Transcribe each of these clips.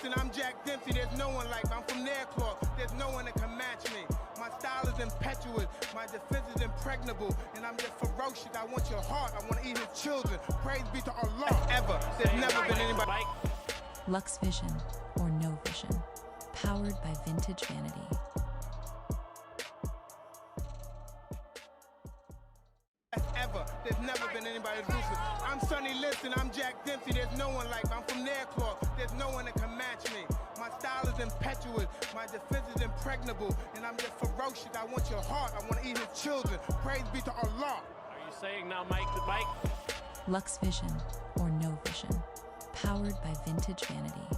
I'm Jack Dempsey, there's no one like me. I'm from Nairclaw, there's no one that can match me. My style is impetuous, my defense is impregnable, and I'm just ferocious. I want your heart, I want to eat his children. Praise be to Allah. Ever, there's never been anybody. Lux Vision, or No Vision, powered by Vintage Vanity. Ever, there's never been anybody ruthless. I'm Sonny Liston, I'm Jack Dempsey, there's no one like me. I'm from Nairclaw, there's no one that can match me. My style is impetuous, my defense is impregnable, and I'm just ferocious. I want your heart, I want to eat his children. Praise be to Allah. Are you saying now, Mike, the bike? Lux Vision, or No Vision, powered by Vintage Vanity.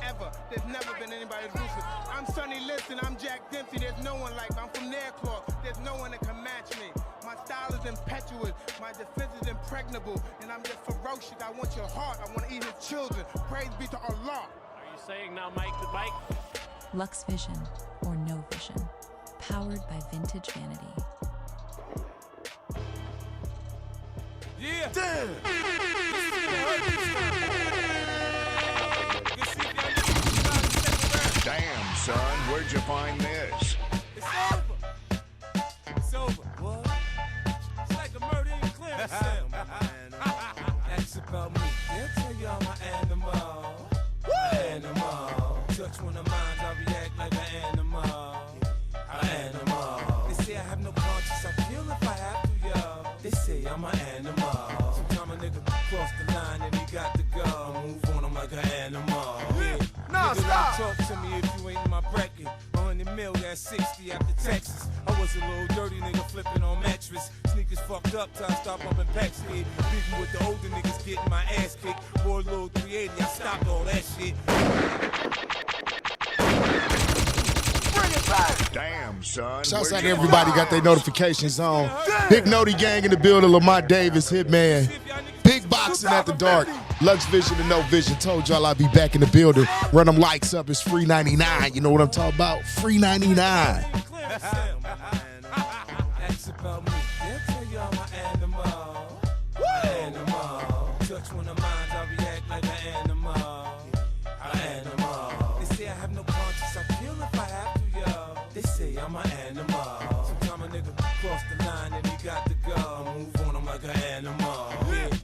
Ever, there's never been anybody ruthless. I'm Sonny Liston, I'm Jack Dempsey, there's no one like me. I'm from Nairclaw, there's no one that can match me. My style is impetuous, my defense is impregnable, and I'm just ferocious. I want your heart, I want to eat his children. Praise be to Allah. Are you saying now, Mike, the bike? Lux Vision, or No Vision, powered by Vintage Vanity. Yeah! Damn! Damn, son, where'd you find this? It's over. It's over. What? It's like a murder in clearance cell. Ask about me. They'll tell you I'm an animal. Animal. Touch one of mine, I react like an animal. Animal. They say I have no conscience, I kill if I have to, yo. They say I'm an animal. Sometimes a nigga cross the line and he got to go. Move on, I'm like an animal. No, stop. Talk to me if you ain't in my bracket. 100 mil, that's 60 after Texas. I was a little dirty nigga flipping on mattress. Sneakers fucked up till I stop up in Packstead. Beefing with the older niggas getting my ass kicked. Boy, little 380, I stopped all that shit. Bring it back. Damn, son. Shouts out where'd to you everybody find got their this? notifications on. Big Noti Gang in the building, Lamont Davis, Hitman. Big boxing at the dark. Lux Vision and No Vision. Told y'all I'd be back in the building. Run them likes up. It's free 99. You know what I'm talking about? Free 99. Ask about me. They'll tell you I'm an animal. Animal. Touch one of mine, I react like an animal. Animal. They say I have no conscience, I kill if I have to, yo. They say I'm an animal. Sometimes a nigga cross the line and he got to go. Move on, I'm like an animal.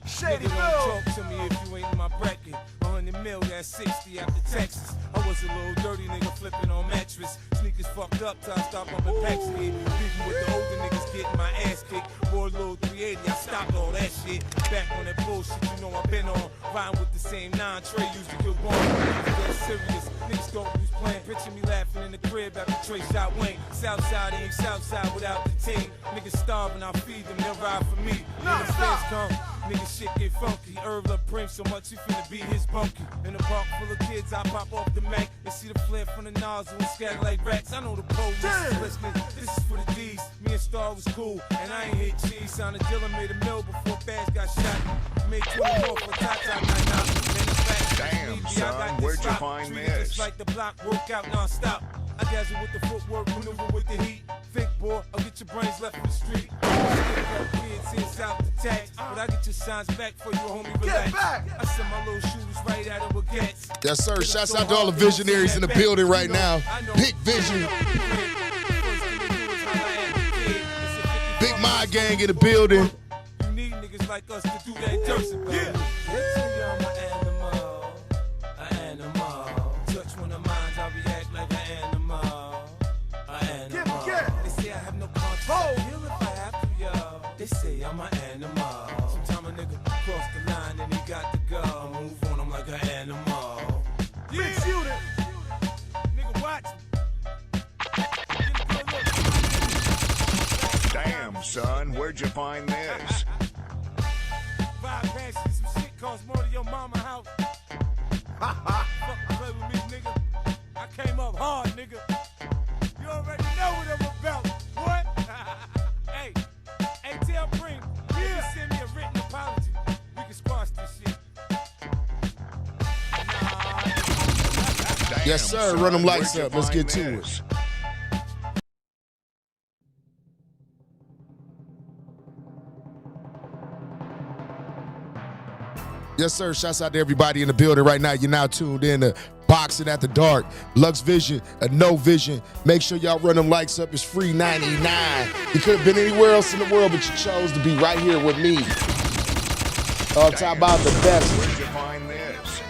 Shady Nigga, Bill. don't talk to me if you ain't in my bracket. 100 mil, that's 60 after Texas. I was a little dirty nigga flipping on mattress. Sneakers fucked up till I stop up in Packstead. Beefing with the older niggas getting my ass kicked. Boy, little 380, I stopped all that shit. Back on that bullshit, you know I've been on. Riding with the same 9 Trey used to kill bomb. That's serious, niggas don't use playing. Picture me laughing in the crib after Trey shot Wayne. Southside ain't Southside without the team. Niggas starving, I feed them, they'll ride for me. Niggas fast come. Nigga shit get funky. Herb up Prince so much he finna be his bunkie. In a park full of kids, I pop off the Mac and see the flare from the nozzle and scatter like rats. I know the police is listening. This is for the D's. Me and Star was cool, and I ain't hit G. Sounded Dilla made a mill before Bass got shot. Made 20 more for Tata night. Damn, son, where'd you find this? Just like the block, work out non-stop. I dazzle with the footwork, maneuver with the heat. Think, boy, I'll get your brains left in the street. Kids is out the tax, but I get your signs back for you, homie. Relax. Get back. I send my little shooters right at it with gats. Yes, sir. Shouts out to all the visionaries in the building right now. Big Vision. Big My Gang in the building. You need niggas like us to do that dirt. Yeah. I'm an animal. An animal. Touch one of mine, I react like an animal. An animal. They say I have no conscience. I kill if I have to, yo. They say I'm an animal. Sometimes a nigga cross the line and he got to go. Move on, I'm like an animal. Yeah. Nigga, watch. Damn, son, where'd you find this? 5 passes, some shit costs more than your mama house. Fucking play with me, nigga. I came up hard, nigga. You already know what I'm about. What? Hey, tell Pring, send me a written apology. We can squash this shit. Damn, Yes, sir. son, Run them lights where'd up. you Let's get find to this? it. Yes, sir. Shouts out to everybody in the building right now. You're now tuned in to Boxing After Dark. Lux Vision, a No Vision. Make sure y'all run them likes up. It's free 99. You could have been anywhere else in the world, but you chose to be right here with me. I'll talk about the best. Where'd you find this?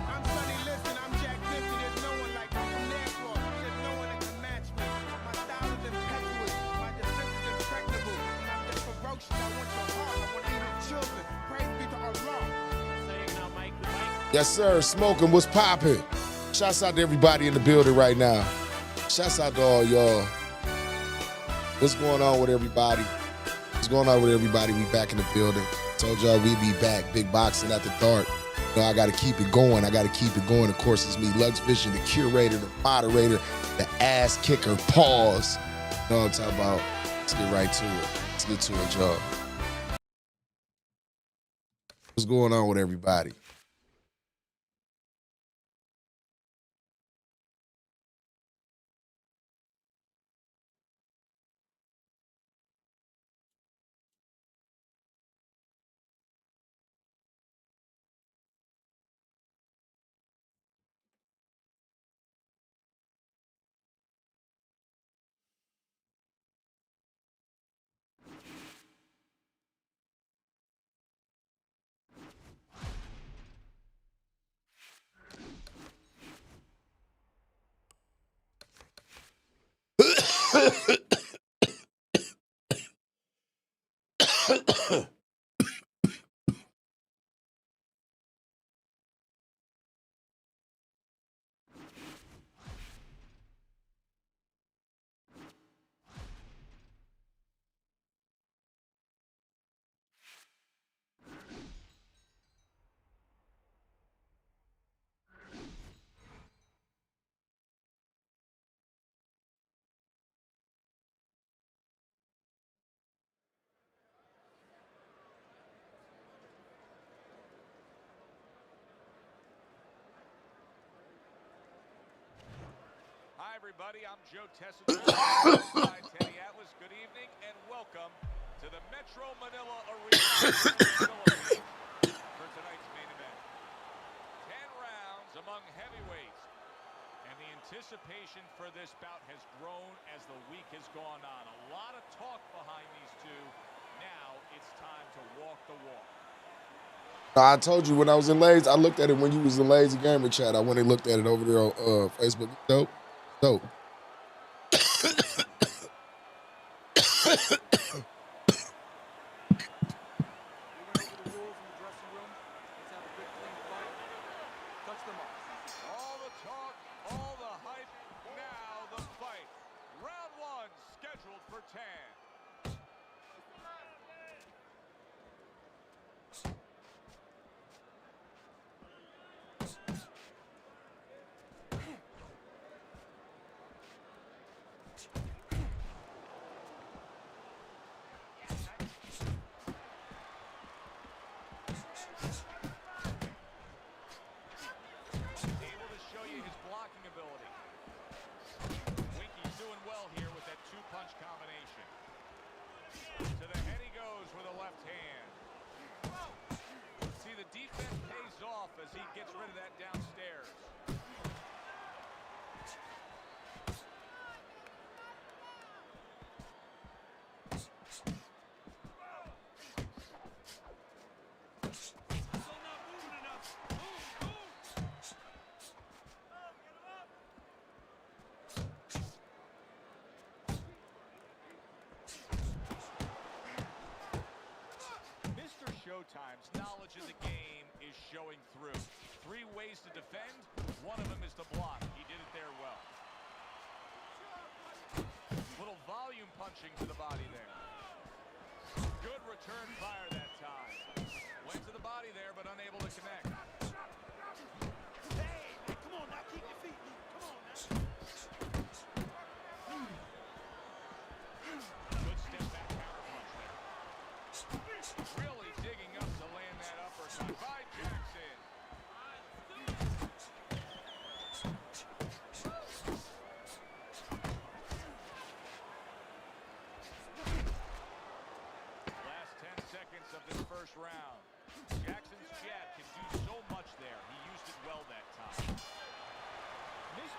I'm Sonny Liston, I'm Jack Dempsey, there's no one like me. From Nairclaw, there's no one that can match me. My style is impetuous, my defense is impregnable. And I'm just ferocious, I want your heart, I want to eat your children. Praise be to Allah. Saying now, Mike to Mike. Yes, sir. Smoking. What's popping? Shouts out to everybody in the building right now. Shouts out to all y'all. What's going on with everybody? What's going on with everybody? We back in the building. Told y'all we be back. Big Boxing After Dark. You know, I got to keep it going. I got to keep it going. Of course, it's me, Lux Vision, the curator, the moderator, the ass kicker. Pause. You know what I'm talking about? Let's get right to it. Let's get to it, y'all. What's going on with everybody? Hi, everybody. I'm Joe Tessitore. Alongside Teddy Atlas. Good evening and welcome to the Metro Manila Arena Philippines for tonight's main event. 10 rounds among heavyweights. And the anticipation for this bout has grown as the week has gone on. A lot of talk behind these two. Now it's time to walk the walk. I told you when I was in Lazy, I looked at it when you was in Lazy Gamer Chat. I went and looked at it over there on Facebook. Dope. Dope. All the talk, all the hype, now the fight. Round one scheduled for 10. Able to show you his blocking ability. Winky's doing well here with that two-punch combination. To the head he goes with a left hand. See, the defense pays off as he gets rid of that downstairs. Mr. Showtime's knowledge of the game is showing through. 3 ways to defend, one of them is to block. He did it there well. Little volume punching to the body there. Good return fire that time. Went to the body there, but unable to connect. Hey, come on now, keep your feet. Come on now. Good step back counter punch there. Really digging up to land that uppercut by Jackson. Last 10 seconds of this first round. Jackson's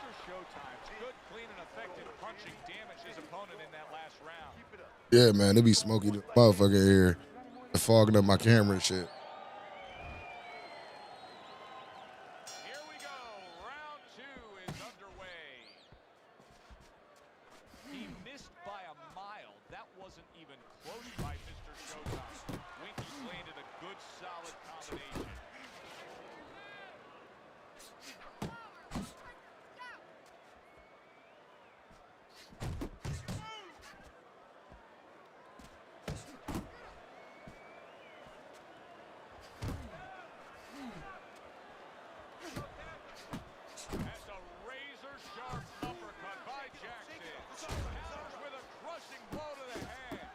Mr. Showtime's good, clean, and effective punching damaged his opponent in that last round. Yeah, man, it be smoky the motherfucker here. Fogging up my camera and shit. Here we go. Round 2 is underway. He missed by a mile. That wasn't even close by Mr. Showtime. Winky's landed a good, solid combination. That's a razor-sharp uppercut by Jackson. Counters with a crushing blow to the head.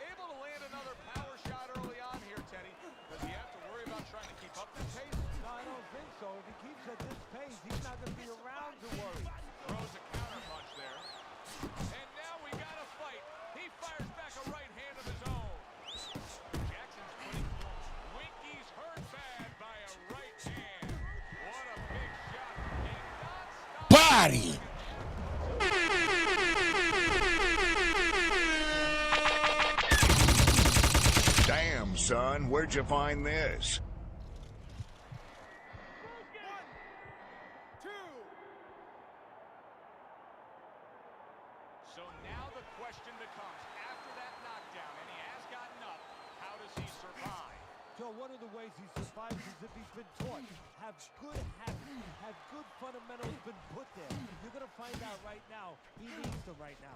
Able to land another power shot early on here, Teddy. Does he have to worry about trying to keep up this pace? No, I don't think so. If he keeps at this pace, he's not going to be around to worry. Throws a counter punch there. And now we got a fight. He fires back a right hand of his own. Jackson's putting Winky's hurt bad by a right hand. What a big shot. And non-stop. Body. Damn, son, where'd you find this? So now the question becomes, after that knockdown, and he has gotten up, how does he survive? Joe, one of the ways he survives is if he's been taught. Have good habits, have good fundamentals been put there. You're going to find out right now. He needs them right now.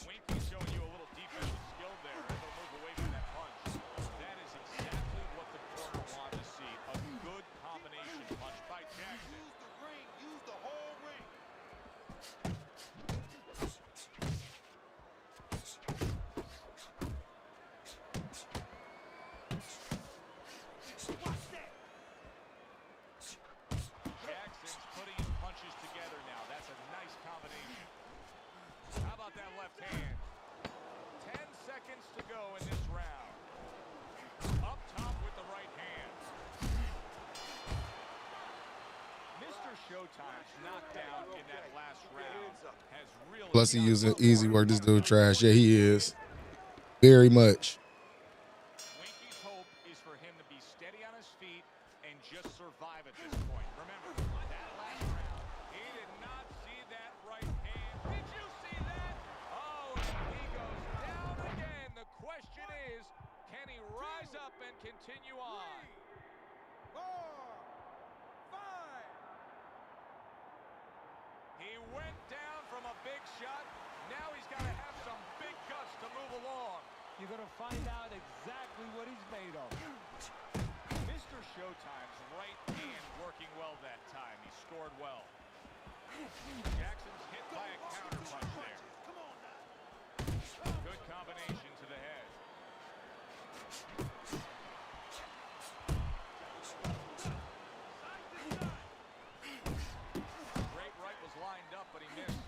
Winky's showing you a little defensive skill there. He'll move away from that punch. That is exactly what the corner wants to see. A good combination punch by Jackson. Use the ring. Use the whole ring. Jackson's putting his punches together now. That's a nice combination. How about that left hand? 10 seconds to go in this round. Up top with the right hand. Mr. Showtime's knockdown in that last round has really... Plus he using easy work. This dude trash. Yeah, he is. Very much. Winky's hope is for him to be steady on his feet and just survive at this point. Remember, that last round, he did not see that right hand. Did you see that? Oh, and he goes down again. The question is, can he rise up and continue on? 4, 5. He went down from a big shot. Now he's got to have some big guts to move along. You're going to find out exactly what he's made of. Mr. Showtime's right hand working well that time. He scored well. Jackson's hit by a counter punch there. Good combination to the head. Great right was lined up, but he missed.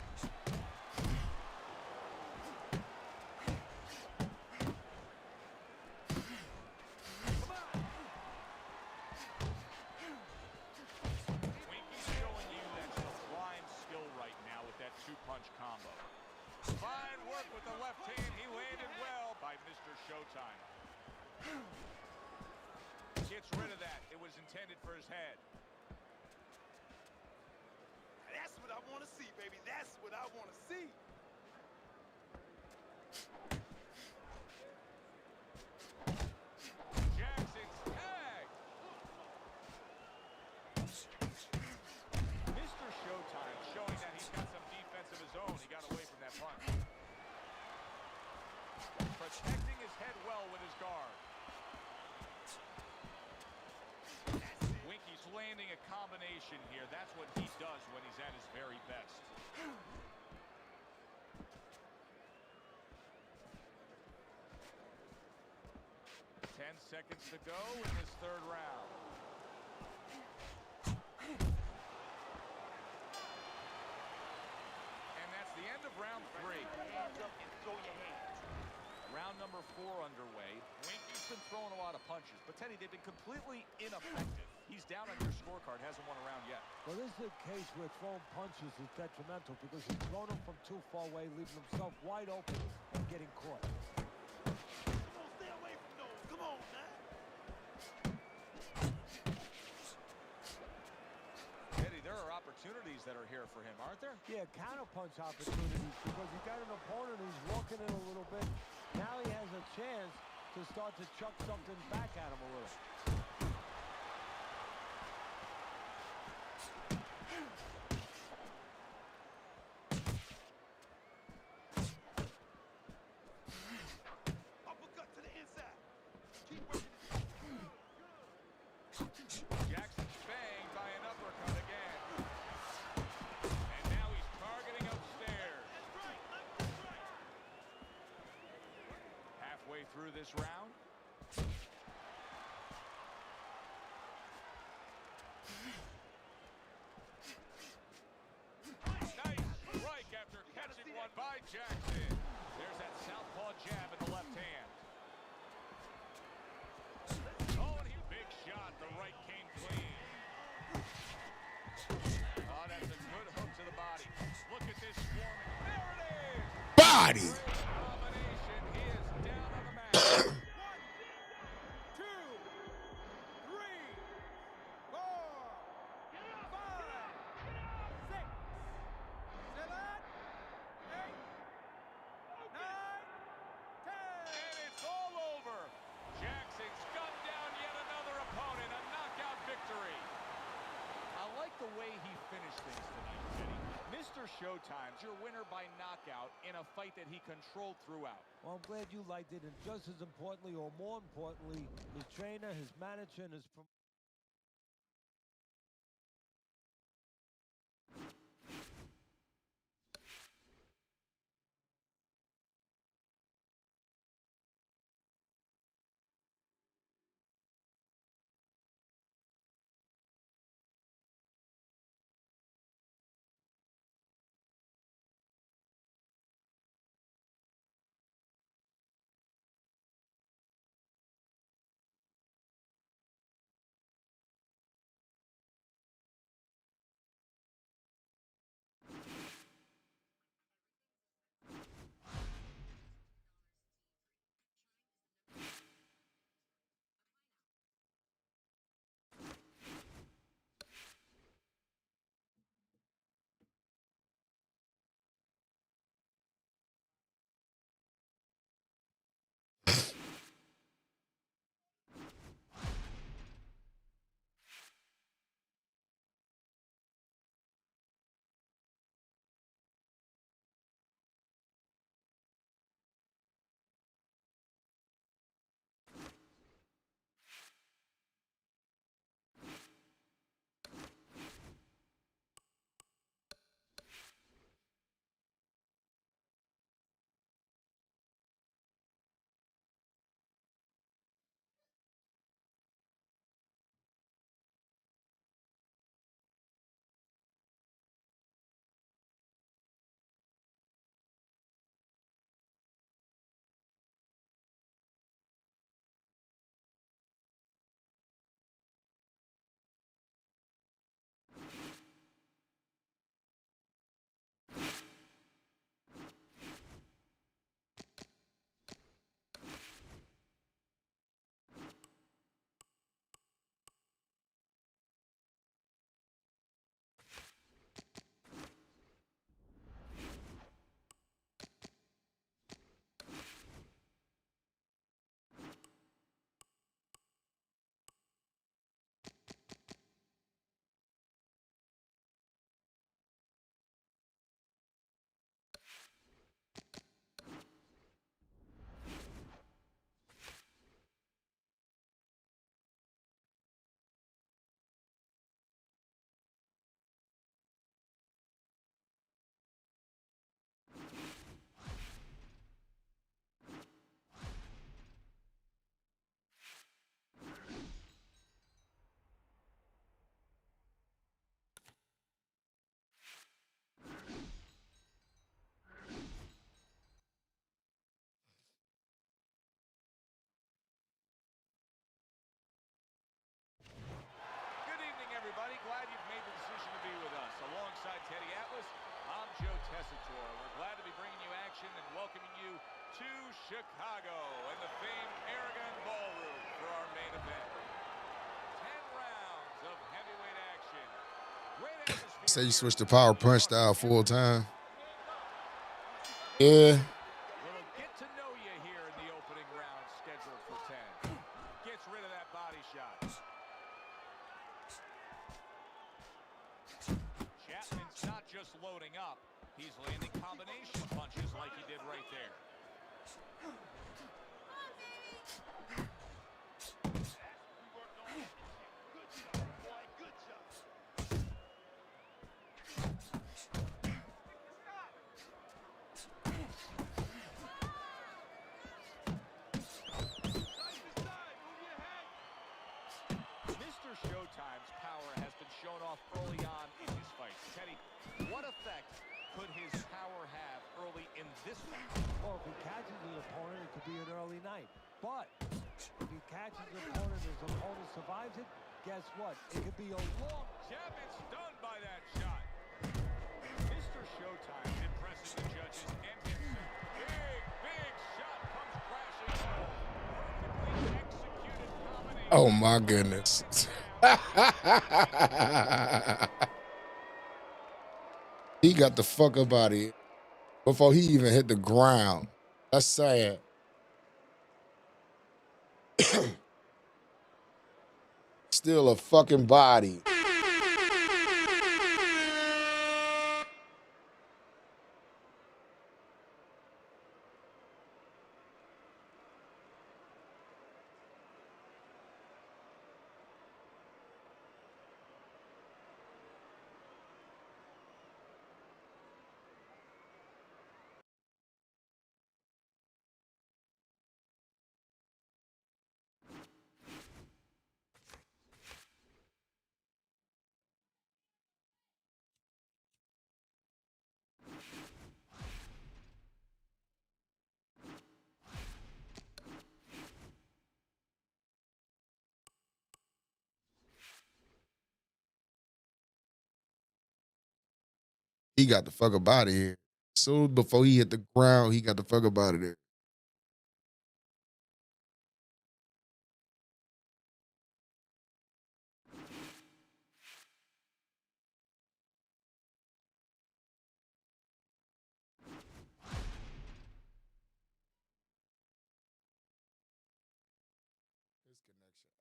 Winky's showing you that sublime skill right now with that two-punch combo. Fine work with the left hand. He landed well by Mr. Showtime. Gets rid of that. It was intended for his head. That's what I want to see, baby. That's what I want to see. Jackson's tag. Mr. Showtime showing that he's got some defense of his own. He got away from that punch. Protecting his head well with his guard. Winky's landing a combination here. That's what he does when he's at his very best. 10 seconds to go in this third round. And that's the end of round 3. Hands up and throw your hands. Round number 4 underway. Winky been throwing a lot of punches, but Teddy, they've been completely ineffective. He's down on your scorecard, hasn't won a round yet. Well, this is a case where throwing punches is detrimental because he's thrown them from too far away, leaving himself wide open and getting caught. Stay away from those. Come on, man. Teddy, there are opportunities that are here for him, aren't there? Yeah, counterpunch opportunities because he got an opponent who's walking in a little bit. Now he has a chance to start to chuck something back at him a little. Uppercut to the inside. Keep working. Jackson's banged by an uppercut again. And now he's targeting upstairs. That's right. That's right. Halfway through this round. Nice strike after catching one by Jackson. There's that southpaw jab in the left hand. Oh, and he big shot. The right came clean. Oh, that's a good hook to the body. Look at this swarming. There it is. Body. Combination. He is down on the mat. 1, 2, 3, 4, 5, 6, 7, 8, 9, 10. And it's all over. Jackson's gunned down yet another opponent. A knockout victory. I like the way he finished things tonight, Teddy. Mr. Showtime's your winner by knockout in a fight that he controlled throughout. Well, I'm glad you liked it, and just as importantly, or more importantly, his trainer, his manager, and his promoter. Teddy Atlas. I'm Joe Tessitore. We're glad to be bringing you action and welcoming you to Chicago and the famed Aragon Ballroom for our main event. 10 rounds of heavyweight action. Great atmosphere. Say you switched to power punch style full time. Yeah. Little get to know you here in the opening round, scheduled for 10. Gets rid of that body shot. Chapman's not just loading up, he's landing combination punches like he did right there. Mr. Showtime's power has been shown off early on in his fights. Teddy, what effect could his power have early in this fight? Well, if he catches his opponent, it could be an early night. But if he catches his opponent and his opponent survives it, guess what? It could be a long... Chapman stunned by that shot. Mr. Showtime impresses the judges and himself. Big shot comes crashing home. Perfectly executed combination. Oh my goodness. He got the fuck up out of here before he even hit the ground. That's sad. Still a fucking body. He got the fuck up out of here. So before he hit the ground, he got the fuck up out of there.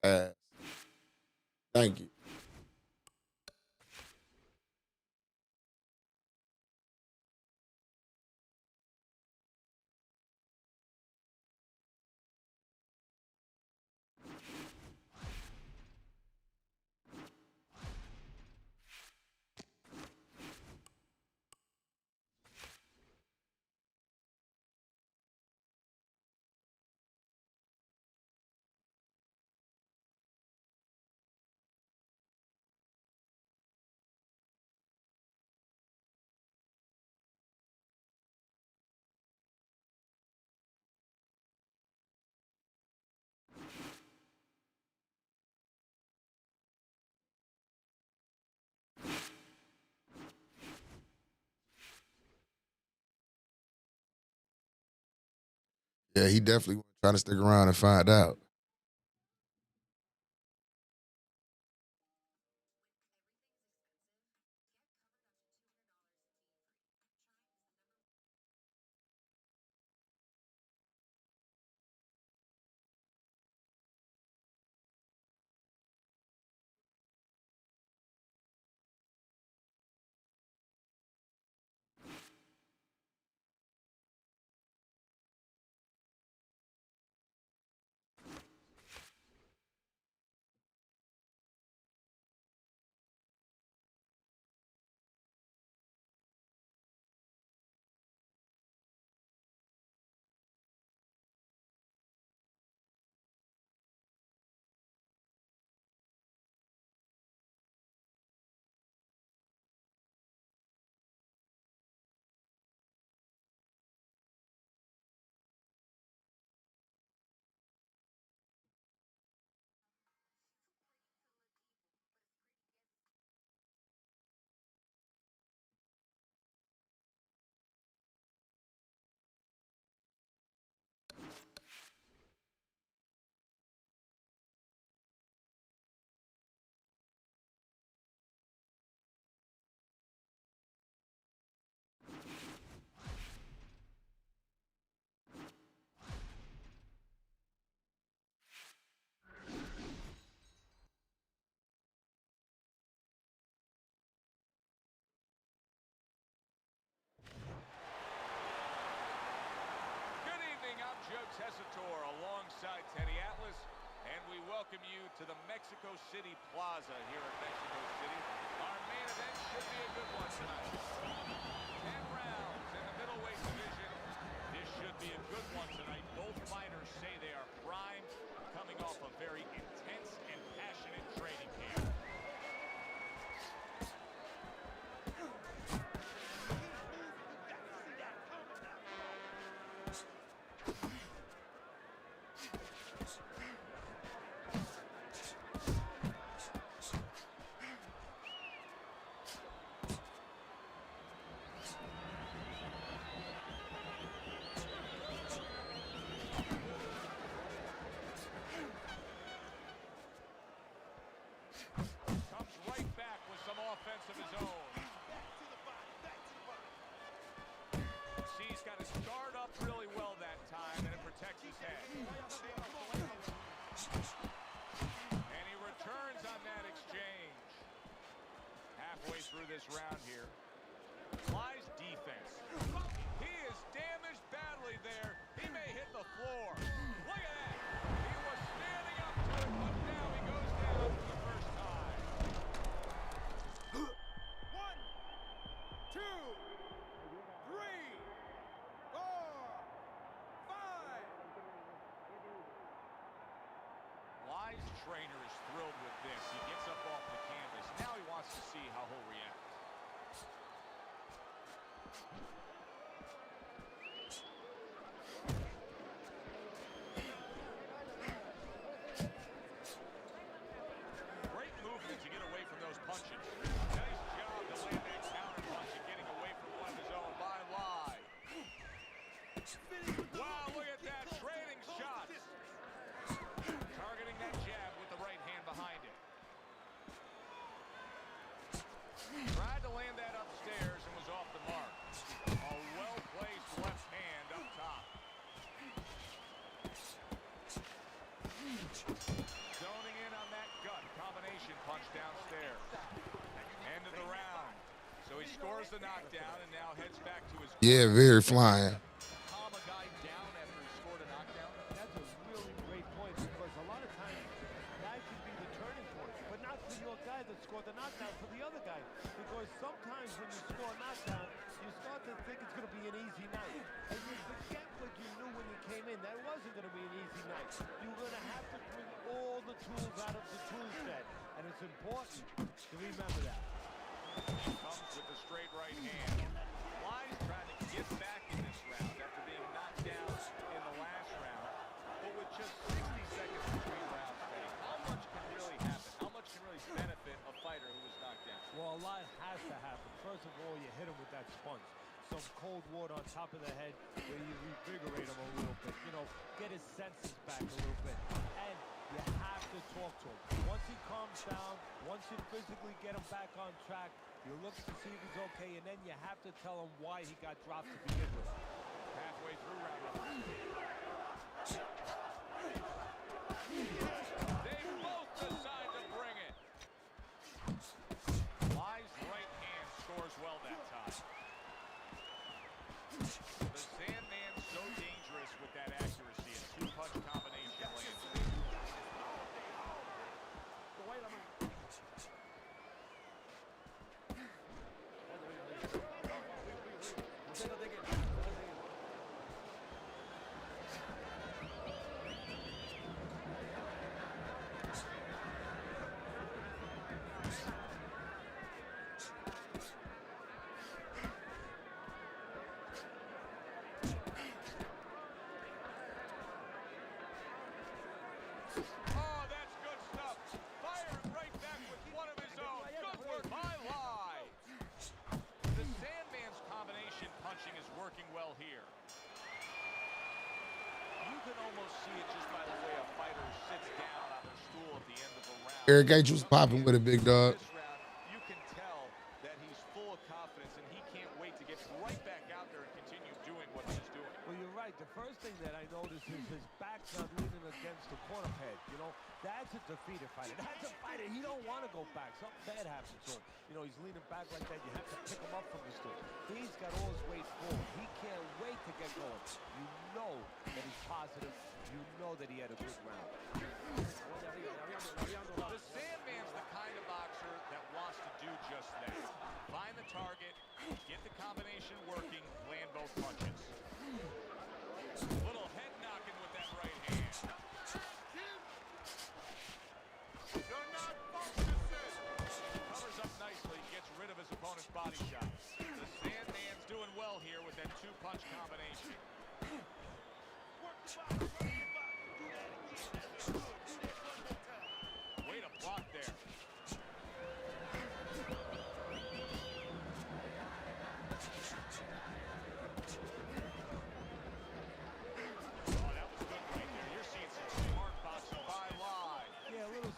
Ass. Thank you. Yeah, he definitely trying to stick around and find out. welcome you to the Mexico City Plaza here in Mexico City. Our main event should be a good one tonight. 10 rounds in the middleweight division. This should be a good one tonight. Both fighters say they are primed, coming off a very intense and passionate training camp. Comes right back with some offense of his own. See, he's got to start up really well that time, and it protects his head. And he returns on that exchange. Halfway through this round here. Fly's defense. He is damaged badly there. He may hit the floor. Look at that. He was standing up to it, but now he goes down for the first time. 1, 2, 3, 4, 5. Fly's trainer is thrilled with this. He gets up off the canvas. Now he wants to see how he'll react. Great movement to get away from those punches. Nice job to land that counter punch and getting away from one of his own by Lie. Wow, look at that, trading shots. Targeting that jab with the right hand behind it. Tried to land that upstairs and was off the mark. A well-placed left hand up top. Zoning in on that gut combination punch downstairs. End of the round. So he scores the knockdown and now heads back to his... Yeah, very flying. Calm a guy down after he scored a knockdown. That's a really great point because a lot of times that can be the turning point, but not for your guy that scored the knockdown, for the other guy. Because sometimes when you score a knockdown, you start to think it's going to be an easy night. And you forget what you knew when you came in. That wasn't going to be an easy night. You're going to have to bring all the tools out of the tool shed. And it's important to remember that. Comes with the straight right hand. Fly's trying to get back in this round after being knocked down in the last round. But with just 60 seconds between rounds, how much can really happen? How much can really benefit a fighter who was knocked down? Well, a lot has to happen. First of all, you hit him with that sponge. Some cold water on top of the head where you revigorate him a little bit. You know, get his senses back a little bit. And you have to talk to him. Once he calms down, once you physically get him back on track, you look to see if he's okay, and then you have to tell him why he got dropped to begin with. Halfway through round number 2. They both decide to bring it. Fly's right hand scores well that time. The Sandman so dangerous with that accuracy. A two-punch combination lands. Oh, that's good stuff. Fired right back with one of his own. Good work by Lie. The Sandman's combination punching is working well here. You can almost see it just by the way a fighter sits down on their stool at the end of a round. Eric H was popping with it, big dog. This round, you can tell that he's full of confidence and he can't wait to get right back out there and continue doing what he's doing. Well, you're right. The first thing that I noticed is his back's not leaning against the corner pad. You know, that's a defeated fighter. That's a fighter. He don't want to go back. Something bad happens to him. You know, he's leaning back like that. You have to pick him up from the stool. He's got all his weight forward. He can't wait to get going. You know that he's positive you know that he had a good round. The Sandman's the kind of boxer that wants to do just that. Find the target, get the combination working, land both punches. Little head knocking with that right hand. Covers up nicely, gets rid of his opponent's body shots. The Sandman's doing well here with that two-punch combination. Way to block there.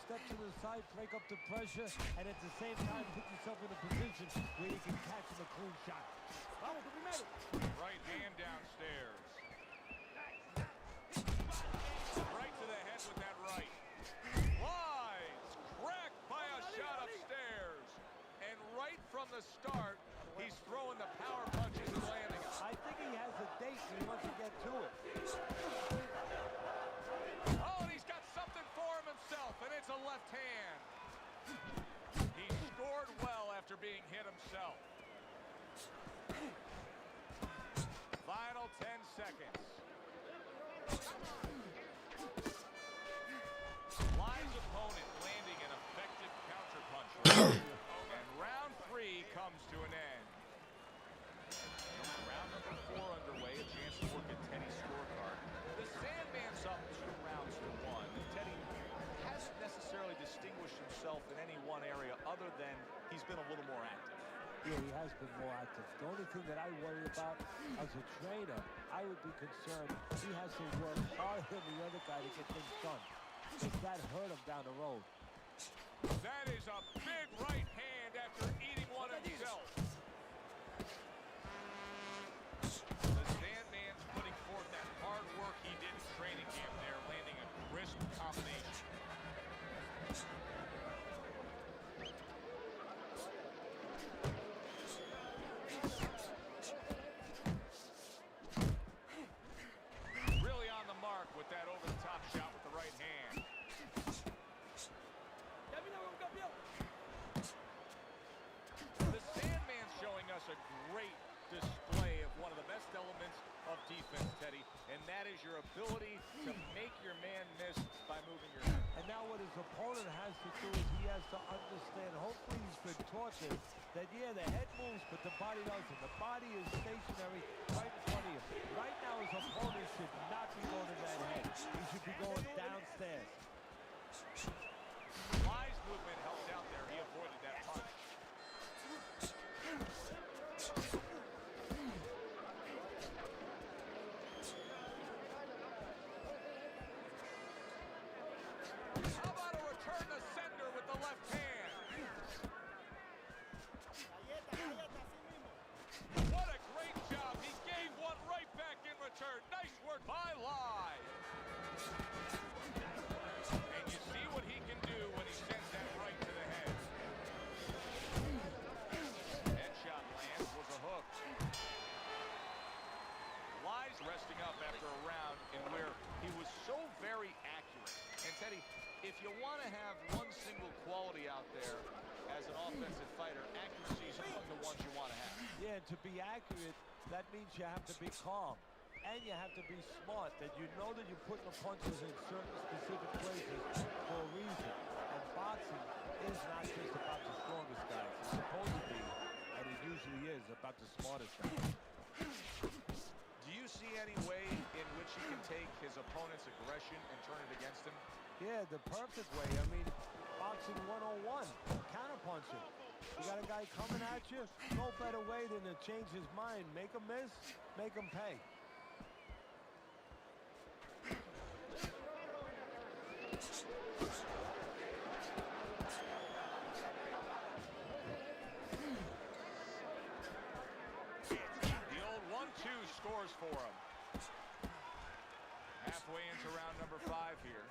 Step to the side, break up the pressure, and at the same time put yourself in a position where you can catch him a clean shot. Right hand downstairs. Right to the head with that right. Wise, cracked by a shot upstairs. And right from the start, he's throwing the power punches and landing them. I think he has a date and he wants to get to it. Oh, and he's got something for himself, and it's a left hand. He scored well after being hit himself. Final 10 seconds. Wise opponent landing an effective counterpunch. And round 3 comes to an end. Round number 4 underway, a chance to work at Teddy's scorecard. The Sandman's up 2 rounds to 1. Teddy hasn't necessarily distinguished himself in any one area other than he's been a little more active. Yeah, he has been more active. The only thing that I worry about as a trainer, I would be concerned he has to work harder than the other guy to get things done. Does that hurt him down the road? That is a big right hand after eating one himself. The Sandman's putting forth that hard work he did in training camp there, landing a crisp combination. Really on the mark with that over-the-top shot with the right hand. The Sandman's showing us a great display of one of the best elements of defense, Teddy, and that is your ability to make your man miss by moving your head. And now what his opponent has to do is he has to understand, hopefully he's been taught this, that yeah, the head moves, but the body doesn't. The body is stationary right in front of you. Right now his opponent should not be going to that head. He should be going downstairs. Wise movement helped out there. He avoided that punch. How about a return to sender with the left hand? What a great job. He gave one right back in return. Nice work by Lai. And you see what he can do when he sends that right to the head. Headshot lands was a hook. Lai's resting up after a round in where he was so very accurate. And Teddy, if you want to have one single quality out there as an offensive fighter, accuracy is among the ones you want to have. Yeah, and to be accurate, that means you have to be calm. And you have to be smart, that you know that you're putting the punches in certain specific places for a reason. And boxing is not just about the strongest guys. It's supposed to be, and it usually is, about the smartest guys. Do you see any way in which he can take his opponent's aggression and turn it against him? Yeah, the perfect way. I mean, boxing 101, counterpunching. You got a guy coming at you, no better way than to change his mind. Make him miss, make him pay. The old 1-2 scores for him. Halfway into round number 5 here.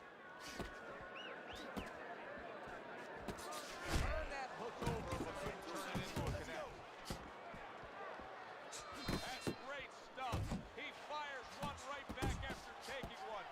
Turn that hook over, but couldn't turn it into a connect. That's great stuff. He fires one right back after taking one.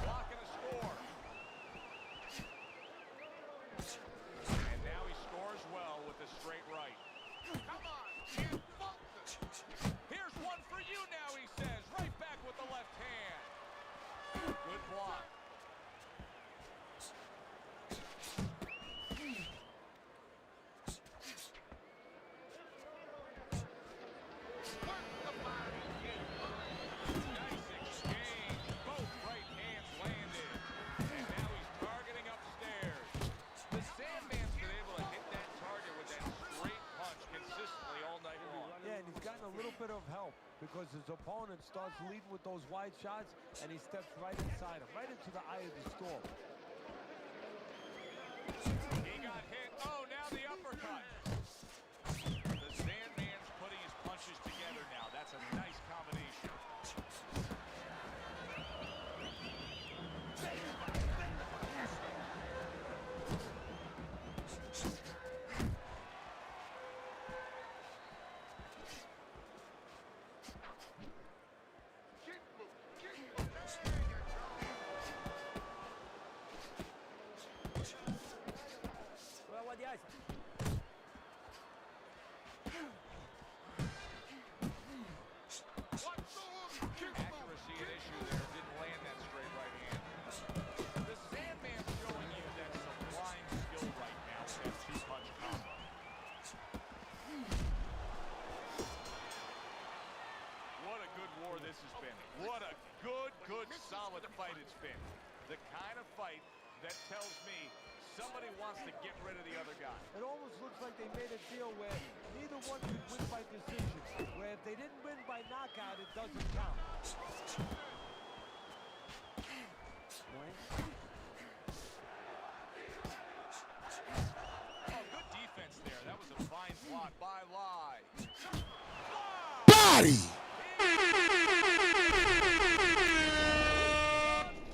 Blocking a score. And now he scores well with a straight right. Come on, kid. Here's one for you now, he says. Right back with the left hand. Good block. Nice exchange. Both right hands landed. And now he's targeting upstairs. The Sandman's been able to hit that target with that straight punch consistently all night long. Yeah, and he's gotten a little bit of help because his opponent starts leading with those wide shots, and he steps right inside him, right into the eye of the storm. He got hit. Oh, now the uppercut. The Sandman's putting his punches together now. That's a nice combination. Accuracy an issue there. Didn't land that straight right hand. The Sandman's showing you that sublime skill right now with that two-punch combo. What a good war this has been. What a good, solid fight it's been. The kind of fight that tells me somebody wants to get rid of the other guy. It almost looks like they made a deal where neither one could win by decision, where if they didn't win by knockout, it doesn't count. Oh, good defense there. That was a fine block by Lai. Body!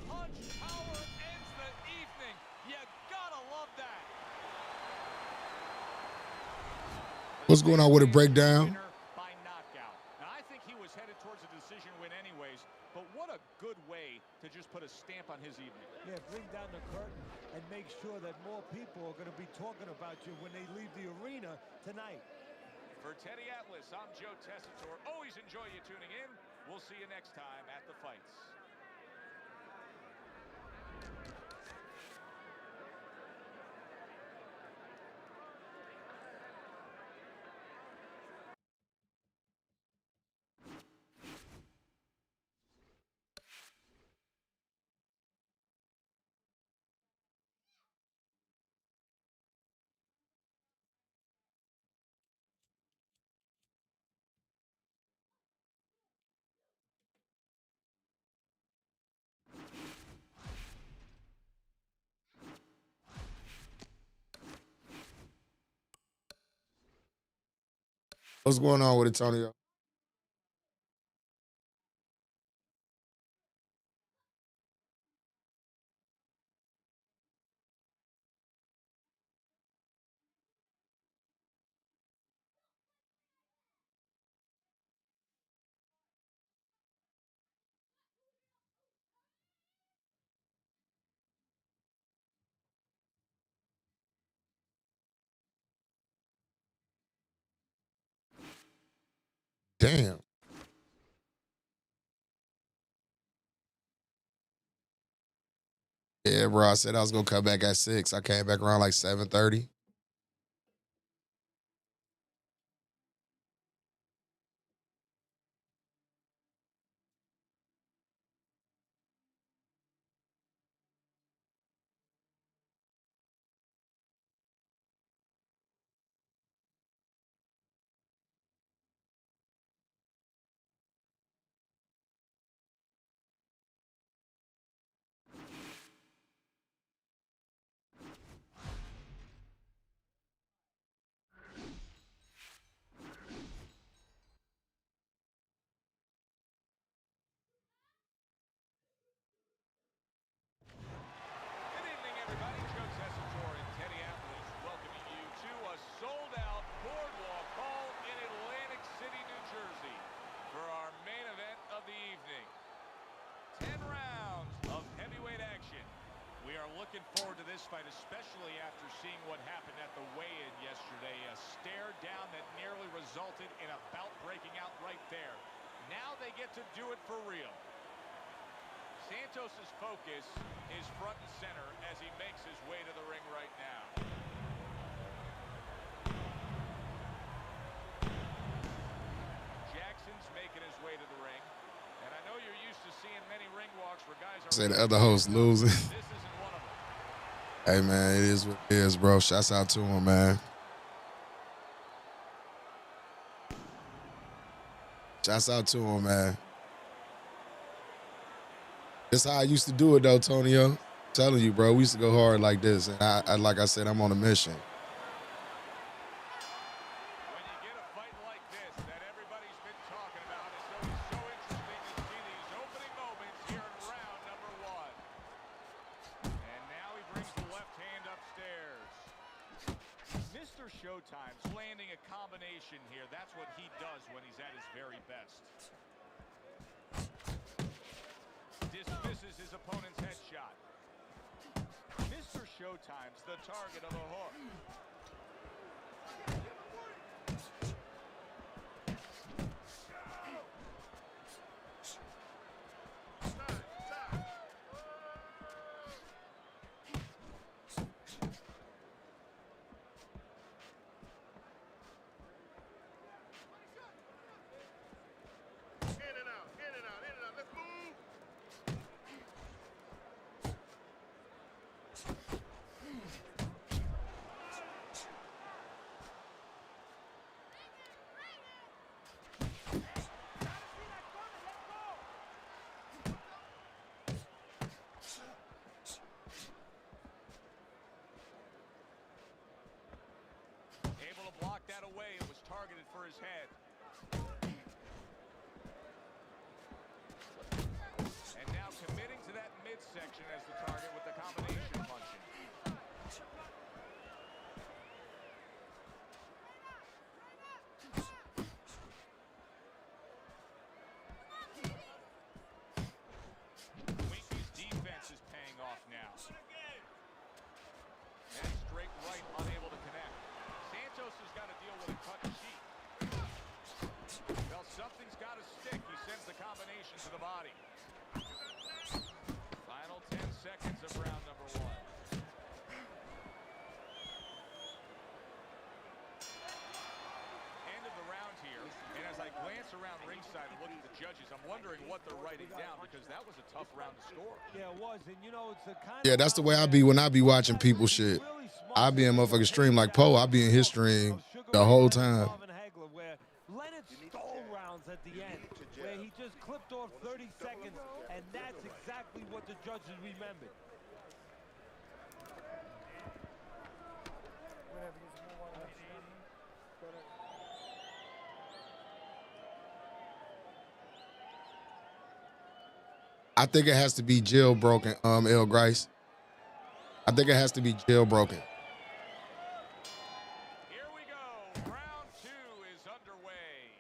Punch power ends the evening. You gotta love that. What's going on with a breakdown? By knockout. Now, I think he was headed towards a decision win anyways, but what a good way to just put a stamp on his evening. Yeah, bring down the curtain and make sure that more people are going to be talking about you when they leave the arena tonight. For Teddy Atlas, I'm Joe Tessitore. Always enjoy you tuning in. We'll see you next time at the fights. What's going on with Antonio? Damn. Yeah, bro. I said I was gonna come back at 6. I came back around like 7:30. fight, especially after seeing what happened at the weigh-in yesterday. A stare down that nearly resulted in a bout breaking out right there. Now they get to do it for real. Santos's focus is front and center as he makes his way to the ring right now. Jackson's making his way to the ring. And I know you're used to seeing many ring walks where guys are... Say the other host losing. This isn't one of them. Hey, man, it is what it is, bro. Shouts out to him, man. Shouts out to him, man. That's how I used to do it, though, Tonio. I'm telling you, bro, we used to go hard like this. And I like I said, I'm on a mission. When you get a fight like this that everybody's been talking about, it's always so interesting to see these opening moments here in round number 1. And now he brings the left hand upstairs. Mr. Showtime's landing a combination here. That's what he does when he's at his very best. Dismisses his opponent's headshot. Mr. Showtime's the target of a hook. Let's move. Able to block that away. It was targeted for his head. And now committing to that midsection as the target with the combination punching. Winky's defense is paying off now. And straight right, unable to connect. Santos has got to deal with a cut sheet. Well, something's got to stick. He sends the combination to the body. Final 10 seconds of round number 1. End of the round here. And as I glance around ringside and look at the judges, I'm wondering what they're writing down because that was a tough round to score. Yeah, it was. And, you know, it's the kind Yeah, that's the way I be when I be watching people shit. I be in motherfucking stream like Poe. I be in his stream the whole time. Where Leonard stole rounds at the end, where he just clipped off 30 seconds, and that's exactly what the judges remembered. I think it has to be jailbroken, El Grice. I think it has to be jailbroken. Here we go. Round 2 is underway.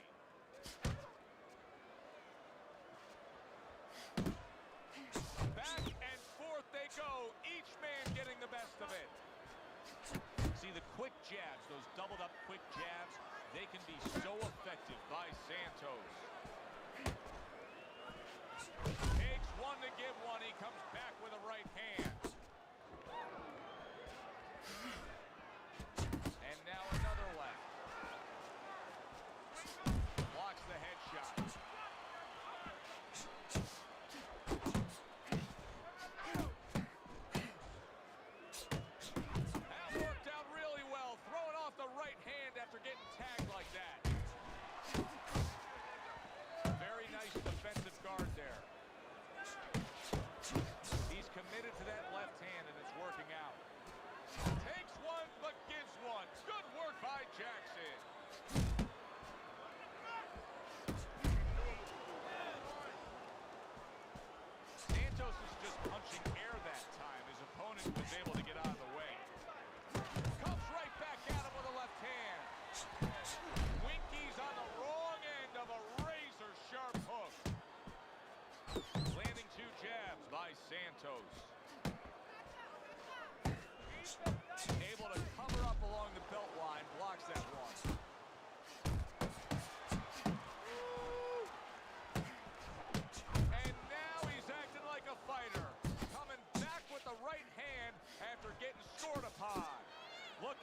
Back and forth they go. Each man getting the best of it. See the quick jabs, those doubled up quick jabs, they can be so effective by Santos. Takes one to give one. He comes back with a right hand. And now another left. Blocks the headshot. That worked out really well. Throwing off the right hand after getting tagged like that. Very nice defensive guard there. He's committed to that left hand, and it's working out. Takes one, but gives one. Good work by Jackson. Santos is just punching air that time. His opponent was able to get out of the way. Comes right back at him with a left hand. Winky's on the wrong end of a razor-sharp hook. Landing 2 jabs by Santos.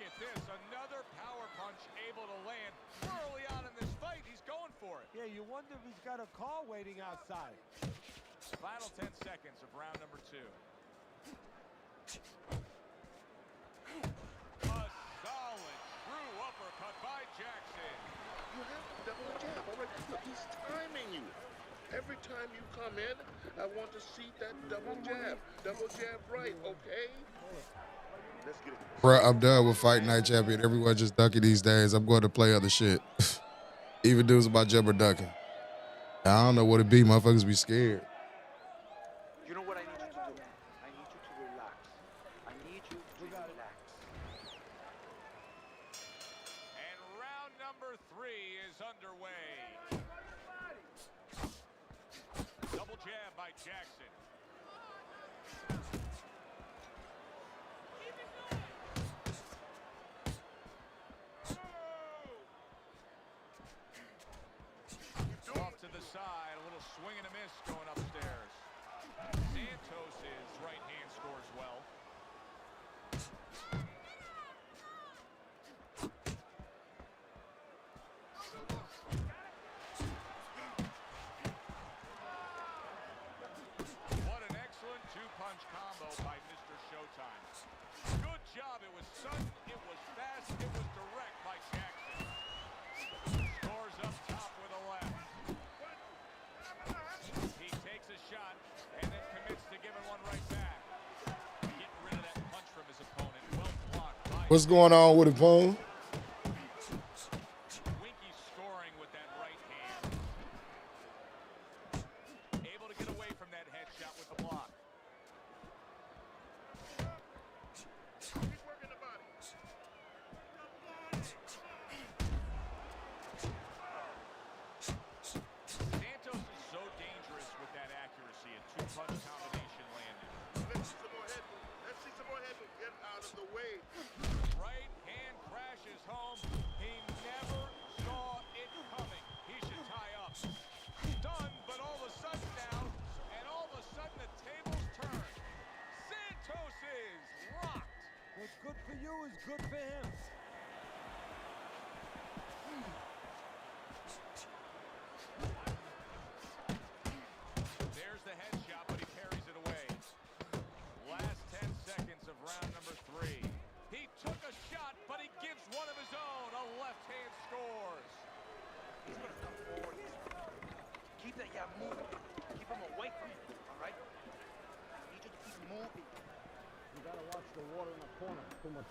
at this. Another power punch able to land early on in this fight. He's going for it. Yeah, you wonder if he's got a car waiting outside. Final 10 seconds of round number 2. A solid true uppercut by Jackson. You have to double jab. All right, look, he's timing you. Every time you come in, I want to see that double jab. Double jab right, okay? Let's get it. Bruh, I'm done with Fight Night Champion. Everyone just ducking these days. I'm going to play other shit. Even dudes about jumper ducking. I don't know what it be. Motherfuckers be scared. You know what I need you to do? I need you to relax. I need you to relax. And round number 3 is underway. Double jab by Jackson. Off to the side, a little swing and a miss going upstairs. Santos' right hand scores well. What an excellent two-punch combo by Mr. Showtime. Good job. It was sudden, it was fast, it was direct by Jackson. Scores up top with a left. He takes a shot and then commits to giving one right back. Getting rid of that punch from his opponent. Well blocked by What's going on with it, Boom? Winky scoring with that right hand. Able to get away from that headshot with the block. Keep working the body. Santos is so dangerous with that accuracy. A two-punch combination landed. Let's see some more headroom. Let's see some more headroom. Get out of the way. Right hand crashes home. He never saw it coming. He should tie up. Done, but all of a sudden now, and all of a sudden the tables turn. Santos is rocked. What's good for you is good for him. There's the headshot, but he parries it away. Last 10 seconds of round number 3. He took a shot, but he gives one of his own. A left hand scores. He's gonna come forward. Keep that jab moving. Keep him away from you, all right? I need you to keep moving. You gotta watch the water in the corner. Too much.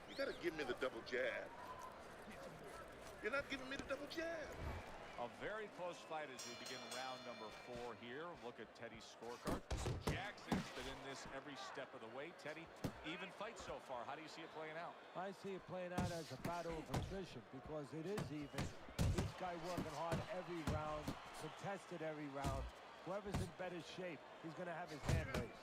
You gotta give me the double jab. You're not giving me the double jab. A very close fight as we begin round number 4 here. Look at Teddy's scorecard. Jackson's been in this every step of the way. Teddy, even fight so far. How do you see it playing out? I see it playing out as a battle of attrition because it is even. Each guy working hard every round, contested every round. Whoever's in better shape, he's going to have his hand raised.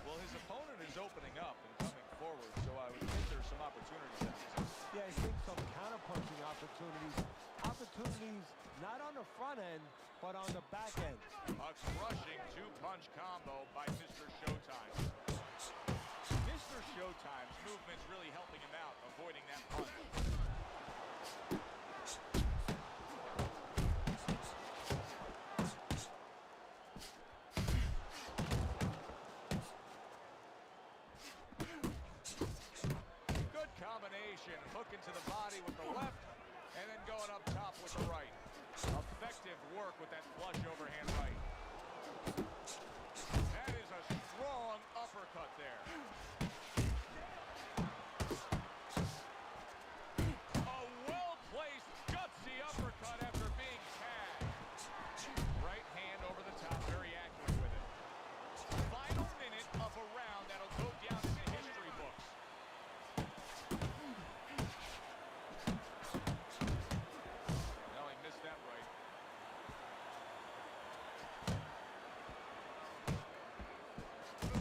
Well, his opponent is opening up and coming forward, so I would think there's some opportunities that exist. Yeah, I think some counterpunching opportunities. Opportunities not on the front end, but on the back end. A crushing two-punch combo by Mr. Showtime. Mr. Showtime's movement's really helping him out, avoiding that punch. Good combination. Hooking to the body with the left, and then going up top with the right. Effective work with that flush overhand right. That is a strong uppercut there. A well-placed, gutsy uppercut after being tagged. Right hand over the top, very accurate with it. Final minute of a round that'll go down in the history books. No, he missed that right.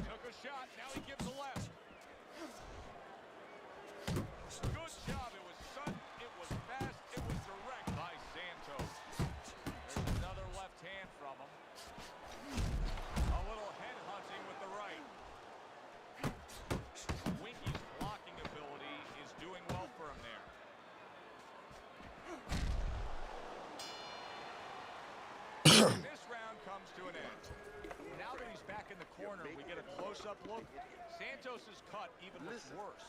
Took a shot, now he gives a left. to an end. Now that he's back in the corner, we get a close-up look. Santos's cut even looks worse.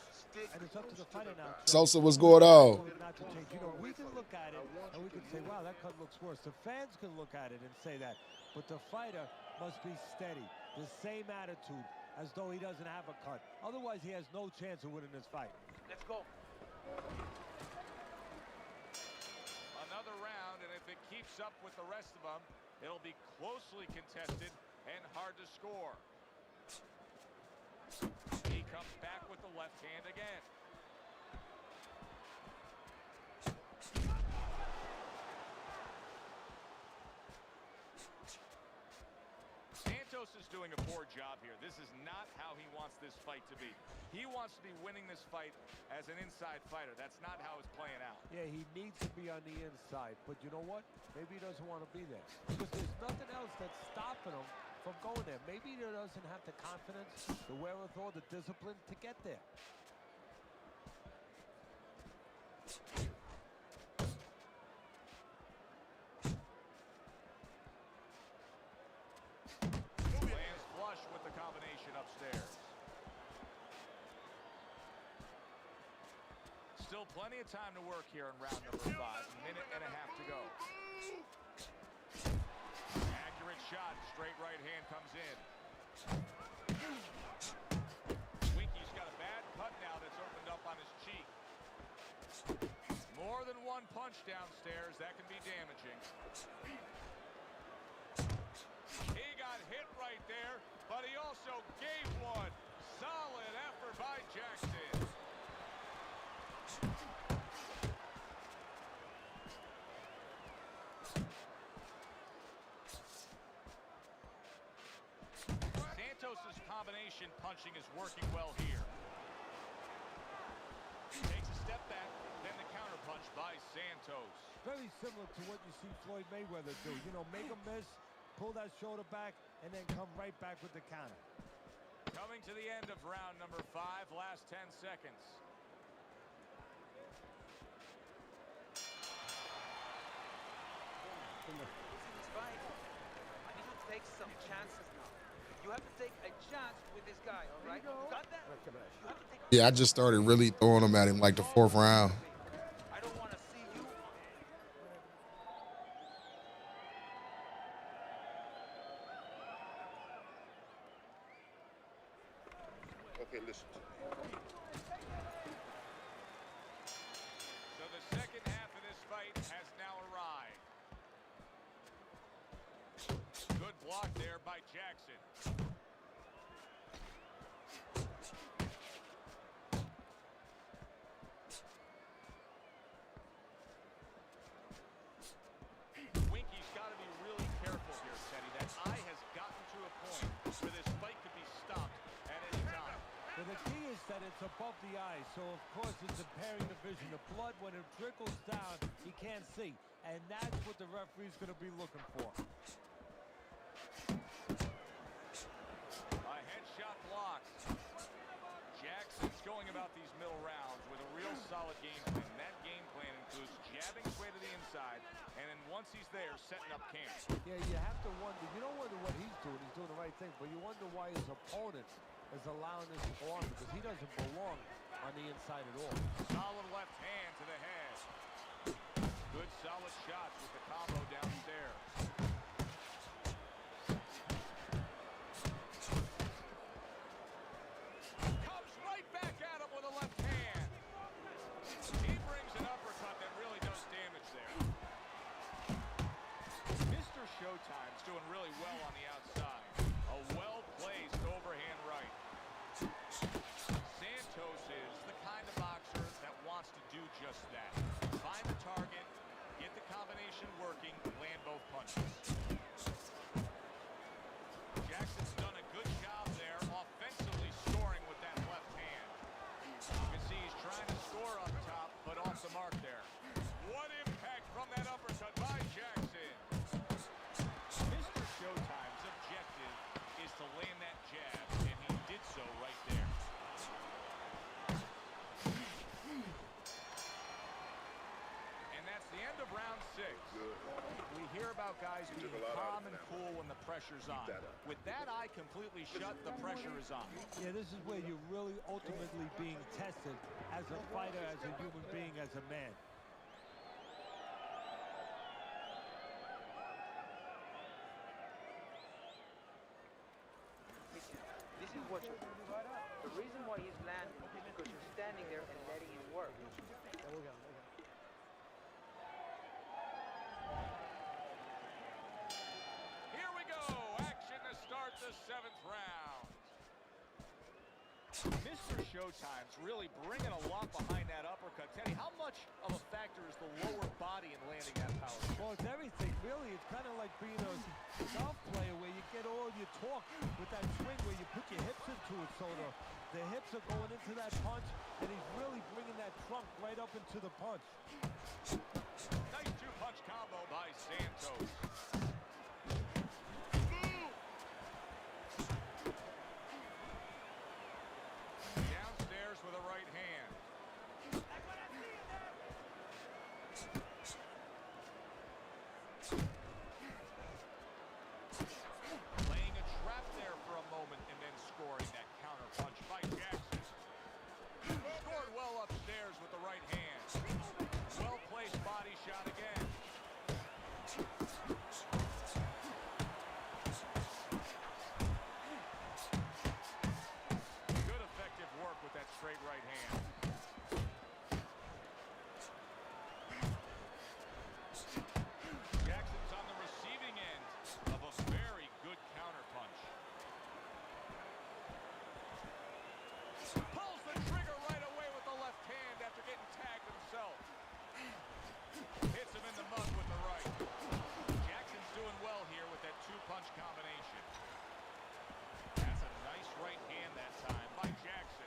And it's up to the fighter now. Sosa, what's going on? Not to change. You know, we can look at it and we can say, wow, that cut looks worse. The fans can look at it and say that. But the fighter must be steady. The same attitude as though he doesn't have a cut. Otherwise, he has no chance of winning this fight. Let's go. Another round, and if it keeps up with the rest of them, it'll be closely contested and hard to score. He comes back with the left hand again. Santos is doing a poor job here. This is not how he wants this fight to be. He wants to be winning this fight as an inside fighter. That's not how it's playing out. Yeah, he needs to be on the inside. But you know what? Maybe he doesn't want to be there. Because there's nothing else that's stopping him from going there. Maybe he doesn't have the confidence, the wherewithal, the discipline to get there. Lands flush with the combination upstairs. Still plenty of time to work here in round number 5. Minute and a half to go. Accurate shot. Straight right hand comes in. Winky's got a bad cut now that's opened up on his cheek. More than one punch downstairs. That can be damaging. He got hit right there, but he also gave one. Solid effort by Jackson. Santos's combination punching is working well here. Takes a step back, then the counter punch by Santos. Very similar to what you see Floyd Mayweather do. You know, make a miss, pull that shoulder back, and then come right back with the counter. Coming to the end of round number 5, last 10 seconds. It's fine. I need to take some chances now. You have to take a chance with this guy, all right? You got that? You have to take Yeah, I just started really throwing them at him like the 4th round. I don't want to see you. Okay, listen to me. So the second half of this fight has now arrived. Good block there by Jackson. Winky's got to be really careful here, Teddy. That eye has gotten to a point where this fight could be stopped at any time. Well, the key is that it's above the eye, so of course it's impairing the vision. The blood, when it trickles down, he can't see. And that's what the referee's going to be looking for. A headshot blocked. Jackson's going about these middle rounds with a real solid game plan. That game plan includes jabbing his way to the inside, and then once he's there, setting up camp. Yeah, you have to wonder. You don't wonder what he's doing. He's doing the right thing. But you wonder why his opponent is allowing this to go on, because he doesn't belong on the inside at all. Solid left hand to the head. Good solid shots with the combo downstairs. Comes right back at him with a left hand. He brings an uppercut that really does damage there. Mr. Showtime's doing really well on the outside. A well-placed overhand right. Santos is the kind of boxer that wants to do just that. Find the target, get the combination working, land both punches. Jackson's done a good job there, offensively scoring with that left hand. You can see he's trying to score up top, but off the mark there. What impact from that uppercut by Jackson. Mr. Showtime's objective is to land that jab, and he did so right there. And that's the end of round 6. We hear about guys being calm and cool when the pressure's on. With that eye completely shut, the pressure is on. Yeah, this is where you're really ultimately being tested as a fighter, as a human being, as a man. This is what you're doing. The reason why he's landing is because you're standing there and letting him work. Here we go. Action to start the 7th round. Mr. Showtime's really bringing a lot behind that uppercut. Teddy, how much of a factor is the lower body in landing that power? Well, it's everything, really. It's kind of like being a golf player where you get all your torque with that swing where you put your hips into it. So the hips are going into that punch, and he's really bringing that trunk right up into the punch. Nice 2-punch combo by Santos. Downstairs with a right hand. Laying a trap there for a moment and then scoring that counter punch by Jackson. Scored well upstairs with the right hand. Well-placed body shot again. Good effective work with that straight right hand. Jackson's on the receiving end of a very good counter punch. Pulls the trigger right away with the left hand after getting tagged himself. Hits him in the mug with the right. Jackson's doing well here with that 2-punch combination. That's a nice right hand that time by Jackson.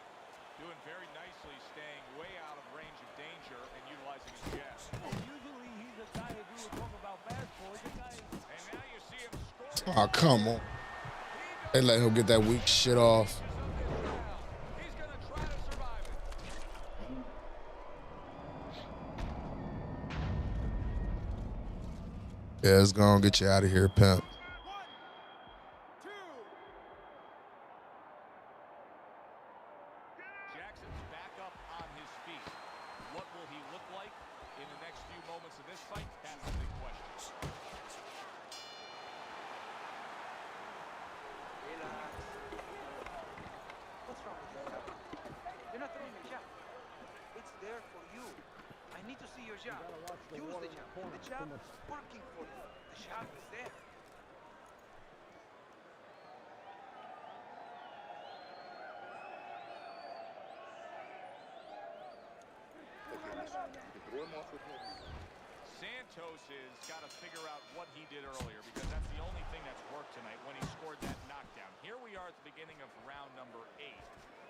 Doing very nicely, staying way out of range of danger and utilizing his jab. Usually he's a guy, if we were talking about basketball, he's a guy. And now you see him score. Oh, come on. They let him get that weak shit off. He's gonna try to survive it. Yeah, it's gonna get you out of here, pimp. Jackson's back up on his feet. What will he look like in the next few moments of this fight? That's the big question. Relax. What's wrong with you? You're not throwing your jab. It's there for you. I need to see your jab. Use the jab. The jab is working for you. The jab is there. Okay, listen. You can throw him off with no music. Santos has got to figure out what he did earlier because that's the only thing that's worked tonight when he scored that knockdown. Here we are at the beginning of round number 8,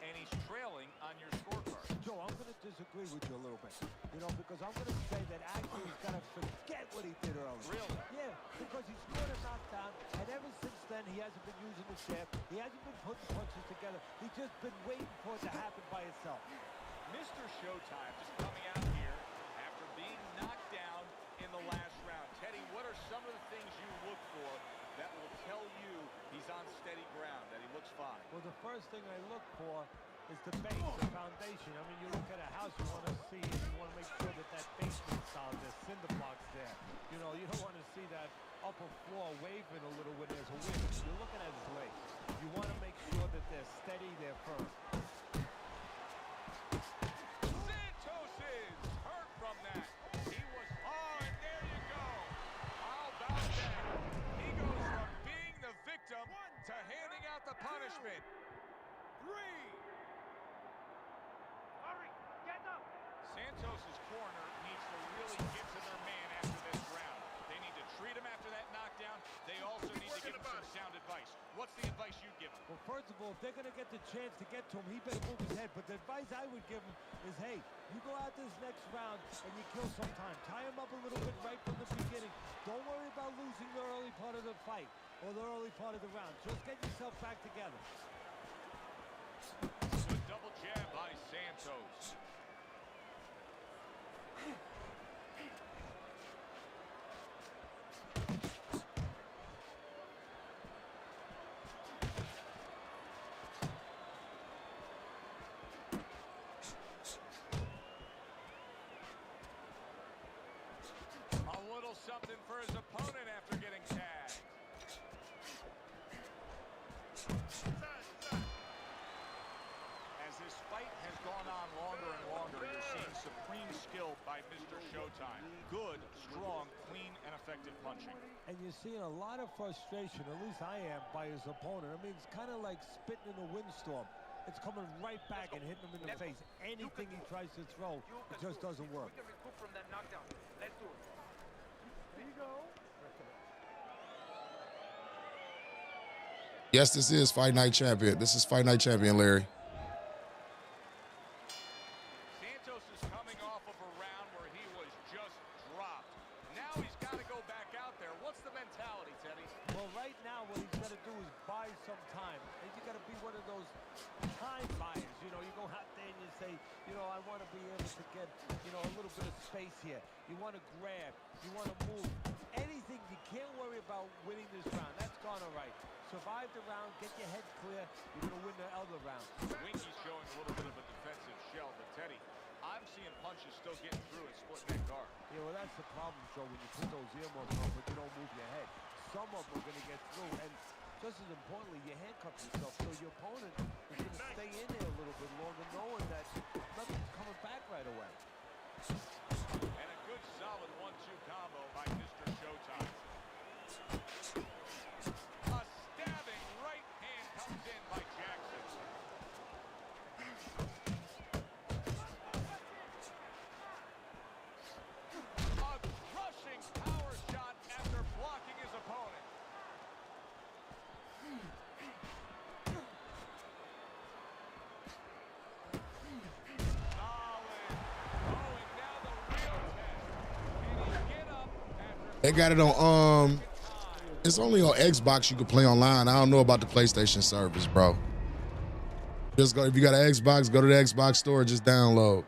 and he's trailing on your scorecard. Joe, I'm going to disagree with you a little bit, because I'm going to say that actually he's got to forget what he did earlier. Really? Yeah, because he scored a knockdown, and ever since then he hasn't been using the jab. He hasn't been putting punches together. He's just been waiting for it to happen by itself. Mr. Showtime just coming out here after being knocked down in the last round. Teddy, what are some of the things you look for that will tell you he's on steady ground, that he looks fine? Well, the first thing I look for is the base, the foundation. I mean, you look at a house, you want to see, you want to make sure that that basement's solid, there's cinder blocks there. You don't want to see that upper floor waving a little when there's a wind. You're looking at his legs. You want to make sure that they're steady, they're firm. Santos is hurt from that. He was, and there you go. How about that? He goes from being the victim to handing out the punishment. 3. Hurry, get up. Santos' corner needs to really get to their man after this round. They need to treat him after that knockdown. They also need to give him some sound advice. What's the advice you give him? Well, first of all, if they're going to get the chance to get to him, he better move his head. But the advice I would give him is, hey, you go out this next round and you kill some time. Tie him up a little bit right from the beginning. Don't worry about losing the early part of the fight or the early part of the round. Just get yourself back together. Good double jab by Santos. little something for his opponent after getting tagged. As this fight has gone on longer and longer, you're seeing supreme skill by Mr. Showtime. Good, strong, clean, and effective punching. And you're seeing a lot of frustration, at least I am, by his opponent. I mean, it's kind of like spitting in a windstorm. It's coming right back and hitting him in the face. Anything he tries to throw, it just doesn't work. We can recoup from that knockdown. Let's do it. There you go. Yes, this is Fight Night Champion. This is Fight Night Champion, Larry. Santos is coming off of a round where he was just dropped. Now he's got to go back out there. What's the mentality, Teddy? Well, right now, what he's got to do is buy some time. And you got to be one of those time buyers. You know, you go out there and you say, you know, I want to be able to get, you know, a little bit of space here. You want to grab. You want to move. Anything. You can't worry about winning this round. That's gone all right. Survive the round, get your head clear, you're going to win the other round. Winky's showing a little bit of a defensive shell, but Teddy, I'm seeing punches still getting through and splitting that guard. Yeah, well, that's the problem, Joe, when you put those earmuffs on, but you don't move your head. Some of them are going to get through, and just as importantly, you handcuff yourself, so your opponent is going to stay in there a little bit longer, knowing that nothing's coming back right away. And a good solid 1-2 combo by Mr. Showtime. They got it on, it's only on Xbox you can play online. I don't know about the PlayStation service, bro. Just go, if you got an Xbox, go to the Xbox store, just download.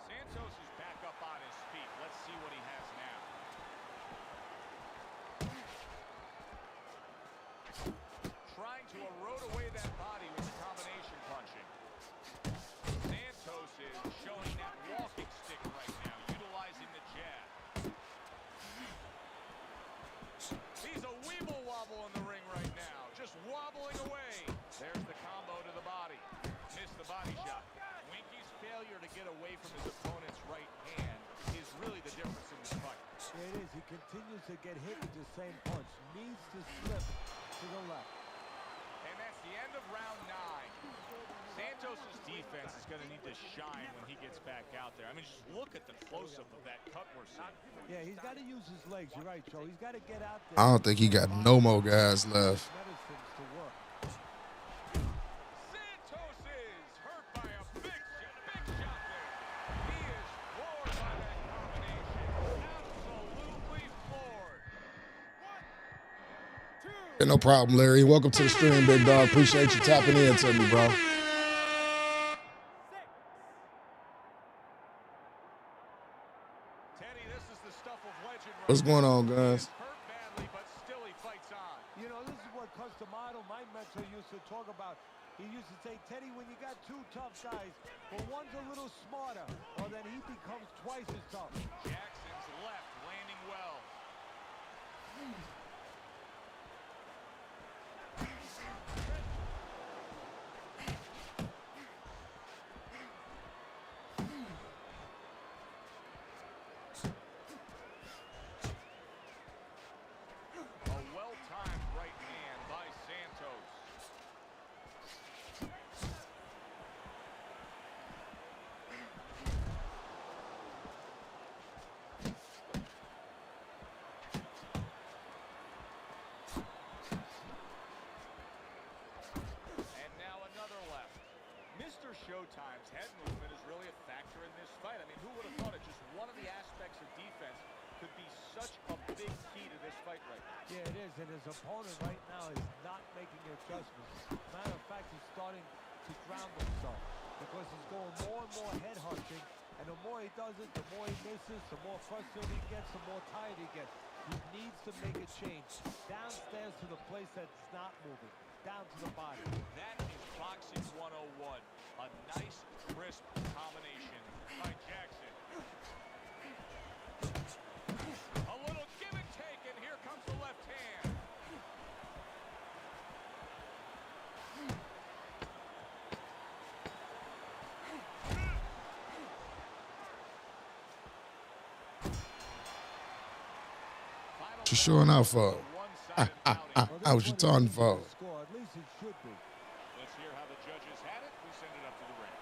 Santos is back up on his feet. Let's see what he has now. Trying to erode away that body with combination punching. Santos is showing that walking stick right now, utilizing the jab. He's a weeble wobble in the ring right now, just wobbling away. There's the combo to the body. Missed the body shot. Winky's failure to get away from his opponent's right hand is really the difference in this fight. Yeah, it is. He continues to get hit with the same punch. Needs to slip to the left. And that's the end of round 9. Santos' defense is going to need to shine when he gets back out there. I mean, just look at the close-up of that cut we're seeing. Yeah, he's got to use his legs. You're right, Joe. He's got to get out there. I don't think he got no more guys left. Medicines to work. Santos is hurt by a big shot there. He is floored by that combination. Absolutely floored. Yeah, no problem, Larry. Welcome to the stream, big dog. Appreciate you tapping in to me, bro. Teddy, this is the stuff of legend. What's going on, guys? Hurt badly, but still he fights on. You know, this is what Customato, my mentor, used to talk about. He used to say, Teddy, when you got two tough guys, but one's a little smarter, well, then he becomes twice as tough. Jackson's left, landing well. A well-timed right hand by Santos. And now another left. Mr. Showtime's head movement is really a factor in this fight. I mean, who would have thought it? Just one of the aspects of defense could be such a big key to this fight right now. Yeah, it is, and his opponent right now is not making adjustments. Matter of fact, he's starting to ground himself because he's going more and more head hunting, and the more he does it, the more he misses, the more frustrated he gets, the more tired he gets. He needs to make a change downstairs to the place that's not moving, down to the body. That is boxing 101. A nice, crisp combination by Jackson. A little give and take, and here comes the left hand. What you showing out for? What you talking for? Score, at least it should be. Let's hear how the judges had it. We send it up to the ring.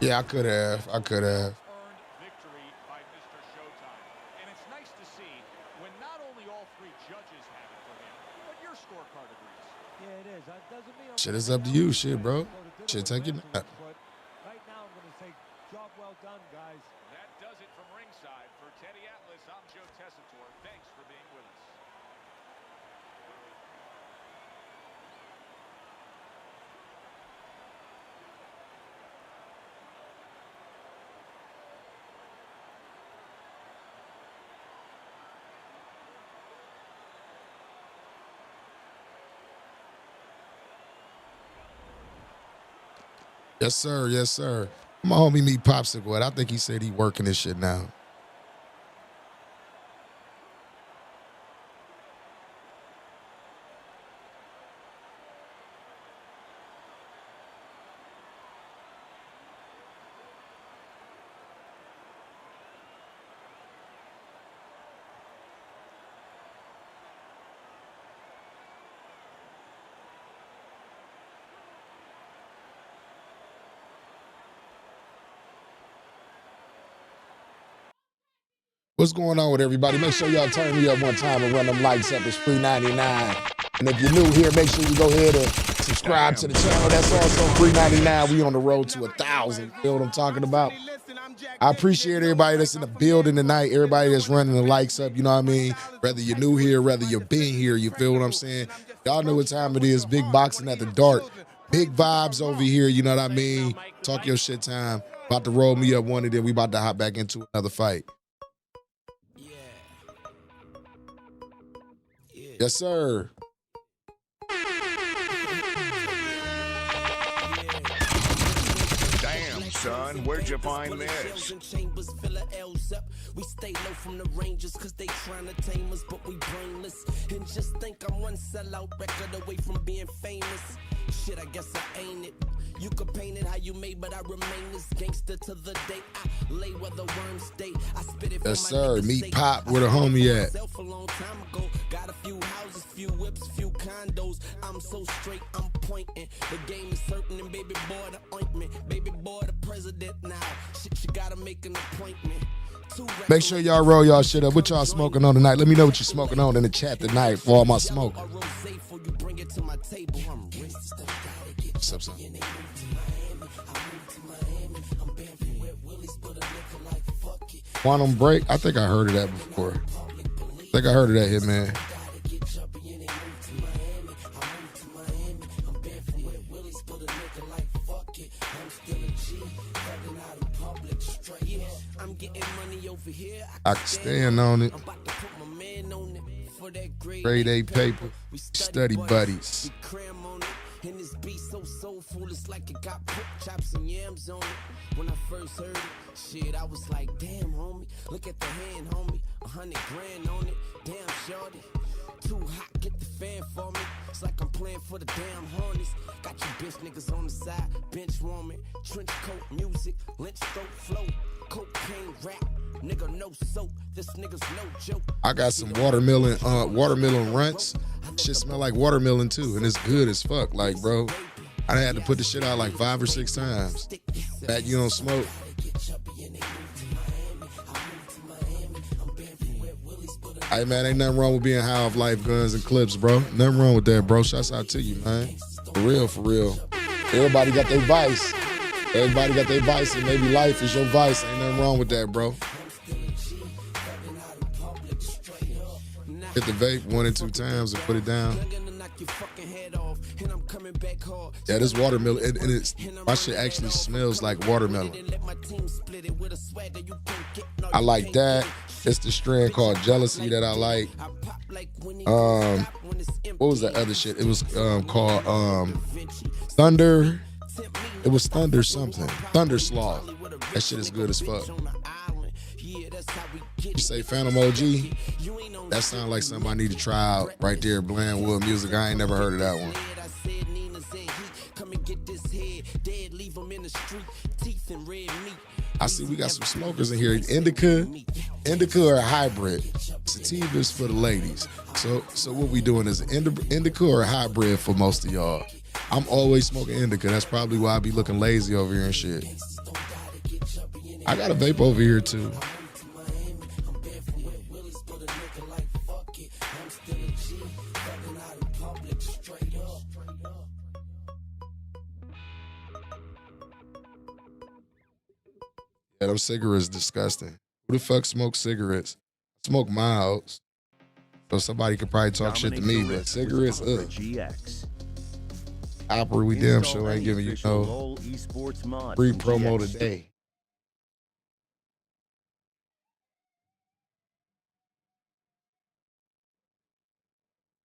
Yeah, I could have. Earned victory by Mr. Showtime. And it's nice to see when not only all three judges have it for him, but your scorecard agrees. Yeah, it is. That doesn't mean I'm Shit, gonna it's say up to that you, was shit, great. bro. Go to dinner Shit, with take your friends nap. once, but right now I'm going to say job well done, guys. That does it from ringside. For Teddy Atlas, I'm Joe Tessitore. Thanks for being with us. Yes, sir. Yes, sir. My homie Meat Popsicle. I think he said he working this shit now. What's going on with everybody? Make sure y'all turn me up one time and run them likes up. It's free 99. And if you're new here, make sure you go ahead and subscribe to the channel. That's also free 99. We on the road to 1,000. You know what I'm talking about? I appreciate everybody that's in the building tonight. Everybody that's running the likes up. You know what I mean? Whether you're new here, whether you've been here, you feel what I'm saying? Y'all know what time it is. Big boxing at the dark. Big vibes over here. You know what I mean? Talk your shit time. About to roll me up one and then we about to hop back into another fight. Yes, sir. Damn, son, where'd you find this? We stay low from the Rangers cause they trying to tame us, but we brainless. And just think I'm one sellout record away from being famous. Shit, I guess I ain't it. You could paint it how you may, but I remain this gangster to the day I lay where the worms stay. I spit it. Yes, sir. Meat Pop, where the homie at? A long time ago, got a few houses, few whips, few condos. I'm so straight, I'm pointing. The game is certain, and baby boy the ointment, baby boy the president now. Shit, you gotta make an appointment. Make sure y'all roll y'all shit up. What y'all smoking on tonight? Let me know what you're smoking on in the chat tonight for all my smoke. What's up, son? Quantum Break? I think I heard of that before. I think I heard of that hit, man. I can stand on it. Grade A paper. Study buddies. And this beat so soulful, it's like it got pork chops and yams on it. When I first heard it, shit, I was like, damn, homie. Look at the hand, homie. 100 grand on it. Damn, shorty. Too hot, get the fan for me. It's like I'm playing for the damn Hornets. Got you bitch niggas on the side, bench warming. Trench coat music, lynch throat flow. Cocaine rap, nigga no soap. This nigga's no joke. I got some watermelon runts. Shit smell like watermelon too, and it's good as fuck. Like, bro, I had to put the shit out like 5 or 6 times. Back you don't smoke. Hey man, ain't nothing wrong with being high off life, guns and clips, bro. Nothing wrong with that, bro. Shouts out to you, man. For real, for real. Everybody got their vice. Everybody got their vice, and maybe life is your vice. Ain't nothing wrong with that, bro. Hit the vape 1 or 2 times and put it down. head off, and I'm coming back hard. Yeah, this watermelon, and it's my shit actually smells like watermelon. I like that. It's the strand called Jealousy that I like. What was that other shit? It was called Thunder. It was Thunder something. Thunder Sloth. That shit is good as fuck. You say Phantom OG? That sounds like something I need to try out right there. Blandwood Music. I ain't never heard of that one. I see we got some smokers in here. Indica or hybrid. Sativas for the ladies. So what we doing is indica or hybrid for most of y'all. I'm always smoking indica. That's probably why I be looking lazy over here and shit. I got a vape over here too. Yeah, them cigarettes disgusting. Who the fuck smokes cigarettes? I smoke milds. So somebody could probably talk shit to me, but cigarettes, Opera, we damn sure ain't giving you no free promo today.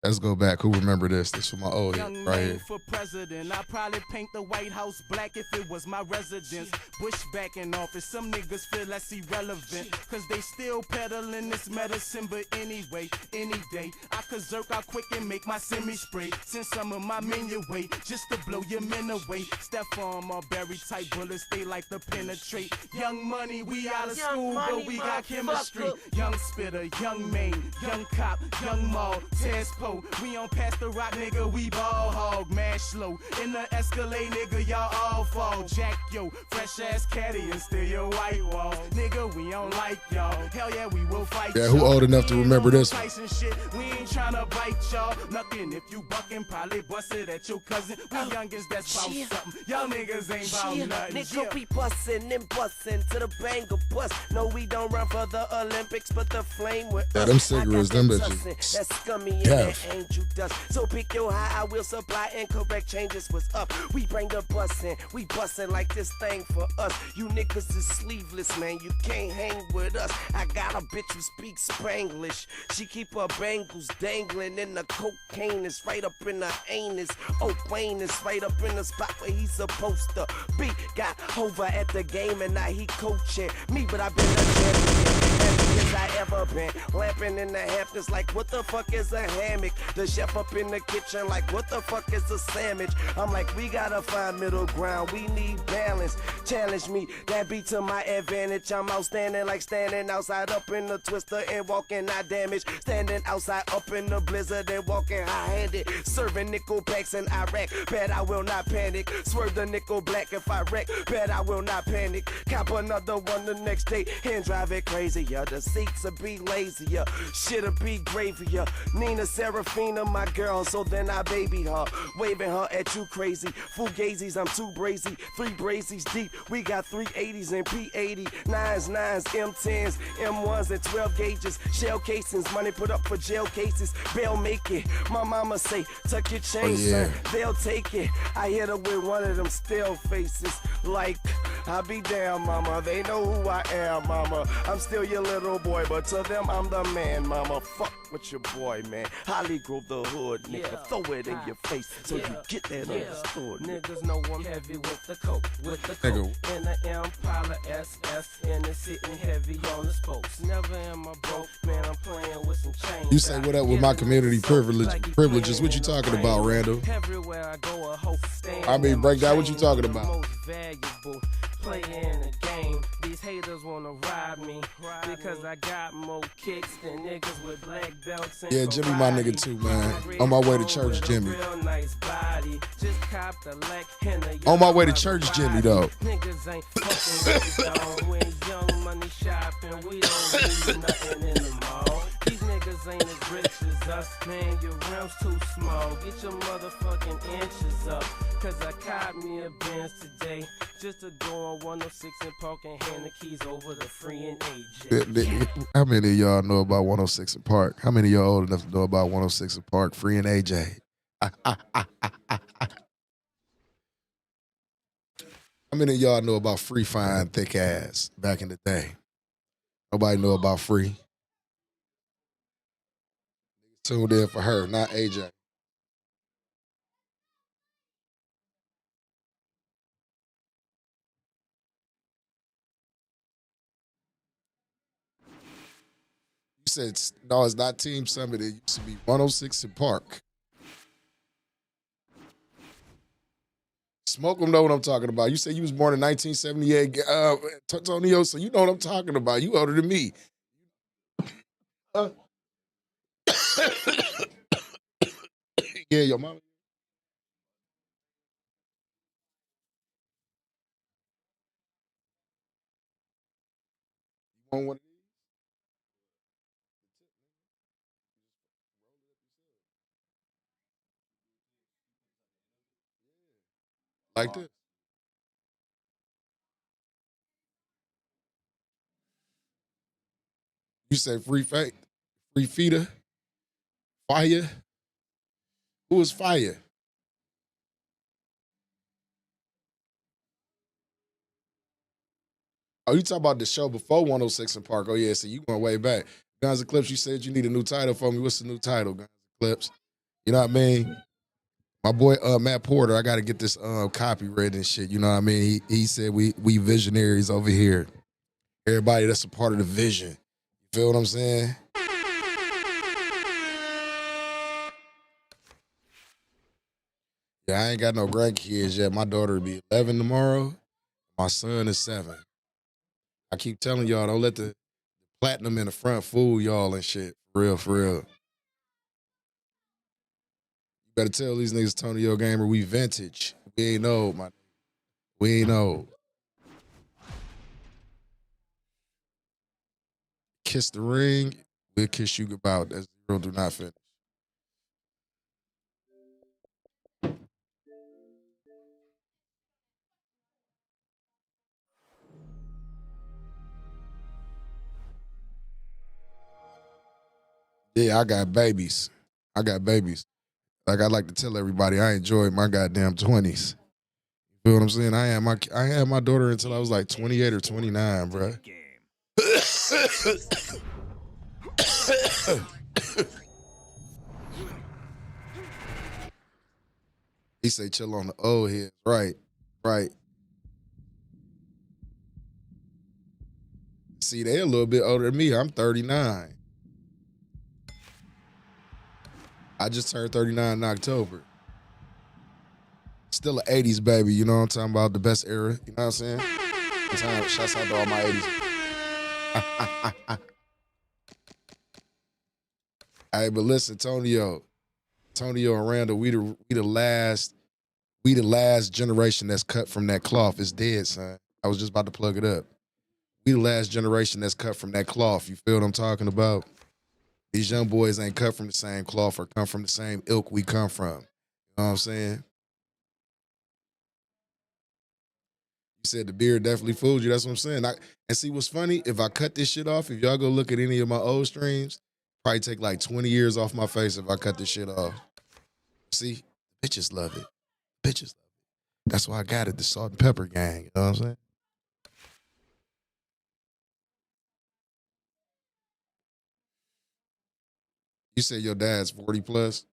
Let's go back. Who remember this? This for my old head right here. For president, I probably paint the White House black if it was my residence. Bush back in office, some niggas feel that's irrelevant, cause they still peddling this medicine. But anyway, any day, I could zerk out quick and make my semi-spray. Send some of my menu away, just to blow your men away. Stephon Marbury type bullets, they like to penetrate. Young money, we out of school, but we got chemistry. Young spitter, young main, young cop, young mall, Tez Poe. We on past the rock, nigga, we ball hog, mash slow. In the Escalade, nigga, y'all all fall. Jack, yo, fresh ass caddy and still your white wall. Nigga, we don't like y'all. Hell yeah, we will fight. Yeah, who old enough to remember this one? Shit. We ain't tryna bite y'all. Nothing if you buckin', probably bust it at your cousin. We youngins that's bout something. Y'all niggas ain't bout nothing. Nigga, we bustin' and bustin' to the banger bust. No, we don't run for the Olympics, but the flame with yeah, them cigarettes, them bitches. That's scummy and that angel dust. So pick your high, I will supply and correct changes what's up. We bring the bustin', we bustin' like this thing for us. You niggas is sleeveless, man, you can't hang with us. I got a bitch who speaks Spanglish. She keep her bangles dangling and the cocaine is right up in her anus. Oh, Wayne is right up in the spot where he's supposed to be. Got over at the game and now he coaching me, but I've been a champion. As I ever been, lamping in the Hamptons like what the fuck is a hammock? The chef up in the kitchen like what the fuck is a sandwich? I'm like we gotta find middle ground, we need balance. Challenge me, that be to my advantage. I'm outstanding like standing outside up in the twister and walking not damaged. Standing outside up in the blizzard and walking high-handed. Serving nickel packs in Iraq, bet I will not panic. Swerve the nickel black if I wreck, bet I will not panic. Cop another one the next day and drive it crazy. The seats will be lazier, shit'll be gravier. Nina Serafina, my girl, so then I babied her, waving her at you crazy. Fugazis, I'm too brazy, 3 brazies deep. We got 380s and P80, 9s, M10s, M1s and 12 gauges. Shell casings, money put up for jail cases. Bail make it. My mama say, tuck your chain, son. They'll take it. I hit her with one of them still faces. Like, I be damn, mama. They know who I am, mama. I'm still your little boy, but to them I'm the man, mama. Fuck with your boy, man. Holly Grove the hood, nigga. Throw it in your face so you get that understood. Niggas know I'm heavy with the coke, in the Impala SS, and it's sitting heavy on the spokes. Never am I broke, man. I'm playing with some change. You say what up with my community privileges? What you talking about, Randall? Everywhere I go, a hope stand. I mean, break down what you talking about. Most valuable player in the game. These haters wanna ride me because I got more kicks than niggas with black belts. Yeah, Jimmy, my nigga too, man. On my way to church, Jimmy. On my way to church, Jimmy, though. Niggas ain't fucking with when young money shopping. We don't need nothing in the mall. These niggas ain't as rich as us, man. Your rims too small. Get your motherfucking inches up. Cause I caught me a Benz today. Just to go on 106 and Park and hand the keys over to Free and AJ. How many of y'all know about 106 and Park? How many of y'all old enough to know about 106 and Park, Free and AJ? How many of y'all know about Free Fine Thick Ass back in the day? Nobody know about Free. Tuned in for her, not AJ. You said, no, it's not Team Summit. It used to be 106 in Park. Smoke them know what I'm talking about. You said you was born in 1978, Antonio, so you know what I'm talking about. You older than me. Yeah, your mama. You want one of these? Like this? You say Free Fate, Free Feeder, Fire. Who is Fire? Oh, you talking about the show before 106 in Park? Oh yeah, so you going way back. Guns and Clips, you said you need a new title for me. What's the new title, Guns and Clips? You know what I mean? My boy Matt Porter, I got to get this copyright and shit. You know what I mean? He said we visionaries over here. Everybody that's a part of the vision. You feel what I'm saying? Yeah, I ain't got no grandkids yet. My daughter will be 11 tomorrow. My son is 7. I keep telling y'all, don't let the platinum in the front fool y'all and shit. For real, for real. You better tell these niggas, Tonyo Gamer, we vintage. We ain't old, my. We ain't old. Kiss the ring, we'll kiss you goodbye. That's zero, do not finish. Yeah, I got babies. I got babies. Like I like to tell everybody, I enjoyed my goddamn 20s. You feel what I'm saying? I had my daughter until I was like 28 or 29, bro. He say chill on the old head. Right, right. See, they a little bit older than me. I'm 39. I just turned 39 in October. Still an 80s baby, you know what I'm talking about? The best era, you know what I'm saying? Shouts out to all my 80s. Hey, but listen, Tonyo and Randall, we the last generation that's cut from that cloth. It's dead, son. I was just about to plug it up. We the last generation that's cut from that cloth. You feel what I'm talking about? These young boys ain't cut from the same cloth or come from the same ilk we come from. You know what I'm saying? You said the beard definitely fooled you. That's what I'm saying. And see what's funny? If I cut this shit off, if y'all go look at any of my old streams, probably take like 20 years off my face if I cut this shit off. See? Bitches love it. Bitches love it. That's why I got it, the Salt and Pepper Gang. You know what I'm saying? You said your dad's 40 plus?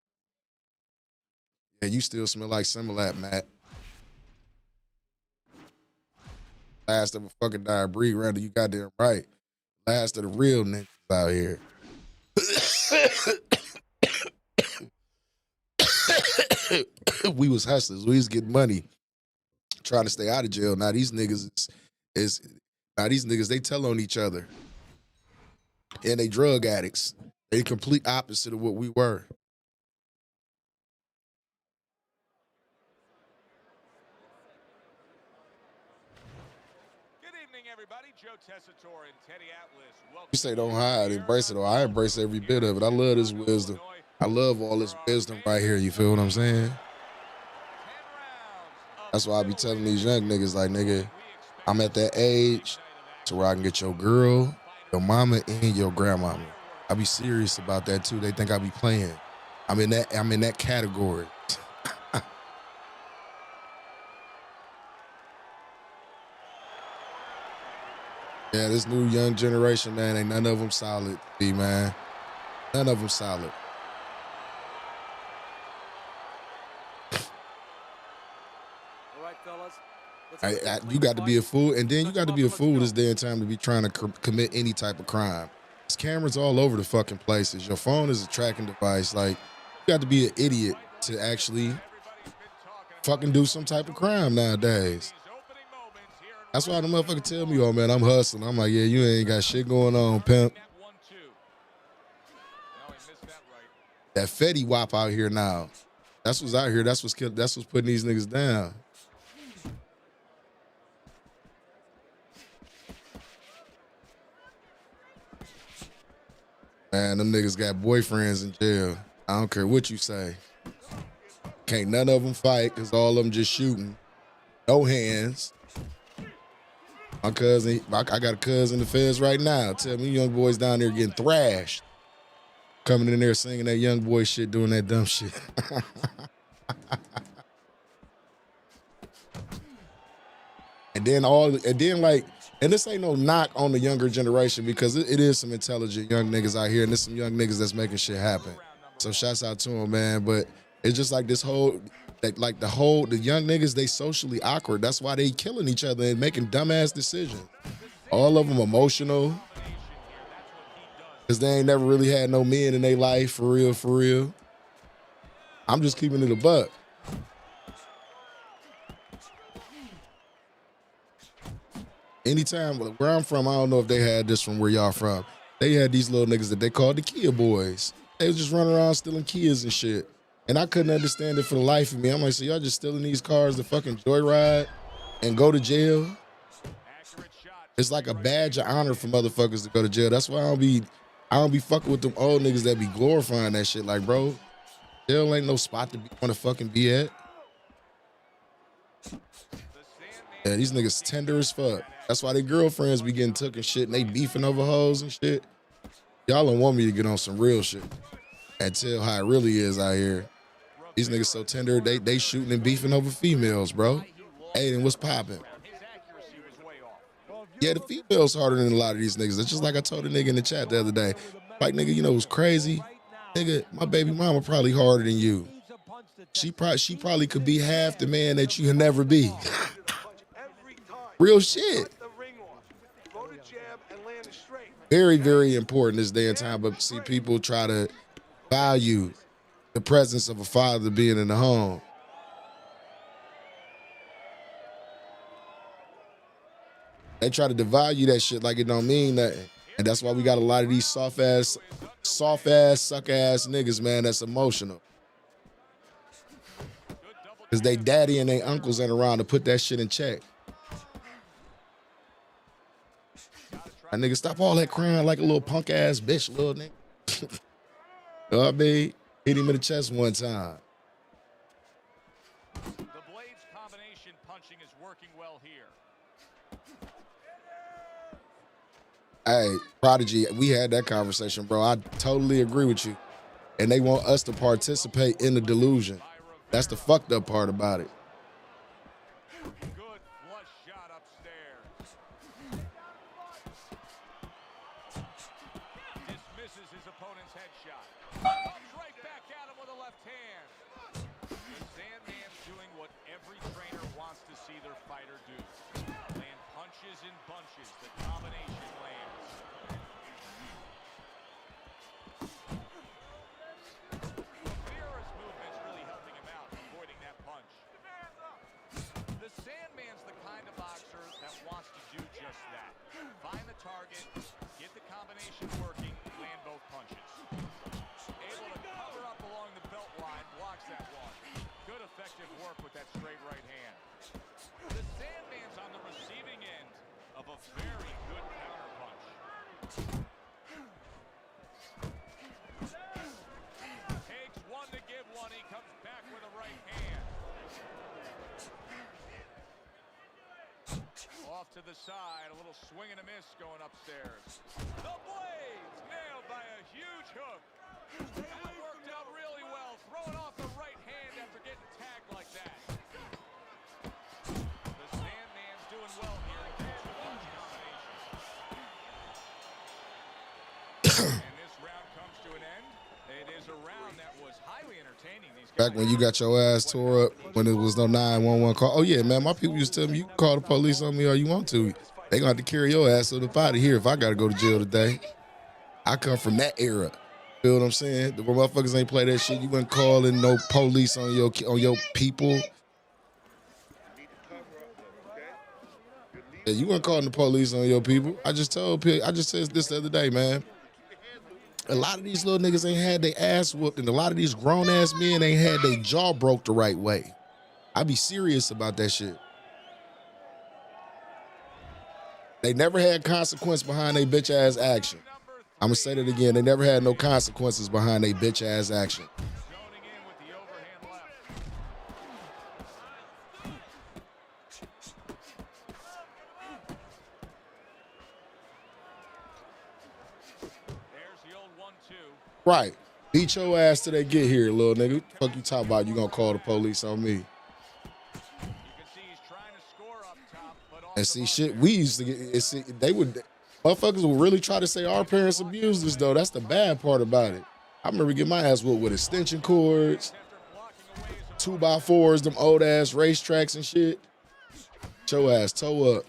Yeah, you still smell like Similac, Matt. Last of a fucking dire breed, Randall, you goddamn right. Last of the real niggas out here. We was hustlers. We was getting money, trying to stay out of jail. Now these niggas they tell on each other. And they drug addicts. They complete opposite of what we were. Good evening, everybody. Joe Tessitore and Teddy Atlas. Welcome. You say don't hide, embrace it. Though I embrace every bit of it. I love this wisdom. I love all this wisdom right here. You feel what I'm saying? That's why I be telling these young niggas, like, nigga, I'm at that age to where I can get your girl, your mama, and your grandmama. I be serious about that too. They think I be playing. I'm in that category. Yeah, this new young generation, man, ain't none of them solid, man. None of them solid. All right, fellas. You got to be a fool, and then you got to be a fool this day and time to be trying to commit any type of crime. There's cameras all over the fucking places. Your phone is a tracking device. Like, you got to be an idiot to actually fucking do some type of crime nowadays. That's why the motherfucker tell me, oh, man, I'm hustling. I'm like, yeah, you ain't got shit going on, pimp. That Fetty Wap out here now. That's what's out here. That's what's putting these niggas down. Man, them niggas got boyfriends in jail. I don't care what you say. Can't none of them fight because all of them just shooting. No hands. My cousin, I got a cousin in the feds right now. Tell me young boys down there getting thrashed. Coming in there singing that young boy shit, doing that dumb shit. And this ain't no knock on the younger generation because it is some intelligent young niggas out here and there's some young niggas that's making shit happen. So shouts out to them, man. But it's just like the young niggas, they socially awkward. That's why they killing each other and making dumbass decisions. All of them emotional. Because they ain't never really had no men in their life, for real, for real. I'm just keeping it a buck. Anytime, where I'm from, I don't know if they had this from where y'all from. They had these little niggas that they called the Kia boys. They was just running around stealing Kias and shit. And I couldn't understand it for the life of me. I'm like, so y'all just stealing these cars to fucking joyride and go to jail? It's like a badge of honor for motherfuckers to go to jail. That's why I don't be fucking with them old niggas that be glorifying that shit. Like, bro, jail ain't no spot to want to fucking be at. Yeah, these niggas tender as fuck. That's why their girlfriends be getting took and shit and they beefing over hoes and shit. Y'all don't want me to get on some real shit and tell how it really is out here. These niggas so tender, they shooting and beefing over females, bro. Hey, then what's popping? Yeah, the females harder than a lot of these niggas. It's just like I told a nigga in the chat the other day. Like, nigga, you know what's crazy? Nigga, my baby mama probably harder than you. She probably could be half the man that you'll never be. Real shit. Very, very important this day and time, but see, people try to value the presence of a father being in the home. They try to devalue that shit like it don't mean nothing. And that's why we got a lot of these soft-ass, suck-ass niggas, man, that's emotional. Because they daddy and they uncles ain't around to put that shit in check. That nigga, stop all that crying like a little punk-ass bitch, little nigga. You know what I mean? Hit him in the chest one time. The blades combination punching is working well here. Hey, Prodigy, we had that conversation, bro. I totally agree with you. And they want us to participate in the delusion. That's the fucked up part about it. Good flush shot upstairs. Dismisses his opponent's headshot. Comes right back at him with a left hand. The Sandman's doing what every trainer wants to see their fighter do. Land punches in bunches. The combination lands. Vieira's movement's really helping him out, avoiding that punch. The Sandman's the kind of boxer that wants to do just that. Find the target, get the combination working, land both punches. Able to cover up along the belt line, blocks that one. Good effective work with that straight right hand. The Sandman's on the receiving end of a very good counter punch. Takes one to give one, he comes back with a right hand. Off to the side, a little swing and a miss going upstairs. The blades nailed by a huge hook. That worked out really well, throwing off the right hand after getting tagged like that. The Sandman's doing well here. Two punch combination. Back when you got your ass tore up, when there was no 911 call. Oh, yeah, man, my people used to tell me, you can call the police on me all you want to. They gonna have to carry your ass up out of here if I gotta go to jail today. I come from that era. Feel what I'm saying? The motherfuckers ain't play that shit. You wasn't calling no police on your people. Yeah, you weren't calling the police on your people. I just said this the other day, man. A lot of these little niggas ain't had their ass whooped, and a lot of these grown ass men ain't had their jaw broke the right way. I be serious about that shit. They never had consequence behind their bitch ass action. I'm gonna say that again. They never had no consequences behind their bitch ass action. Right. Beat your ass till they get here, little nigga. What the fuck you talking about? You gonna call the police on me? And see, shit, we used to get, motherfuckers would really try to say our parents abused us, though. That's the bad part about it. I remember getting my ass whooped with extension cords, 2x4s, them old ass racetracks and shit. Get your ass toe up.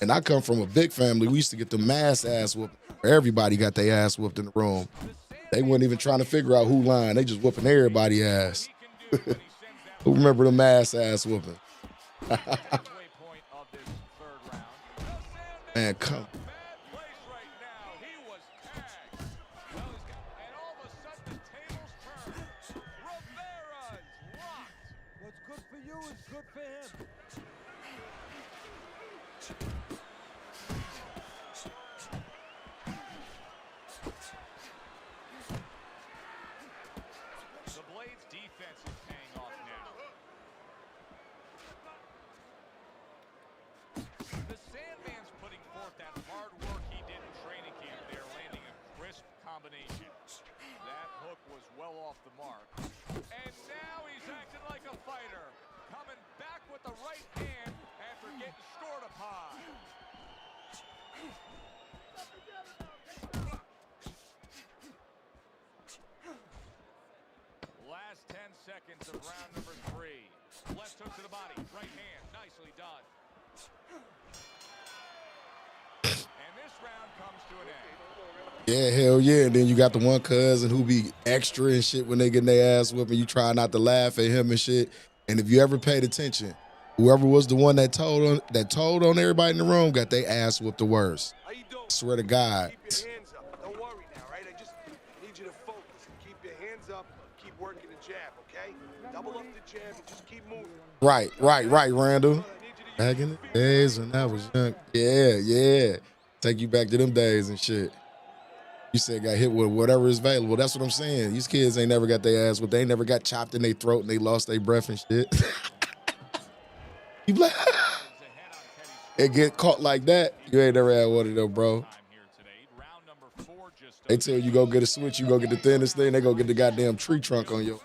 And I come from a big family. We used to get the mass ass whooped. Everybody got their ass whooped in the room. They weren't even trying to figure out who lying. They just whooping everybody's ass. Who remember the mass ass whooping? Man, come. What's good for you is good for him. The Blades' defense is paying off now. The Sandman's putting forth that hard work he did in training camp there, landing a crisp combination. That hook was well off the mark. And now he's acting like a fighter, coming back with the right hand after getting scored upon. Last 10 seconds of round number 3. Left hook to the body, right hand, nicely done. And this round comes to an end. Yeah, hell yeah. And then you got the one cousin who be extra and shit when they getting their ass whooped, and you try not to laugh at him and shit. And if you ever paid attention, whoever was the one that told on everybody in the room got their ass whooped the worst. Swear to God. Keep your hands up. Don't worry now, right? I just need you to focus. Keep your hands up. Keep working the jab, okay? Double up the jab and just keep moving. Right, Randall. Back in the days when I was young. Yeah. Take you back to them days and shit. You said got hit with whatever is available. That's what I'm saying. These kids ain't never got their ass whooped. They ain't never got chopped in their throat and they lost their breath and shit. You like and get caught like that, you ain't never had one of them, bro. They tell you go get a switch, you go get the thinnest thing, they go get the goddamn tree trunk on you.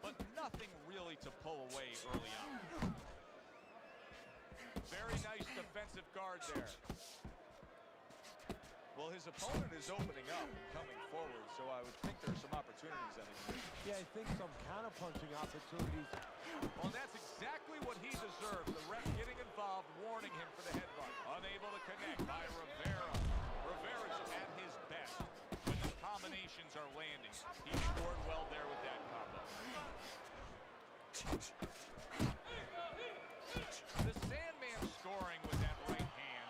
But nothing really to pull away early on. Very nice defensive guard there. Well, his opponent is opening up, coming forward, so I would think there's some opportunities that exist. Yeah, I think some counter-punching opportunities. Well, that's exactly what he deserved. The ref getting involved, warning him for the headbutt. Unable to connect by Rivera. Rivera's at his best when the combinations are landing. He scored well there with that combo. The Sandman scoring with that right hand.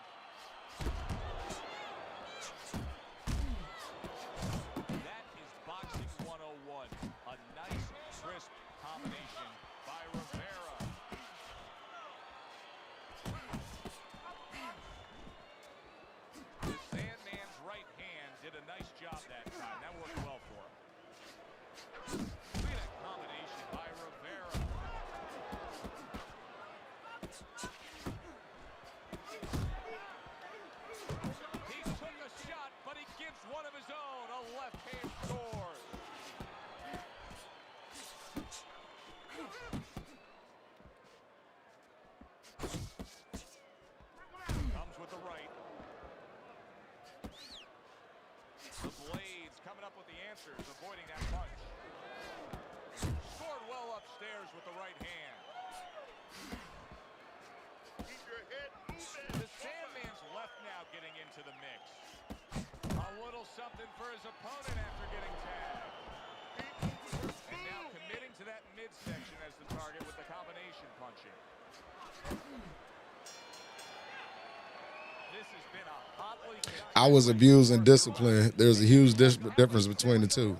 That is boxing 101. A nice, crisp combination by Rivera. The Sandman's right hand did a nice job that time. That worked well for him. Look at that combination by Rivera. He took a shot, but he gives one of his own. A left hand sword. boxers avoiding that punch. Scored well upstairs with the right hand. Keep your head moving. The Sandman's left now getting into the mix. A little something for his opponent after getting tagged. And now committing to that midsection as the target with the combination punching. This has been a hotly I was abusing discipline. There's a huge difference between the two.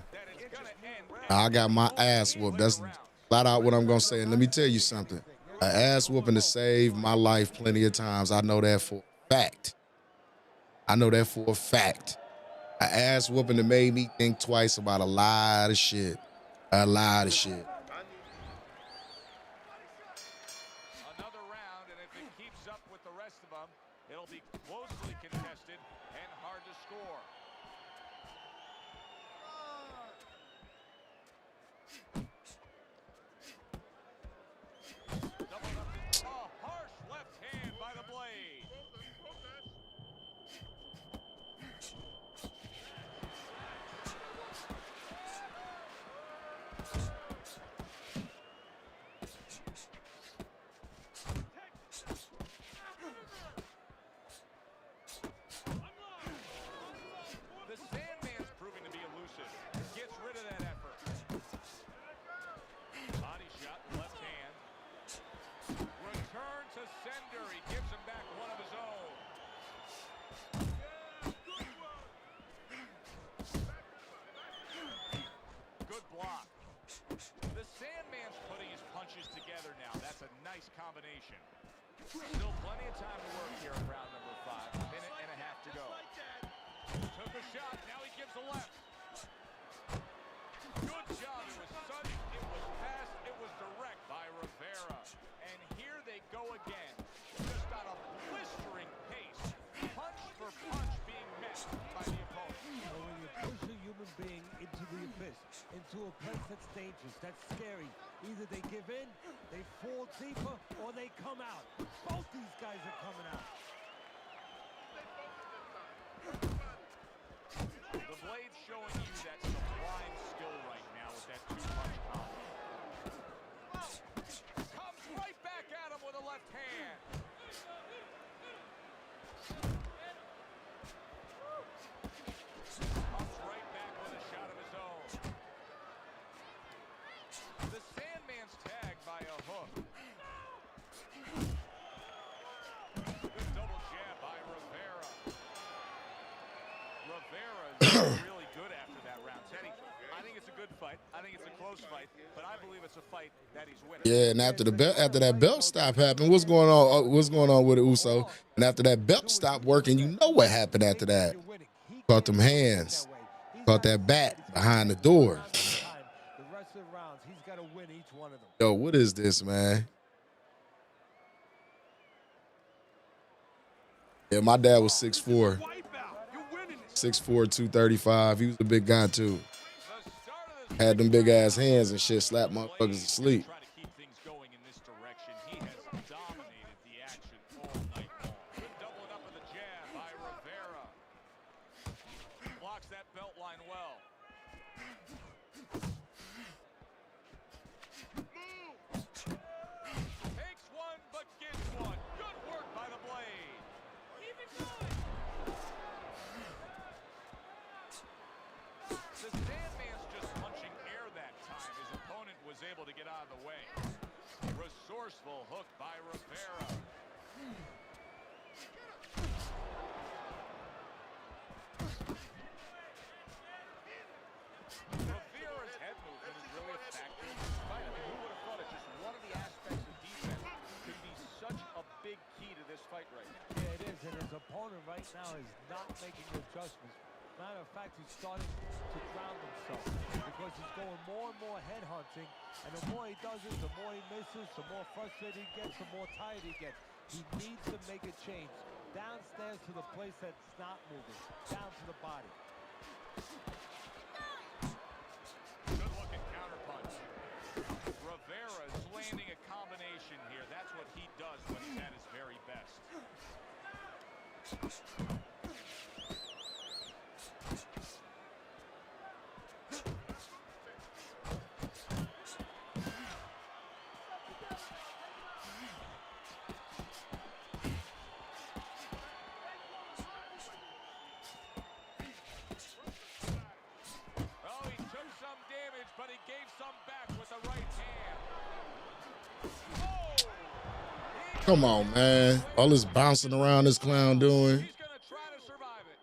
I got my ass whooped. That's flat out what I'm going to say. And let me tell you something. An ass whooping to save my life plenty of times. I know that for a fact. I know that for a fact. An ass whooping that made me think twice about a lot of shit. A lot of shit. Another round, and if it keeps up with the rest of them, it'll be closely contested and hard to score. Doubled up in a harsh left hand by the Blade. The Sandman's proving to be elusive. Gets rid of that effort. Body shot, left hand. Return to sender. He gives him back one of his own. Good block. The Sandman's putting his punches together now. That's a nice combination. Still plenty of time to work here in round number 5. A minute and a half to go. Took a shot, now he gives a left. Good job, it was sudden, it was fast, it was direct by Rivera. And here they go again, just on a blistering pace. Punch for punch being met by the opponent. So when you push a human being into the abyss, into a place that's dangerous, that's scary, either they give in, they fall deeper, or they come out. Both these guys are coming out. The Blade's showing you that sublime skill right now with that two-punch combo. Comes right back at him with a left hand. Comes right back with a shot of his own. The Sandman's tagged by a hook. Good double jab by Rivera. Rivera is really good after that round. Teddy, I think it's a good fight. I think it's a close fight, but I believe it's a fight that he's winning. Yeah, and after that belt stop happened, what's going on? What's going on with Uso? And after that belt stopped working, you know what happened after that? Caught them hands, caught that bat behind the door. The rest of the rounds, he's got to win each one of them. Yo, what is this, man? Yeah, my dad was 6'4", 6'4", 235. He was a big guy too. Had them big ass hands and shit, slapped motherfuckers to sleep. Try to keep things going in this direction. He has dominated the action all night long. Good doubling up with a jab by Rivera. Blocks that belt line well. Takes one, but gets one. Good work by the Blade. Keep it going. The Sandman's just punching air that time. His opponent was able to get out of the way. Resourceful hook by Rivera. Rivera's head movement is really a factor in this fight. I mean, who would have thought it? Just one of the aspects of defense could be such a big key to this fight right now. Yeah, it is, and his opponent right now is not making adjustments. Matter of fact, he's starting to ground himself because he's going more and more head hunting, and the more he does it, the more he misses, the more frustrated he gets, the more tired he gets. He needs to make a change. Downstairs to the place that's not moving, down to the body. Good looking counterpunch. Rivera is landing a combination here. That's what he does when he's at his very best. Oh, he took some damage, but he gave some back with the right hand. Come on, man. All this bouncing around this clown doing. He's going to try to survive it.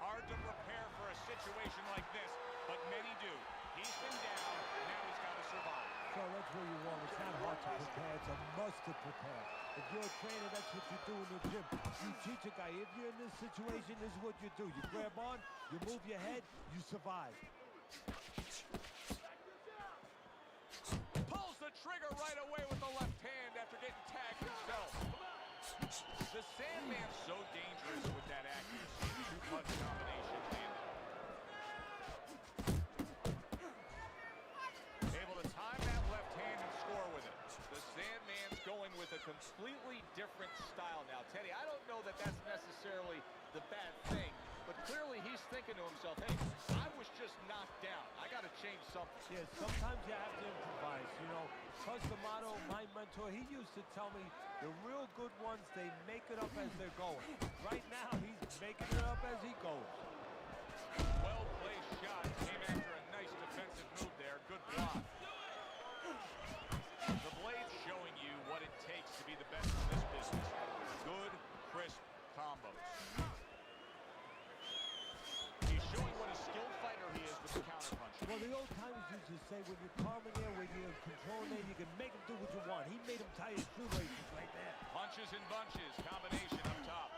Hard to prepare for a situation like this, but many do. He's been down, now he's got to survive. So that's where you want. It's not hard to prepare. It's a must to prepare. If you're a trainer, that's what you do in the gym. You teach a guy, if you're in this situation, this is what you do. You grab on, you move your head, you survive. Pulls the trigger right away with the left hand after getting tagged himself. The Sandman's so dangerous with that accuracy. Two-punch combination landed. Able to time that left hand and score with it. The Sandman's going with a completely different style now. Teddy, I don't know that that's necessarily the bad thing, but clearly he's thinking to himself, hey, I was just knocked down. I got to change something. Yeah, sometimes you have to improvise. You know, Cus D'Amato, my mentor, he used to tell me the real good ones, they make it up as they're going. Right now, he's making it up as he goes. Well-placed shot. Came after a nice defensive move there. Good block. The Blade's showing you what it takes to be the best in this business. Good, crisp combos. He's showing what a skilled fighter he is with the counterpunch. Well, the old timers used to say when you're calm in there, when you're controlling there, you can make him do what you want. He made him tie his shoelaces right there. Punches and bunches. Combination up top.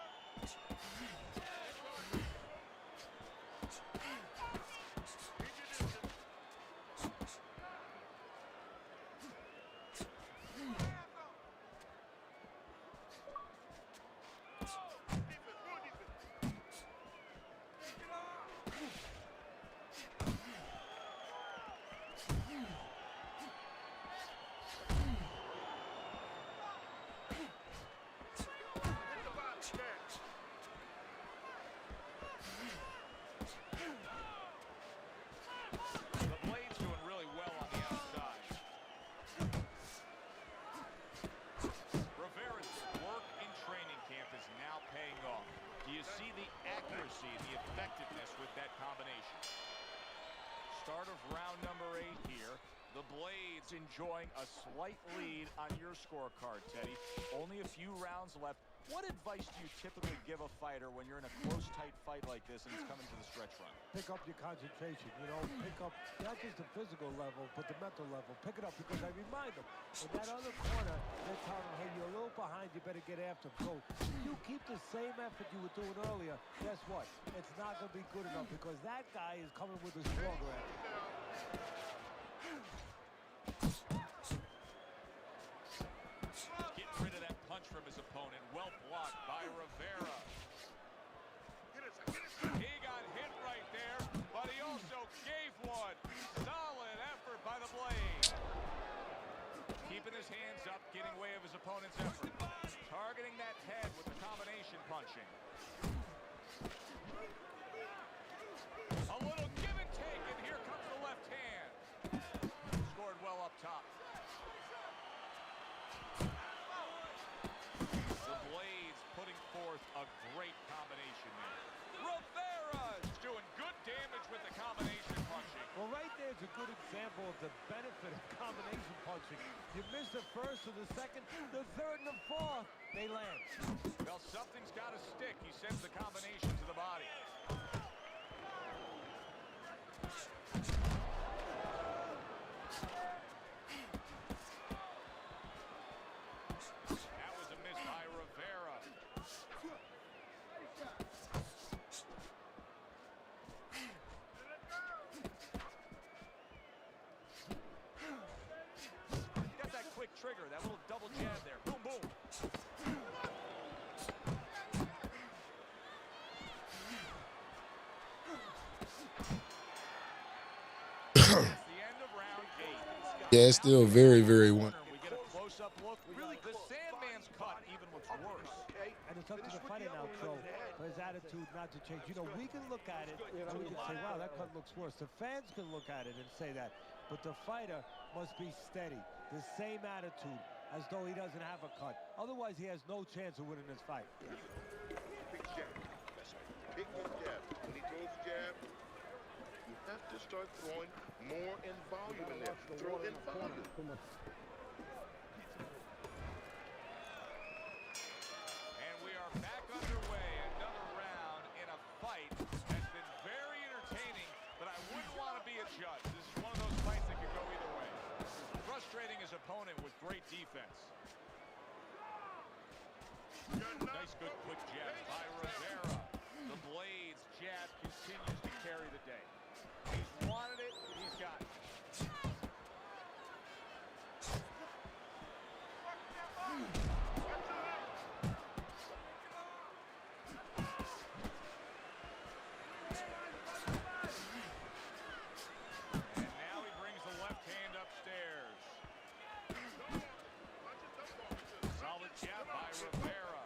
Start of round number 8 here. The Blades enjoying a slight lead on your scorecard, Teddy. Only a few rounds left. What advice do you typically give a fighter when you're in a close, tight fight like this and it's coming to the stretch run? Pick up your concentration, you know, pick up not just the physical level, but the mental level. Pick it up because I remind them, in that other corner, they're telling them, hey, you're a little behind, you better get after them. So if you keep the same effort you were doing earlier, guess what? It's not going to be good enough because that guy is coming with a stronger effort. Getting rid of that punch from his opponent. Well blocked by Rivera. He got hit right there, but he also gave one. Solid effort by the Blade. Keeping his hands up, getting way of his opponent's effort. Targeting that head with the combination punching. A little give and take, and here comes the left hand. Scored well up top. The Blades putting forth a great combination there. Rivera's doing good damage with the combination punching. Well, right there's a good example of the benefit of combination punching. You miss the first or the second, the third and the fourth, they land. Well, something's got to stick. He sends the combination to the body. That was a miss by Rivera. Got that quick trigger, that little double jab there. Boom, boom. Yeah, it's still very, very one. We get a close-up look. Really, the Sandman's cut even looks worse. And it's up to the fighter now, Joe, for his attitude not to change. You know, we can look at it and we can say, wow, that cut looks worse. The fans can look at it and say that. but the fighter must be steady. The same attitude, as though he doesn't have a cut. Otherwise, he has no chance of winning this fight. Big jab. That's right. Big jab. When he throws the jab, you have to start throwing more in volume in there. Throw in volume. And we are back underway. Another round in a fight that's been very entertaining, but I wouldn't want to be a judge. This is one of those fights that could go either way. Frustrating his opponent with great defense. Nice, good, quick jab by Rivera. The Blades jab continues to carry the day. He's wanted it, he's got it. And now he brings the left hand upstairs. Solid jab by Rivera.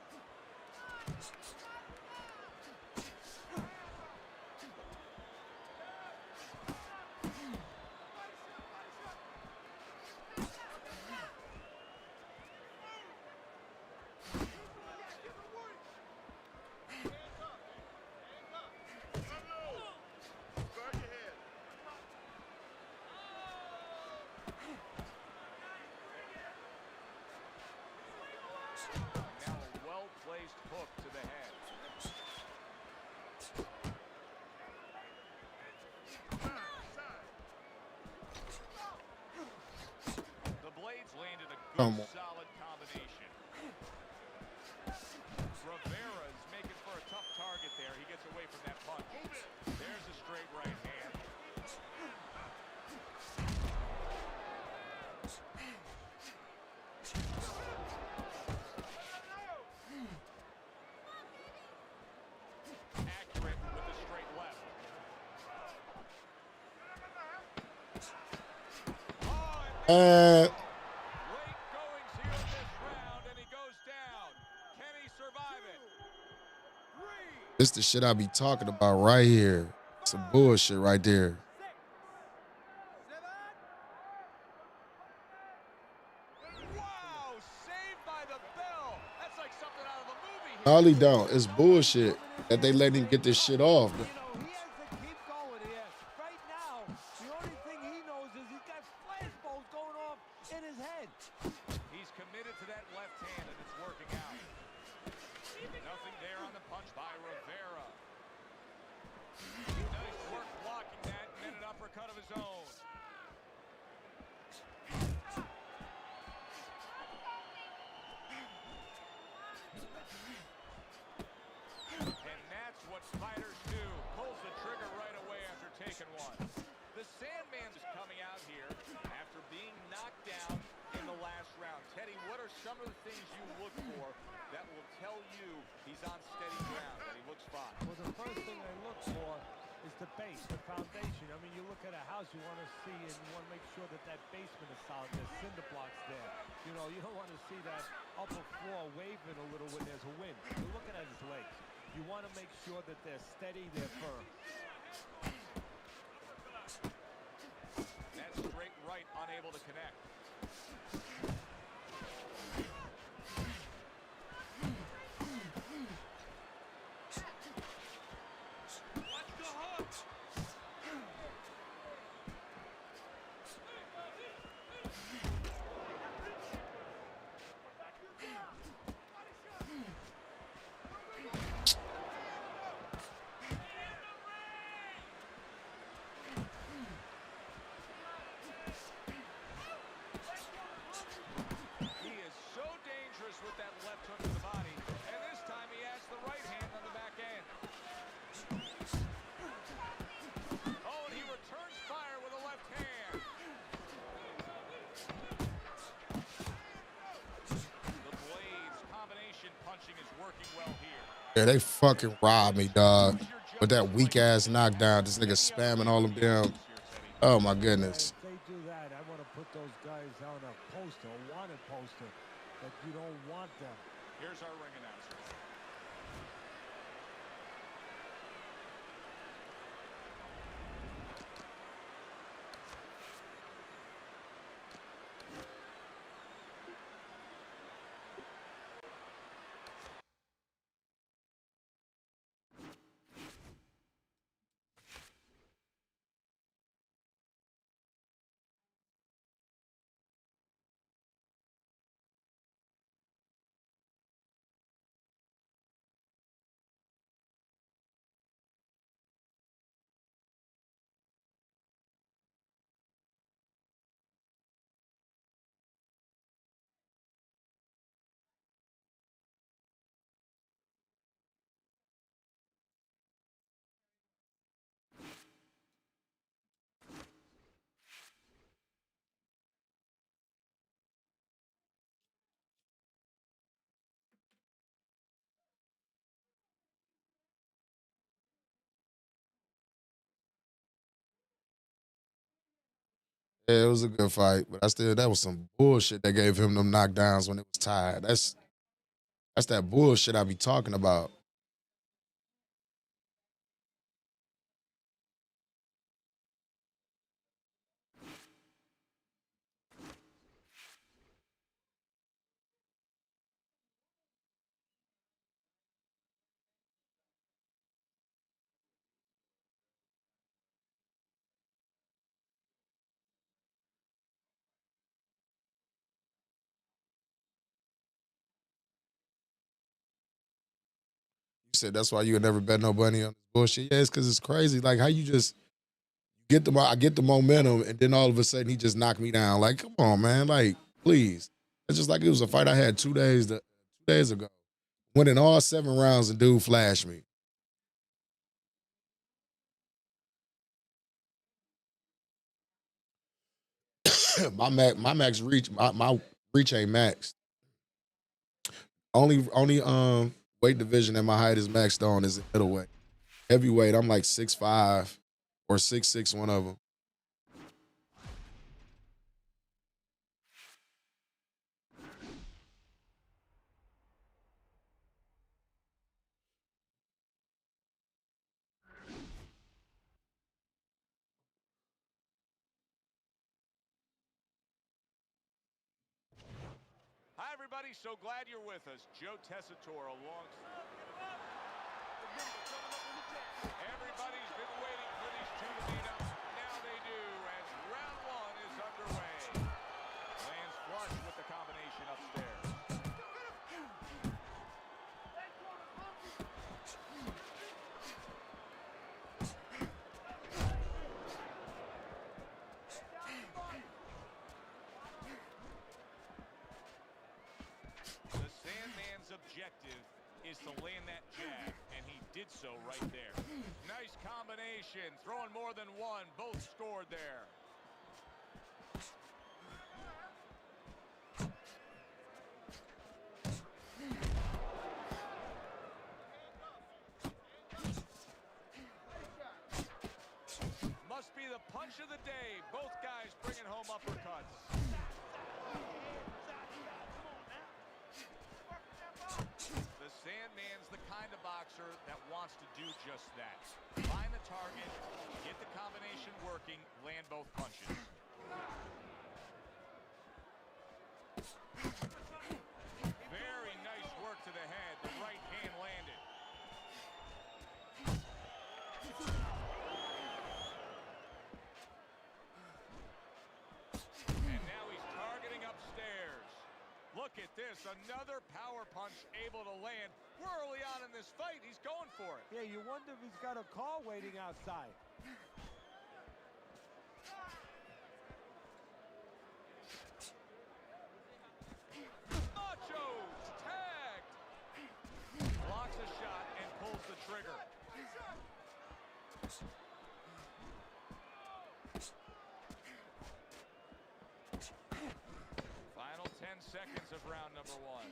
Now a well-placed hook to the head. The Blades landed a good, solid combination. Rivera is making for a tough target there. He gets away from that punch. There's a straight right hand. Accurate with the straight left. Uh, Late goings here in this round, and he goes down. Can he survive it? this the shit I be talking about right here. Some bullshit right there. Wow, saved by the bell. That's like something out of a movie here. No, he don't. It's bullshit that they let him get this shit off. He has to keep going here. Right now, the only thing he knows is he's got flashballs going off in his head. He's committed to that left hand, and it's working out. Nothing there on the punch by Rivera. Nice work blocking that, and then an uppercut of his own. And that's what fighters do. Pulls the trigger right away after taking one. The Sandman is coming out here after being knocked down in the last round. Teddy, what are some of the things you look for that will tell you he's on steady ground, that he looks fine? Well, the first thing I look for is the base, the foundation. I mean, you look at a house, you want to see and you want to make sure that that basement is solid. There's cinder blocks there. You know, you don't want to see that upper floor waving a little when there's a wind. You're looking at his legs. You want to make sure that they're steady, they're firm. That straight right, unable to connect. He is so dangerous with that left hook to the body, and this time he has the right hand on the back end. Oh, and he returns fire with a left hand. The Blades combination punching is working well here. Yeah, they fucking robbed me, dog. With that weak ass knockdown, this nigga spamming all them damn. Oh my goodness. If they do that, I want to put those guys on a poster, a wanted poster, that you don't want them. Here's our ring announcer. Yeah, it was a good fight, but that was some bullshit that gave him them knockdowns when it was tied. That's that bullshit I be talking about. You said that's why you would never bet no money on this bullshit. Yeah, it's because it's crazy. Like how you just I get the momentum, and then all of a sudden he just knocked me down. Like, come on, man. Like, please. It's just like it was a fight I had 2 days ago. Winning all 7 rounds, and dude flashed me. my max reach, my reach ain't maxed. Only weight division that my height is maxed on is middleweight. Heavyweight, I'm like 6'5" or 6'6", one of them. Hi, everybody. So glad you're with us. Joe Tessitore alongside. Everybody's been waiting for these two to meet up. Now they do as round 1 is underway. Lands flush with the combination upstairs. The Sandman's objective is to land that jab, and he did so right there. Nice combination, throwing more than one, both scored there. Must be the punch of the day. Both guys bringing home uppercuts. The Sandman's the kind of boxer that wants to do just that. Find the target, get the combination working, land both punches. Very nice work to the head. The right hand landed. And now he's targeting upstairs. Look at this, another power punch able to land. We're early on in this fight. He's going for it. Yeah, you wonder if he's got a car waiting outside. Macho tagged. Blocks a shot and pulls the trigger. Final 10 seconds of round number 1.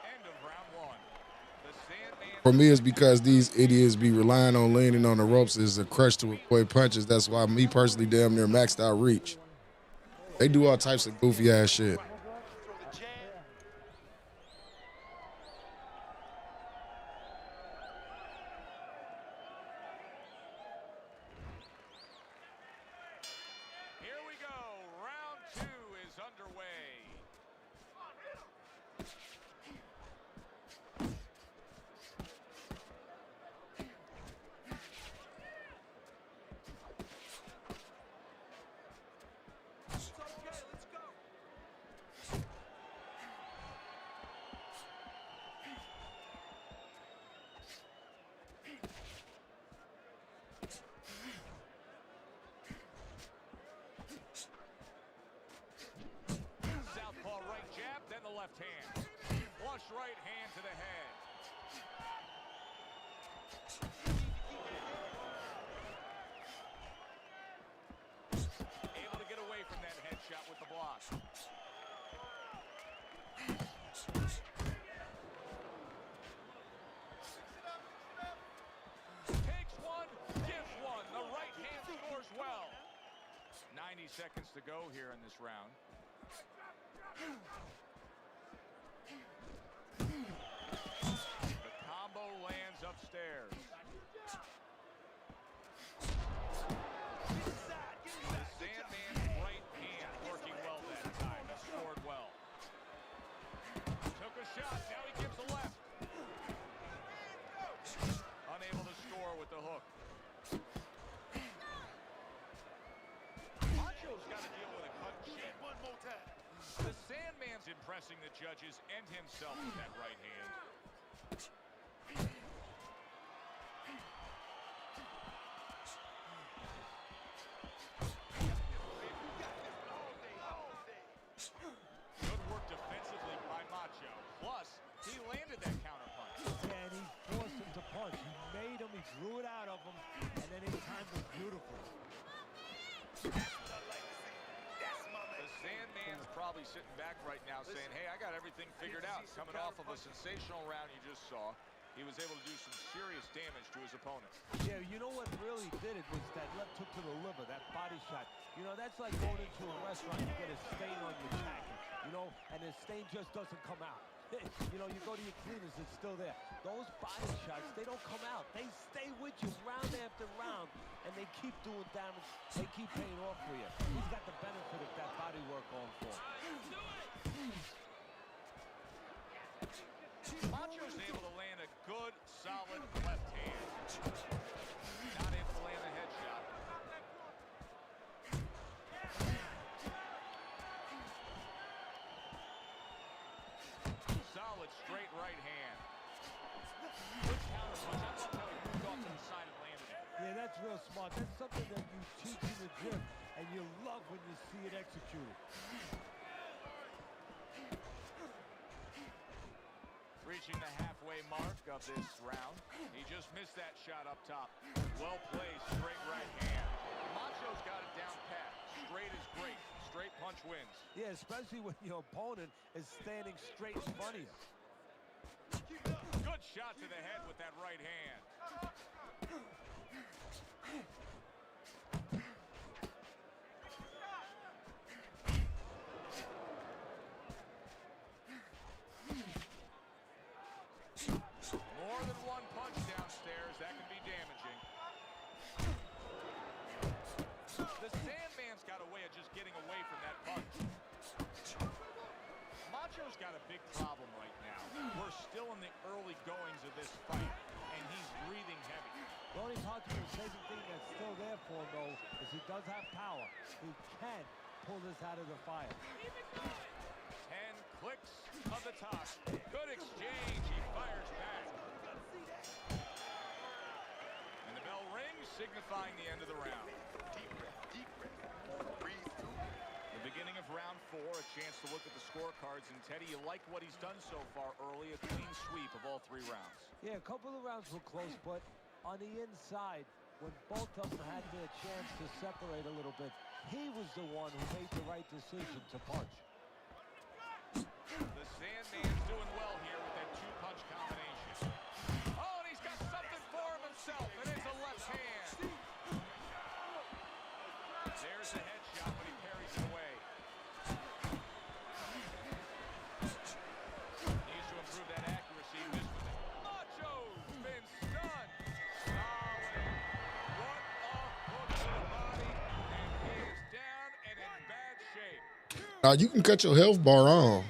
End of round 1. The Sandman. For me, it's because these idiots be relying on leaning on the ropes as a crutch to avoid punches. That's why me personally damn near maxed out reach. They do all types of goofy ass shit. Here we go. Round 2 is underway. well. 90 seconds to go here in this round. The combo lands upstairs. The Sandman's right hand working well that time. He scored well. Took a shot. Now he gives a left. Unable to score with the hook. Macho's got to deal with a cut chin. One more time. The Sandman's impressing the judges and himself with that right hand. Good work defensively by Macho. Plus, he landed that counter punch. Yeah, and he forced him to punch. He made him, he drew it out of him, and then he timed it beautiful. The Sandman's probably sitting back right now saying, hey, I got everything figured out. Coming off of a sensational round you just saw, he was able to do some serious damage to his opponent. Yeah, you know what really did it was that left hook to the liver, that body shot. You know, that's like going into a restaurant, you get a stain on your jacket, you know, and the stain just doesn't come out. You know, you go to your cleaners, it's still there. Those body shots, they don't come out. They stay with you round after round, and they keep doing damage. They keep paying off for you. He's got the benefit of that body work on for him. Macho's able to land a good, solid left hand. Not able to land a headshot. Solid straight right hand. Good counter punch. I love how he moved off to the side and landed it. Yeah, that's real smart. That's something that you teach in the gym, and you love when you see it executed. Reaching the halfway mark of this round. He just missed that shot up top. Well played, straight right hand. Macho's got it down pat. Straight is great. Straight punch wins. Yeah, especially when your opponent is standing straight in front of you. Good shot to the head with that right hand. More than one punch downstairs, that can be damaging. The Sandman's got a way of just getting away from that punch. Macho's got a big problem right now. We're still in the early goings of this fight, and he's breathing heavy. The only part of the saving thing that's still there for him, though, is he does have power. He can pull this out of the fire. 10 clicks of the top. Good exchange. He fires back. And the bell rings, signifying the end of the round. Deep breath, deep breath. Breathe through. The beginning of round 4, a chance to look at the scorecards. And Teddy, you like what he's done so far early, a clean sweep of all 3 rounds. Yeah, a couple of rounds were close, but on the inside, when both of them had their chance to separate a little bit, he was the one who made the right decision to punch. The Sandman's doing well here with that 2-punch combination. Oh, and he's got something for himself. It is a left hand. There's a headshot, but he parries it away. Needs to improve that accuracy. Missed with it. Macho's been stunned. Solid. What a hook to the body. And he is down and in bad shape. You can cut your health bar on.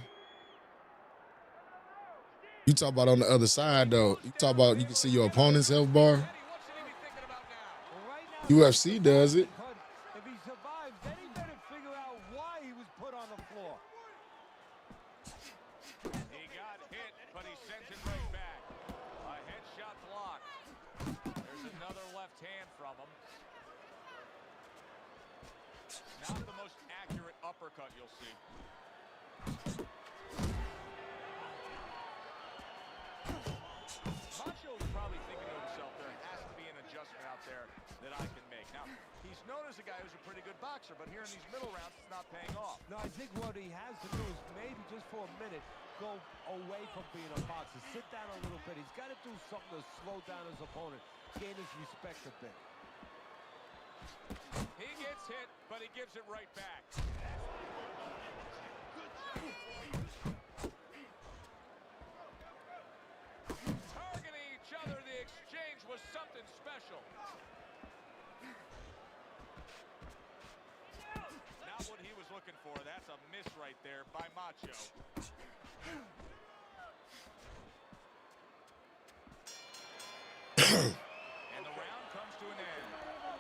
You talk about on the other side, though. You talk about you can see your opponent's health bar. UFC does it. If he survives, then he better figure out why he was put on the floor. He got hit, but he sent it right back. A headshot block. There's another left hand from him. Not the most accurate uppercut you'll see. Macho's probably thinking to himself, there has to be an adjustment out there that I can make. Now, he's known as a guy who's a pretty good boxer, but here in these middle rounds, it's not paying off. No, I think what he has to do is maybe just for a minute go away from being a boxer. Sit down a little bit. He's got to do something to slow down his opponent, gain his respect a bit. He gets hit, but he gives it right back. Targeting each other, the exchange was something special. Not what he was looking for. That's a miss right there by Macho. And the round comes to an end.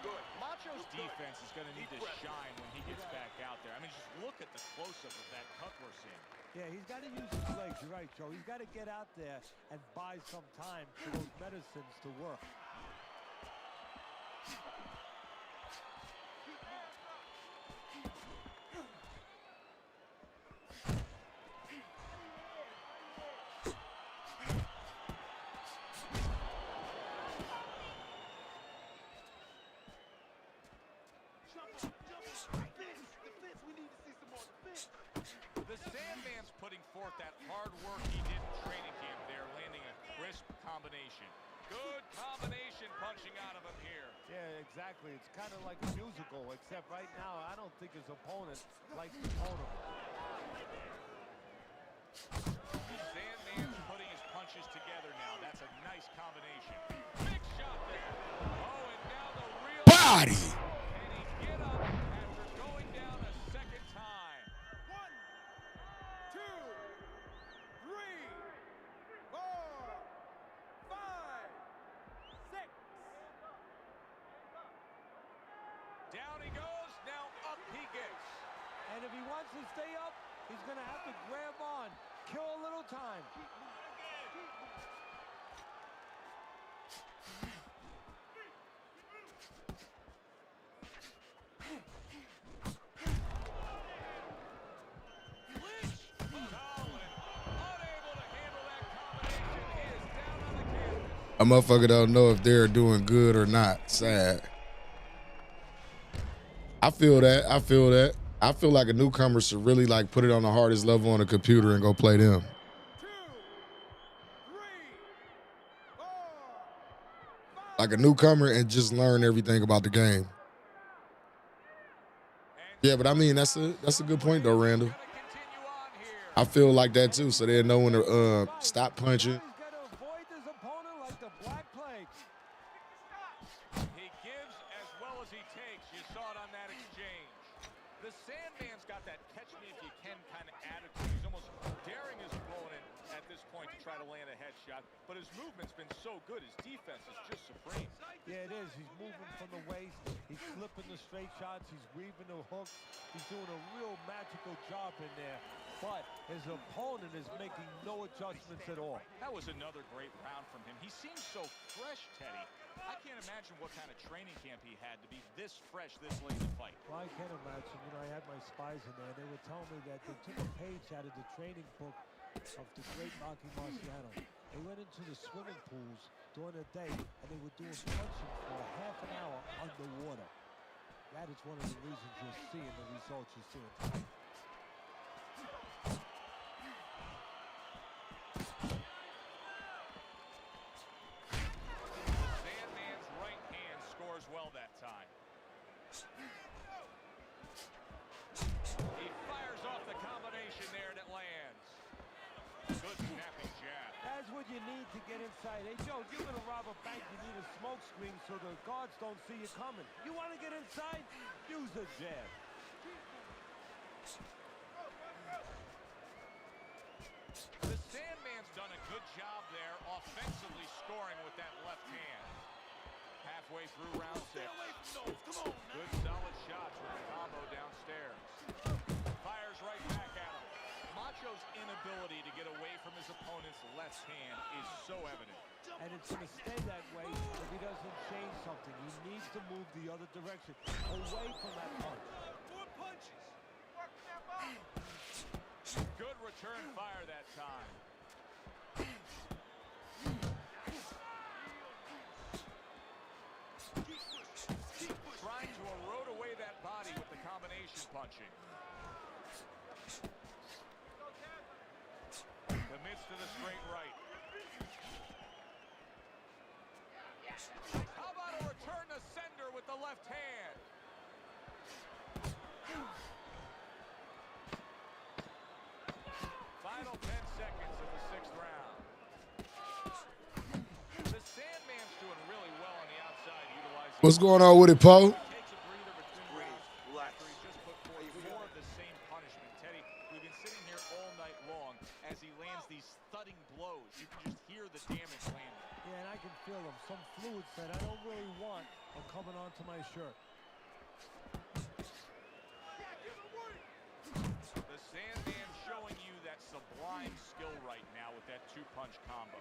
Good. Macho's defense is going to need to shine when he gets back out there. I mean, just look at the close-up of that cut we're seeing. Yeah, he's got to use his legs. You're right, Joe. He's got to get out there and buy some time for those medicines to work. The Sandman's putting forth that hard work he did in training camp there, landing a crisp combination. Good combination punching out of him here. Yeah, exactly. It's kind of like a musical, except right now I don't think his opponent likes to tone him. Sandman's putting his punches together now. That's a nice combination. Big shot there. Oh, and now the real Body. Can he get up after going down a second time? 1, 2, 3, 4, 5, 6. Down he goes. Now up he gets. And if he wants to stay up, he's going to have to grab on, kill a little time. A motherfucker don't know if they're doing good or not. Sad. I feel that. I feel that. I feel like a newcomer should really like put it on the hardest level on the computer and go play them. 2, 3, 4, 5. Like a newcomer and just learn everything about the game. Yeah, but I mean that's a good point though, Randall. I feel like that too, so they know when to stop punching. He's got to avoid his opponent like the Black Plague. He gives as well as he takes. You saw it on that exchange. The Sandman's got that catch-me-if-you-can kind of attitude. He's almost daring his opponent at this point to try to land a headshot, but his movement's been so good. His defense is just supreme. Yeah, it is. He's moving from the waist. He's flipping the straight shots. He's weaving the hooks. He's doing a real magical job in there. But his opponent is making no adjustments at all. That was another great round from him. He seems so fresh, Teddy. I can't imagine what kind of training camp he had to be this fresh this late in the fight. Well, I can't imagine. You know, I had my spies in there. They were telling me that they took a page out of the training book of the great Rocky Marciano. They went into the swimming pools during the day, and they were doing punching for half an hour underwater. That is one of the reasons you're seeing the results you're seeing tonight. Sandman's right hand scores well that time. He fires off the combination there and it lands. Good snapping jab. That's what you need to get inside. Hey, Joe, if you're going to rob a bank, you need a smoke screen so the guards don't see you coming. You want to get inside? Use a jab. The Sandman's done a good job there offensively scoring with that left hand. Halfway through round 6. Good solid shots with the combo downstairs. Fires right back at him. Macho's inability to get away from his opponent's left hand is so evident. And it's going to stay that way if he doesn't change something. He needs to move the other direction, away from that punch. More punches. Good return fire that time. Trying to erode away that body with the combination punching. Commits to the straight right. How about a return to sender with the left hand? What's going on with it, Poe? Feel them. Some fluids that I don't really want are coming onto my shirt. The Sandman showing you that sublime skill right now with that two-punch combo.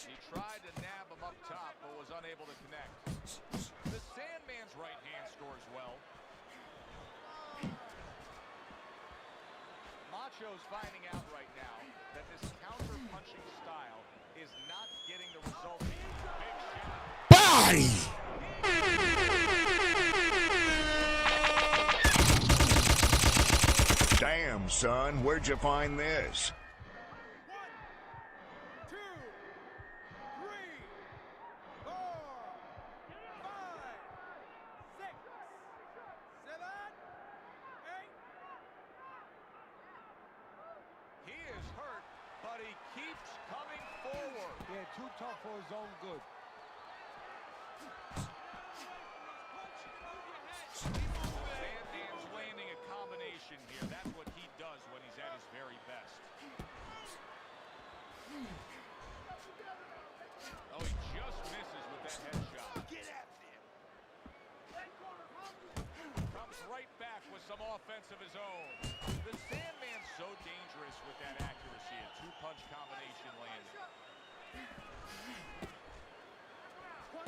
He tried to nab him up top, but was unable to connect. The Sandman's right hand scores well. Macho's finding out right now that this counter-punching style is not getting the result. Big shot. Body! Damn, son, where'd you find this? Too tough for his own good. Sandman's landing a combination here. That's what he does when he's at his very best. Oh, he just misses with that headshot. Get after him. Comes right back with some offense of his own. The Sandman's so dangerous with that accuracy. A two-punch combination landing.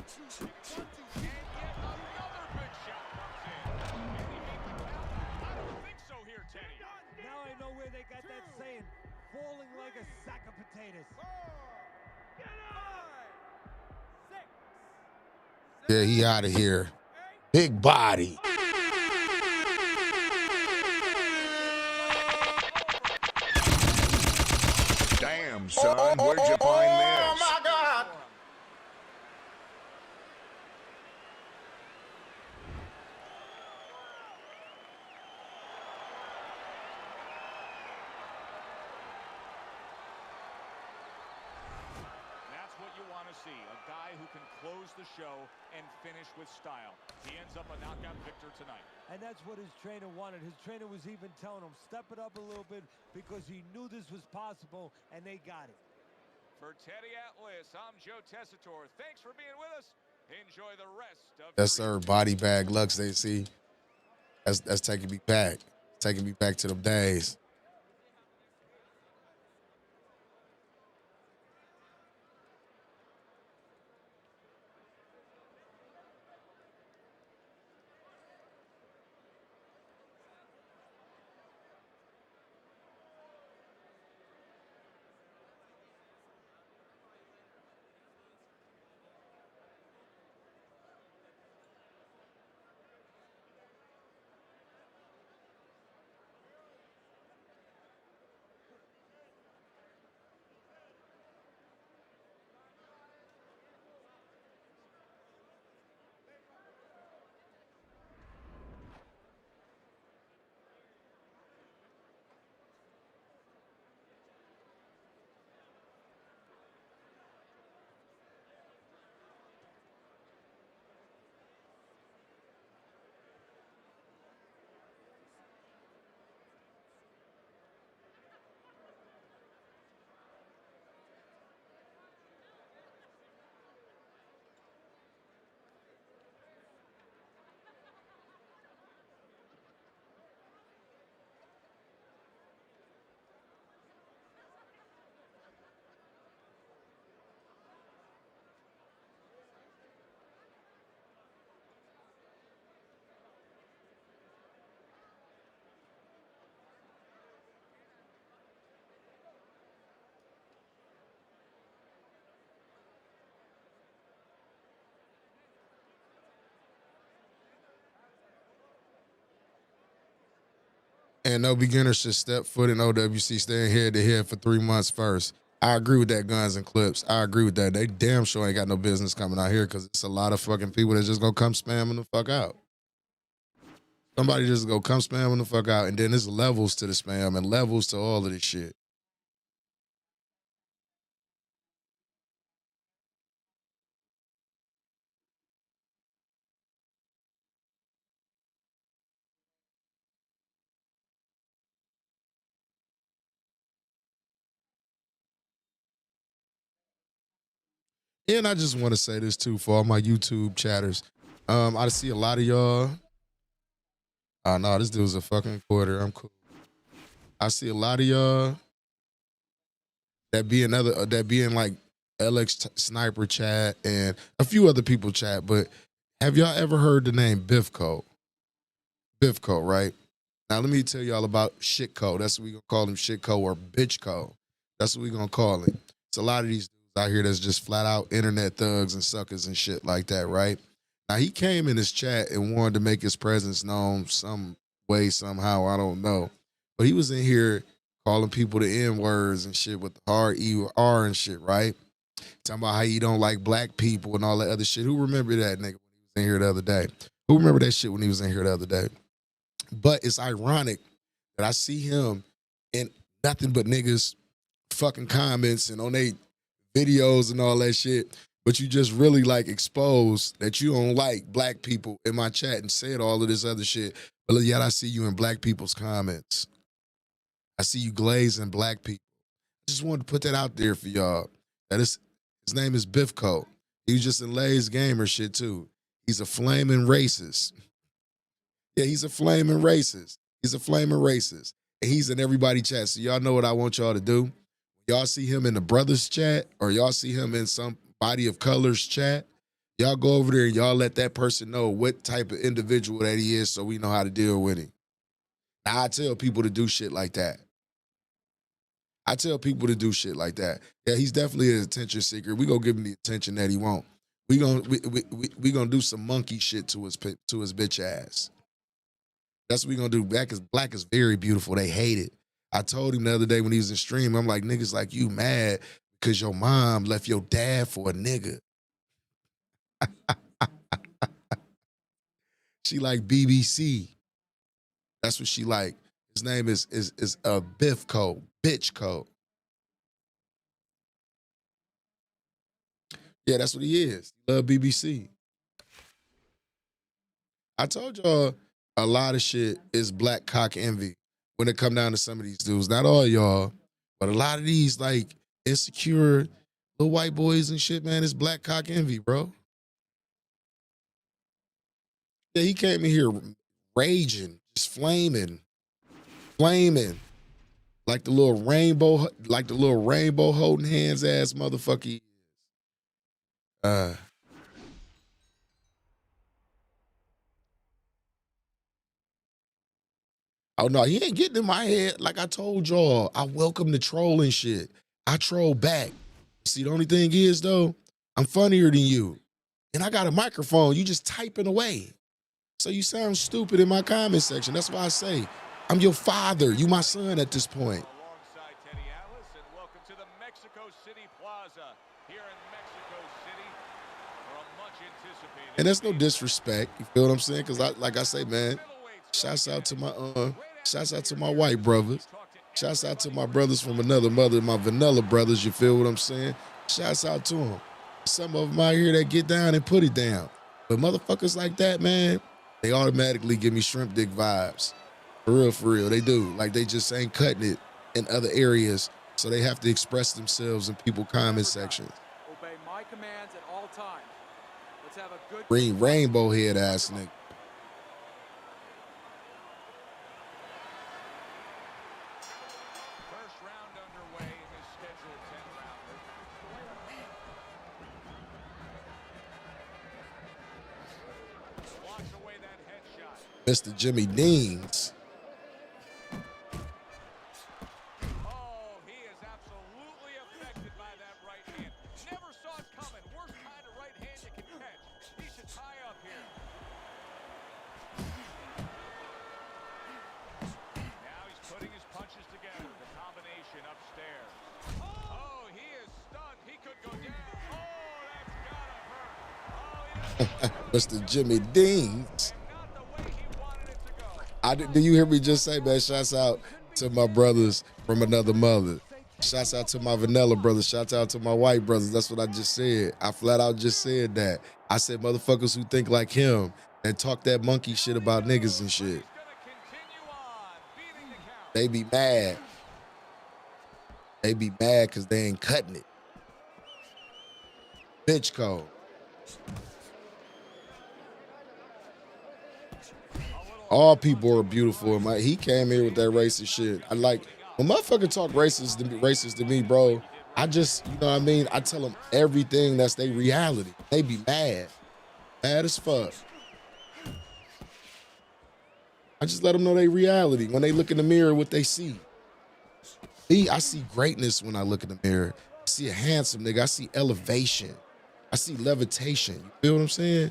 And yet another big shot comes in. Can he make the count? I don't think so here, Teddy. Now I know where they got that saying, falling like a sack of potatoes. Yeah, he out of here. Big body. Damn, son, where'd you find this? Oh, my God. See a guy who can close the show and finish with style. He ends up a knockout victor tonight. And that's what his trainer wanted. His trainer was even telling him, step it up a little bit because he knew this was possible, and they got it. For Teddy Atlas, I'm Joe Tessitore. Thanks for being with us. Enjoy the rest of Yes, sir. Body bag Lux, they see. That's taking me back. Taking me back to them days. And no beginner should step foot in OWC staying head to head for 3 months first. I agree with that, Guns and Clips. I agree with that. They damn sure ain't got no business coming out here because it's a lot of fucking people that's just gonna come spamming the fuck out. Somebody just go come spamming the fuck out, and then there's levels to the spam and levels to all of this shit. And I just want to say this too for all my YouTube chatters. I see a lot of y'all. Oh no, this dude's a fucking quarter. I'm cool. I see a lot of y'all that be in like LX Sniper chat and a few other people chat. But have y'all ever heard the name Biffco? Biffco, right? Now let me tell y'all about Shitco. That's what we gonna call him, Shitco or Bitchco. That's what we gonna call him. It's a lot of these dudes out here that's just flat out internet thugs and suckers and shit like that, right? Now he came in his chat and wanted to make his presence known some way, somehow, I don't know. But he was in here calling people the N-words and shit with the hard E-R and shit, right? Talking about how he don't like black people and all that other shit. Who remember that nigga when he was in here the other day? Who remember that shit when he was in here the other day? But it's ironic that I see him in nothing but niggas fucking comments and on they videos and all that shit, but you just really like expose that you don't like black people in my chat and said all of this other shit, but yet I see you in black people's comments. I see you glazing black people. I just wanted to put that out there for y'all. That his name is Biffco. He was just in Lay's Gamer shit too. He's a flaming racist. Yeah, he's a flaming racist. He's a flaming racist. And he's in everybody's chat. So y'all know what I want y'all to do. Y'all see him in the brothers chat or y'all see him in somebody of color's chat, y'all go over there and y'all let that person know what type of individual that he is so we know how to deal with him. Now, I tell people to do shit like that. I tell people to do shit like that. Yeah, he's definitely an attention seeker. We gonna give him the attention that he want. We gonna do some monkey shit to his bitch ass. That's what we gonna do. Black is very beautiful. They hate it. I told him the other day when he was in stream, I'm like, niggas like you mad because your mom left your dad for a nigga. She like BBC. That's what she like. His name is Biffco, Bitchco. Yeah, that's what he is. He love BBC. I told y'all a lot of shit is black cock envy when it come down to some of these dudes. Not all y'all, but a lot of these like insecure little white boys and shit, man, it's black cock envy, bro. Yeah, he came in here raging, just flaming, like the little rainbow holding hands ass motherfucker he is. Oh no, he ain't getting in my head. Like I told y'all, I welcome the trolling shit. I troll back. See, the only thing is though, I'm funnier than you. And I got a microphone, you just typing away. So you sound stupid in my comment section. That's why I say, I'm your father, you my son at this point. Alongside Teddy Atlas, and welcome to the Mexico City Plaza here in Mexico City for a much anticipated. And that's no disrespect, you feel what I'm saying? Because like I say, man, shouts out to my white brothers. Shouts out to my brothers from another mother, my vanilla brothers, you feel what I'm saying? Shouts out to them. Some of them out here that get down and put it down. But motherfuckers like that, man, they automatically give me shrimp dick vibes. For real, they do. Like they just ain't cutting it in other areas, so they have to express themselves in people comment sections. Obey my commands at all times. Let's have a good Green rainbow head ass nigga. First round underway in this scheduled 10-rounder. Blocks away that headshot. Mr. Jimmy Deans. Oh, he is absolutely affected by that right hand. Never saw it coming. Worst kind of right hand you can catch. He should tie up here. Now he's putting his punches together. The combination upstairs. Oh, he is stunned. He could go down. Oh, that's gotta hurt. Oh, Mr. Jimmy Deans. Do you hear me just say, man, shouts out to my brothers from another mother. Shouts out to my vanilla brothers. Shouts out to my white brothers. That's what I just said. I flat out just said that. I said motherfuckers who think like him and talk that monkey shit about niggas and shit. They be mad. They be mad because they ain't cutting it. Bitch code. All people are beautiful. He came here with that racist shit. I like when motherfucker talk racist to me, bro. I just, you know what I mean? I tell them everything that's their reality. They be mad as fuck. I just let them know their reality. When they look in the mirror, what they see. Me, I see greatness when I look in the mirror. I see a handsome nigga. I see elevation. I see levitation. You feel what I'm saying?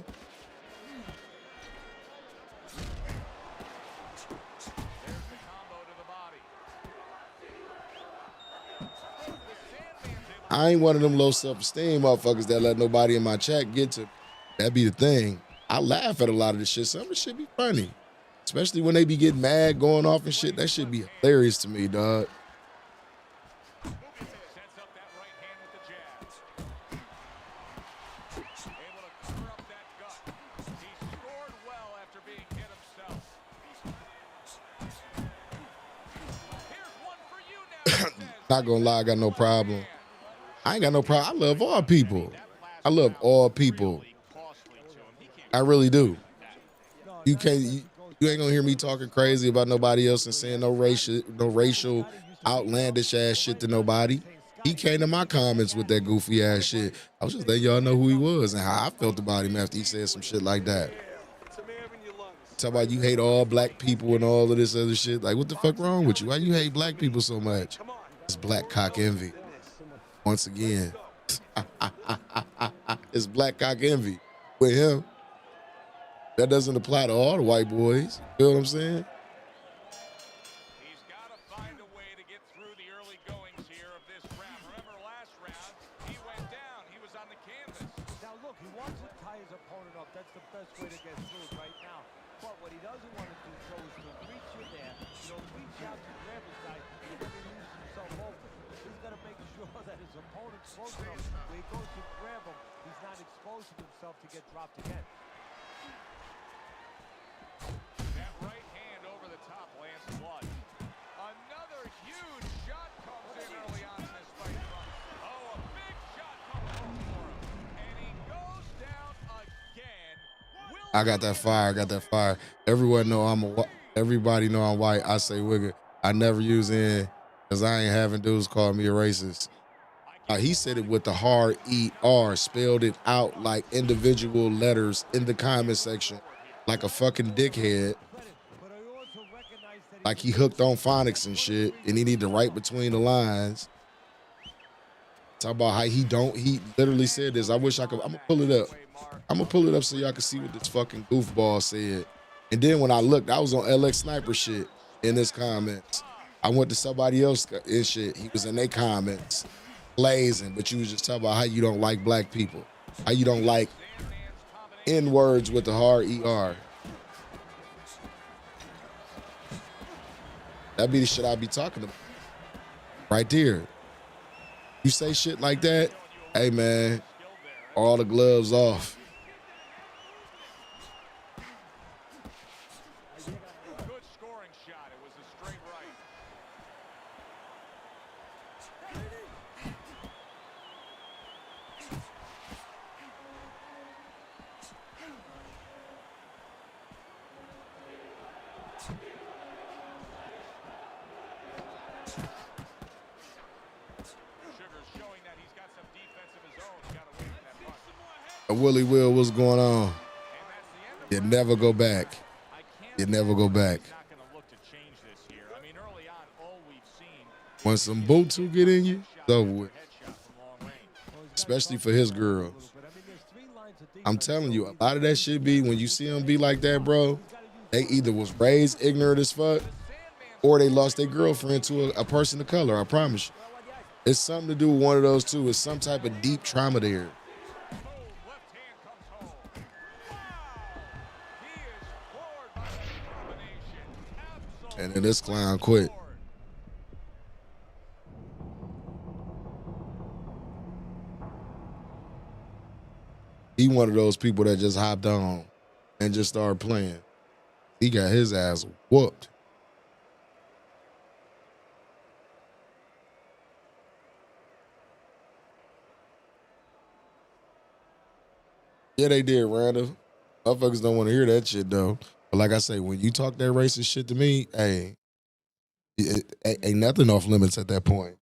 I ain't one of them low self-esteem motherfuckers that let nobody in my chat get to. That be the thing. I laugh at a lot of this shit. Some of the shit be funny. Especially when they be getting mad, going off and shit. That shit be hilarious to me, dog. Not gonna lie, I got no problem. I ain't got no problem. I love all people. I love all people. I really do. You ain't gonna hear me talking crazy about nobody else and saying no racial, outlandish ass shit to nobody. He came to my comments with that goofy ass shit. I was just letting y'all know who he was and how I felt about him after he said some shit like that. Talk about you hate all black people and all of this other shit. Like, what the fuck wrong with you? Why you hate black people so much? It's black cock envy. Once again, it's black cock envy with him. That doesn't apply to all the white boys. You know what I'm saying? He's got to find a way to get through the early goings here of this round. Remember last round, he went down. He was on the canvas. Now look, he wants to tie his opponent up. That's the best way to get through it right now. But what he doesn't want to do, Joe, is to reach in there, reach out to grab his guy, and then he leaves himself open. He's got to make sure that his opponent's close enough when he goes to grab him, he's not exposing himself to get dropped again. That right hand over the top lands flush. Another huge shot comes in early on in this fight. Oh, a big shot comes home for him. And he goes down again. I got that fire. I got that fire. Everybody know I'm white. I say wigger. I never use in because I ain't having dudes call me a racist. He said it with the hard ER, spelled it out like individual letters in the comment section, like a fucking dickhead. Like he hooked on phonics and shit, and he need to write between the lines. Talk about how he literally said this. I wish I could, I'm gonna pull it up. I'm gonna pull it up so y'all can see what this fucking goofball said. And then when I looked, I was on LX Sniper shit in his comments. I went to somebody else and shit. He was in their comments, blazing, but you was just talking about how you don't like black people, how you don't like N-words with the hard ER. That be the shit I be talking about. Right there. You say shit like that, hey man, all the gloves off. Good scoring shot. It was a straight right. Willie Will, what's going on? You never go back. You never go back. When some boots will get in you, it's over with. Especially for his girl. I'm telling you, a lot of that shit be, when you see them be like that, bro, they either was raised ignorant as fuck or they lost their girlfriend to a person of color, I promise you. It's something to do with one of those two. It's some type of deep trauma there. And then this clown quit. He one of those people that just hopped on and just started playing. He got his ass whooped. Yeah, they did, Randall. Motherfuckers don't want to hear that shit, though. But like I say, when you talk that racist shit to me, hey, it ain't nothing off limits at that point.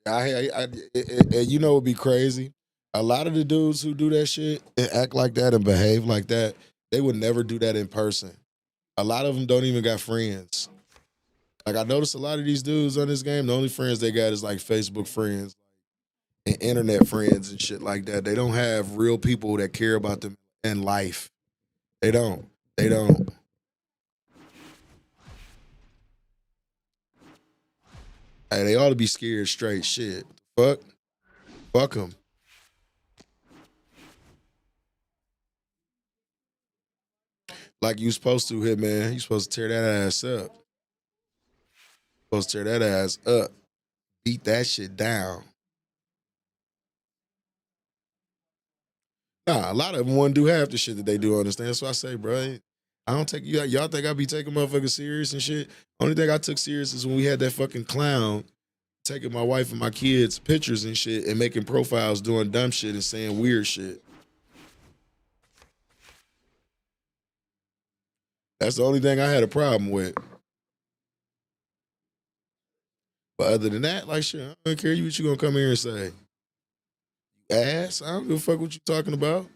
You know, what'd be crazy? A lot of the dudes who do that shit and act like that and behave like that, they would never do that in person. A lot of them don't even got friends. Like I noticed a lot of these dudes on this game, the only friends they got is like Facebook friends and internet friends and shit like that. They don't have real people that care about them in life. They don't. They don't. Hey, they ought to be scared straight. Shit. Fuck them. Like you supposed to, hit man. You supposed to tear that ass up. Supposed to tear that ass up. Beat that shit down. Nah, a lot of them wouldn't do half the shit that they do, understand? That's why I say, bro, I don't take you. Y'all think I be taking motherfuckers serious and shit? Only thing I took serious is when we had that fucking clown taking my wife and my kids pictures and shit and making profiles doing dumb shit and saying weird shit. That's the only thing I had a problem with. But other than that, like shit, I don't care what you gonna come here and say. Ass, I don't give a fuck what you talking about.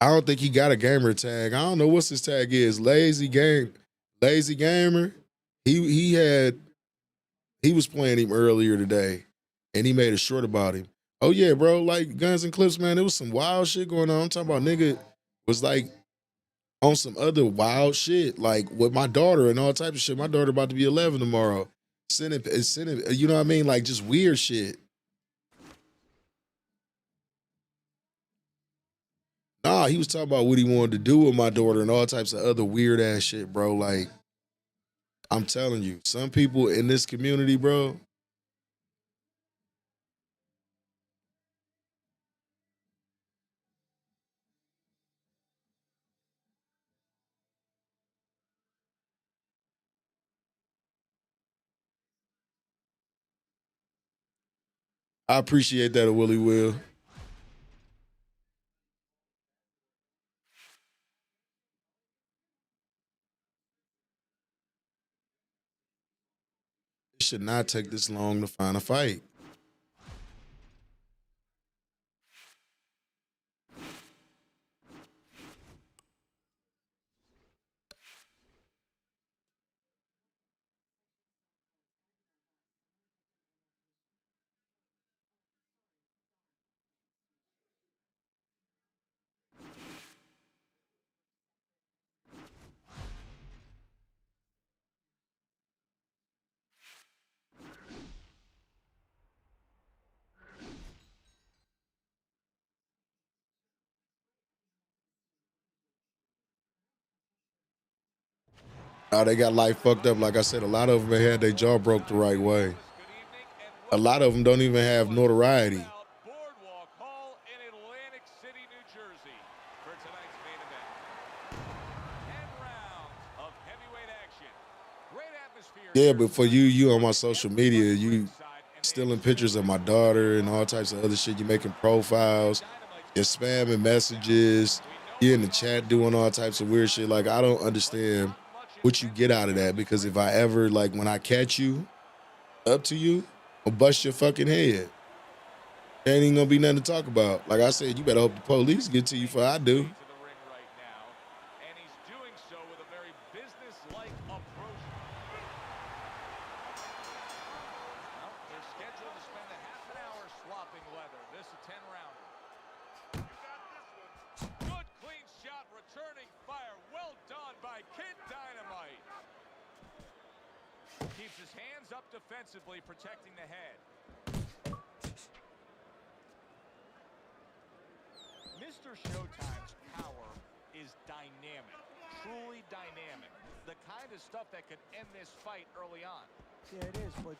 I don't think he got a gamer tag. I don't know what's his tag is. Lazy gamer. He was playing him earlier today, and he made a short about him. Oh yeah, bro, like Guns and Clips, man, there was some wild shit going on. I'm talking about nigga was like on some other wild shit, like with my daughter and all types of shit. My daughter about to be 11 tomorrow. Sending, you know what I mean? Like just weird shit. Nah, he was talking about what he wanted to do with my daughter and all types of other weird ass shit, bro. Like, I'm telling you, some people in this community, bro. I appreciate that, Willie Will. It should not take this long to find a fight. They got life fucked up. Like I said, a lot of them had their jaw broke the right way. A lot of them don't even have notoriety. Yeah, but for you on my social media, you stealing pictures of my daughter and all types of other shit. You making profiles, you're spamming messages, you're in the chat doing all types of weird shit. Like, I don't understand what you get out of that, because if I ever, like, when I catch you, up to you, I'll bust your fucking head. There ain't even gonna be nothing to talk about. Like I said, you better hope the police get to you before I do. Defensively protecting the head. Mr. Showtime's power is dynamic, truly dynamic. The kind of stuff that could end this fight early on. Yeah, it is, but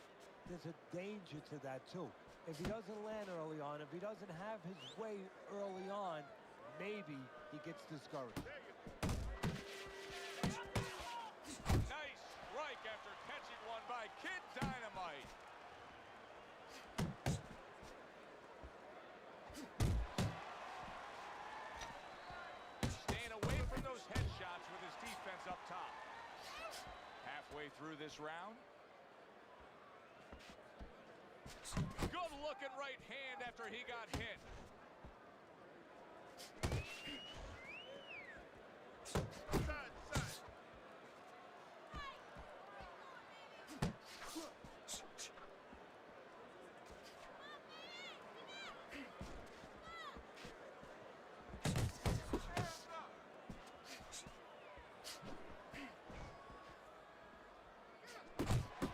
there's a danger to that, too. If he doesn't land early on, if he doesn't have his way early on, maybe he gets discouraged. Nice strike after catching one by Kid Dynamite. Staying away from those headshots with his defense up top. Halfway through this round. Good looking right hand after he got hit.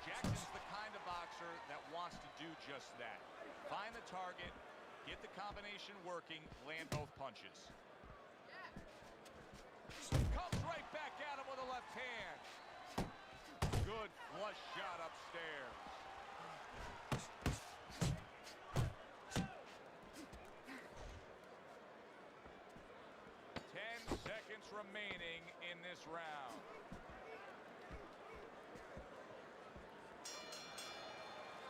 Jackson's the kind of boxer that wants to do just that. Find the target, get the combination working, land both punches. Comes right back at him with a left hand. Good flush shot upstairs. 10 seconds remaining in this round.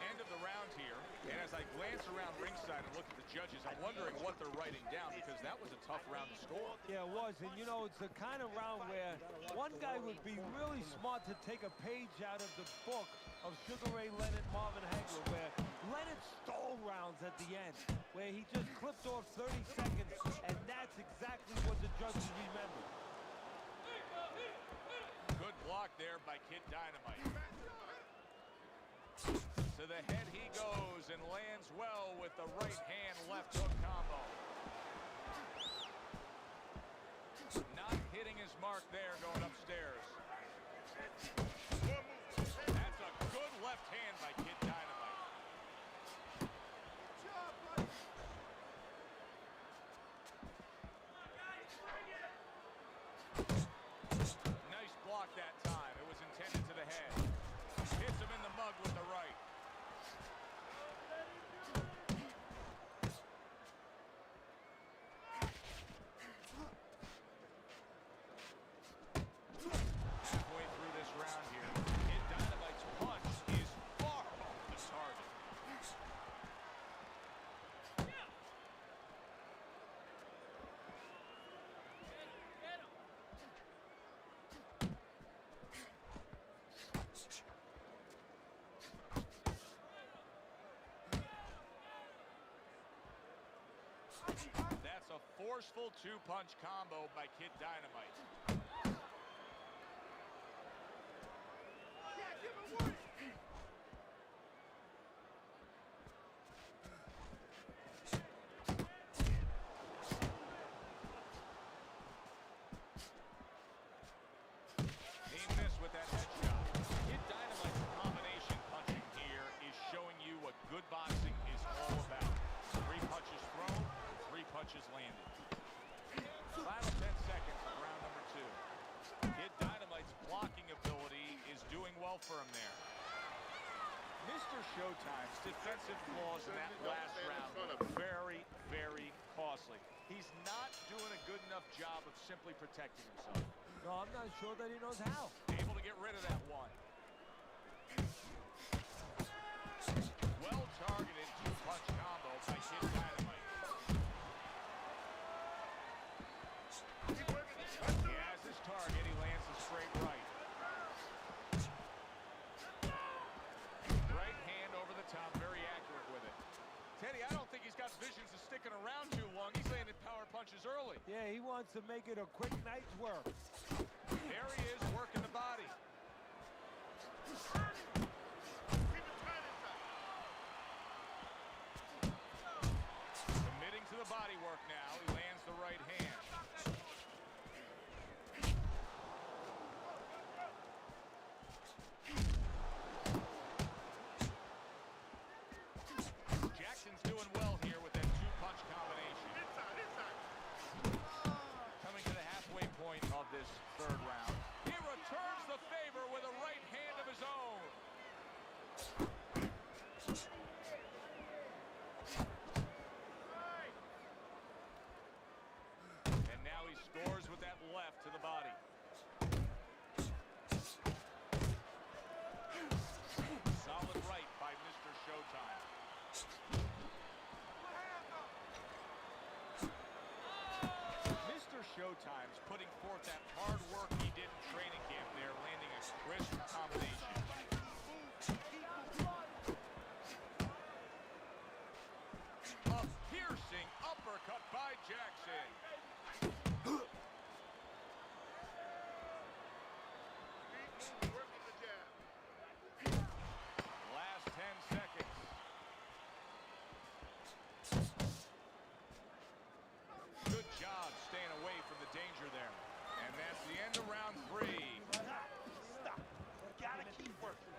End of the round here, and as I glance around ringside and look at the judges, I'm wondering what they're writing down, because that was a tough round to score. Yeah, it was, and you know, it's the kind of round where one guy would be really smart to take a page out of the book of Sugar Ray Leonard, Marvin Hagler, where Leonard stole rounds at the end, where he just clipped off 30 seconds, and that's exactly what the judges remembered. Good block there by Kid Dynamite. To the head he goes and lands well with the right hand left hook combo. Not hitting his mark there going upstairs. That's a good left hand by Kid Dynamite. Nice block that time. It was intended to the head. Hits him in the mug with the right. Halfway through this round here, Kid Dynamite's punch is far off the target. That's a forceful two-punch combo by Kid Dynamite. He missed with that headshot. Kid Dynamite's combination punching here is showing you what good boxing is all about. 3 punches thrown, 3 punches landed. Final 10 seconds of round number 2. Kid Dynamite's blocking ability is doing well for him there. Mr. Showtime's defensive flaws in that last round were very, very costly. He's not doing a good enough job of simply protecting himself. No, I'm not sure that he knows how. Able to get rid of that one. Well-targeted two-punch combo by Kid Dynamite. He has his target. He lands a straight right. Right hand over the top, very accurate with it. Teddy, I don't think he's got visions of sticking around too long. He's landing power punches early. Yeah, he wants to make it a quick night's work. There he is, working the body. Committing to the body work now. He lands the right hand. Jackson's doing well here with that two-punch combination. And now he scores with that left to the body. Solid right by Mr. Showtime. Mr. Showtime's putting forth that hard work he did in training camp there, landing a crisp combination. A piercing uppercut by Jackson. Working the jab. Last 10 seconds. Good job staying away from the danger there. And that's the end of round 3. Stop. Gotta keep working.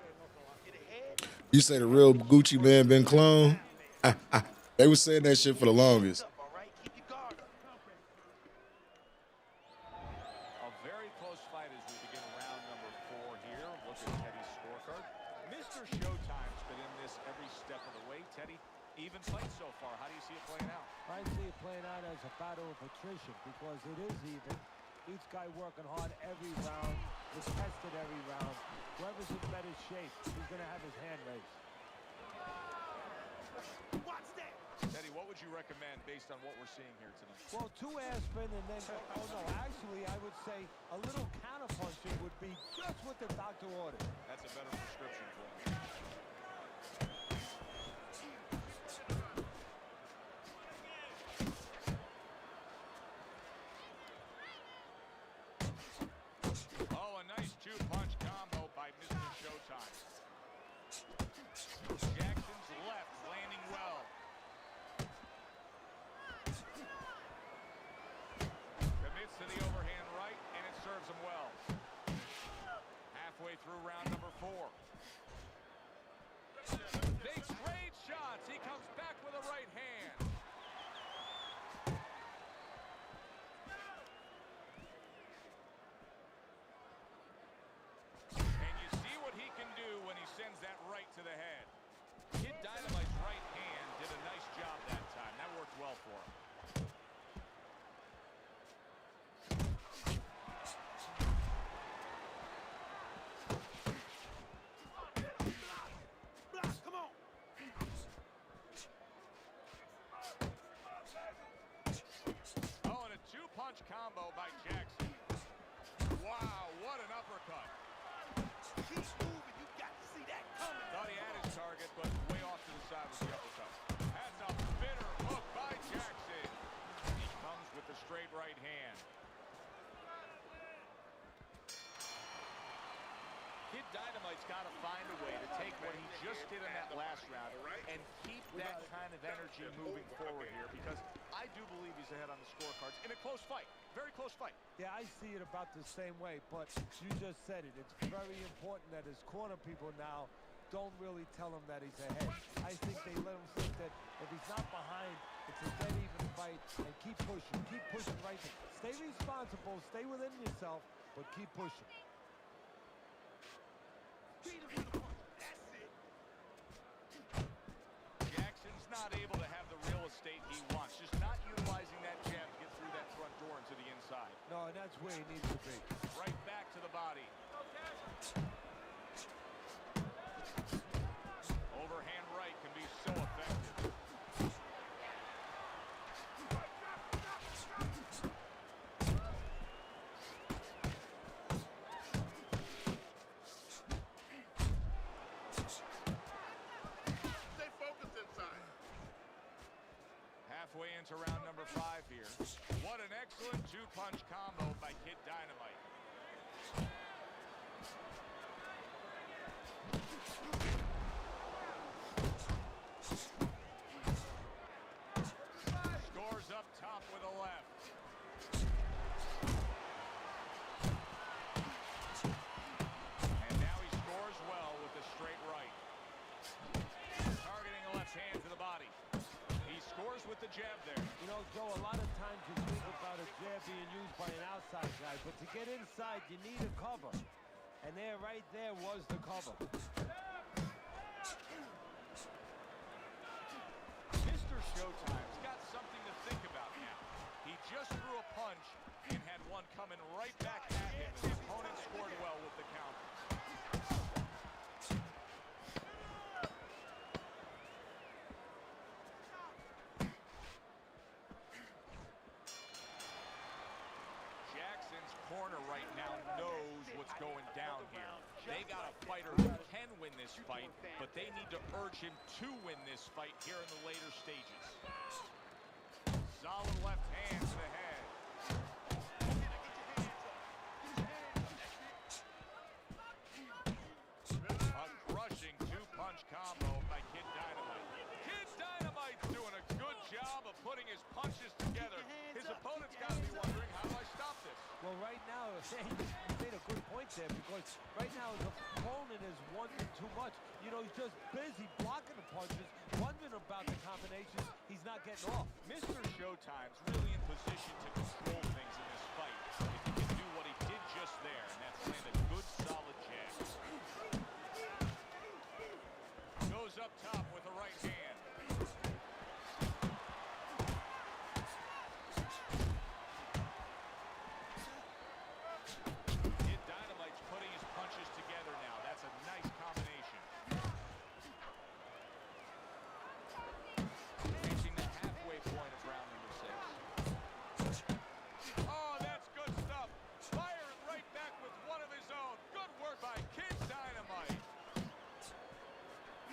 Get ahead. You say the real Gucci man been cloned? They was saying that shit for the longest. A very close fight as we begin round number 4 here. Look at Teddy's scorecard. Mr. Showtime's been in this every step of the way. Teddy, even fight so far. How do you see it playing out? I see it playing out as a battle of attrition because it is even. Each guy working hard every round, is tested every round. Whoever's in better shape, he's going to have his hand raised. Watch that. Teddy, what would you recommend based on what we're seeing here tonight? Well, 2 aspirin and then, oh no, actually I would say a little counterpunching would be just what the doctor ordered. That's a better prescription for him. Oh, a nice 2-punch combo by Mr. Showtime. Jackson's left landing well. Commits to the overhand right, and it serves him well. Halfway through round number 4. They trade shots. He comes back with a right hand. And you see what he can do when he sends that right to the head. Kid Dynamite's right hand did a nice job that time. That worked well for him. Come on. Oh, and a 2-punch combo by Jackson. Wow, what an uppercut. Keep moving. You got to see that coming. Thought he had his target, but way off to the side with the uppercut. That's a bitter hook by Jackson. He comes with the straight right hand. Kid Dynamite's got to find a way to take what he just did in that last round and keep that kind of energy moving forward here, because I do believe he's ahead on the scorecards in a close fight. Very close fight. Yeah, I see it about the same way, but you just said it. It's very important that his corner people now don't really tell him that he's ahead. I think they let him think that if he's not behind, it's a dead even fight, and keep pushing right there. Stay responsible, stay within yourself, but keep pushing. Jackson's not able to have the real estate he wants, just not utilizing that jab to get through that front door and to the inside. No, and that's where he needs to be. Right back to the body. Overhand right can be so effective. Stay focused inside. Halfway into round number 5 here. What an excellent 2-punch combo by Kid Dynamite. Scores up top with a left. And now he scores well with a straight right. Targeting a left hand to the body. He scores with the jab there. You know, Joe, a lot of times you think about a jab being used by an outside guy, but to get inside, you need a cover. And there, right there, was the cover. Mr. right back at him. His opponent scored well with the counter. Jackson's corner right now knows what's going down here. They got a fighter who can win this fight, but they need to urge him to win this fight here in the later stages. Solid left hand to the head. A crushing two-punch combo by Kid Dynamite. Kid Dynamite's doing a good job of putting his punches together. His opponent's got to be wondering, how do I stop this? Well, right now, you made a good point there, because right now his opponent is wondering too much. You know, he's just busy blocking the punches, wondering about the combinations. He's not getting off. Mr. Showtime's really in position to control things in this fight. If he can do what he did just there, and that's land a good, solid jab. Goes up top with a right hand. Kid Dynamite's putting his punches together now. That's a nice combination. Reaching the halfway point of round number 6. Oh, that's good stuff. Firing right back with one of his own. Good work by Kid Dynamite.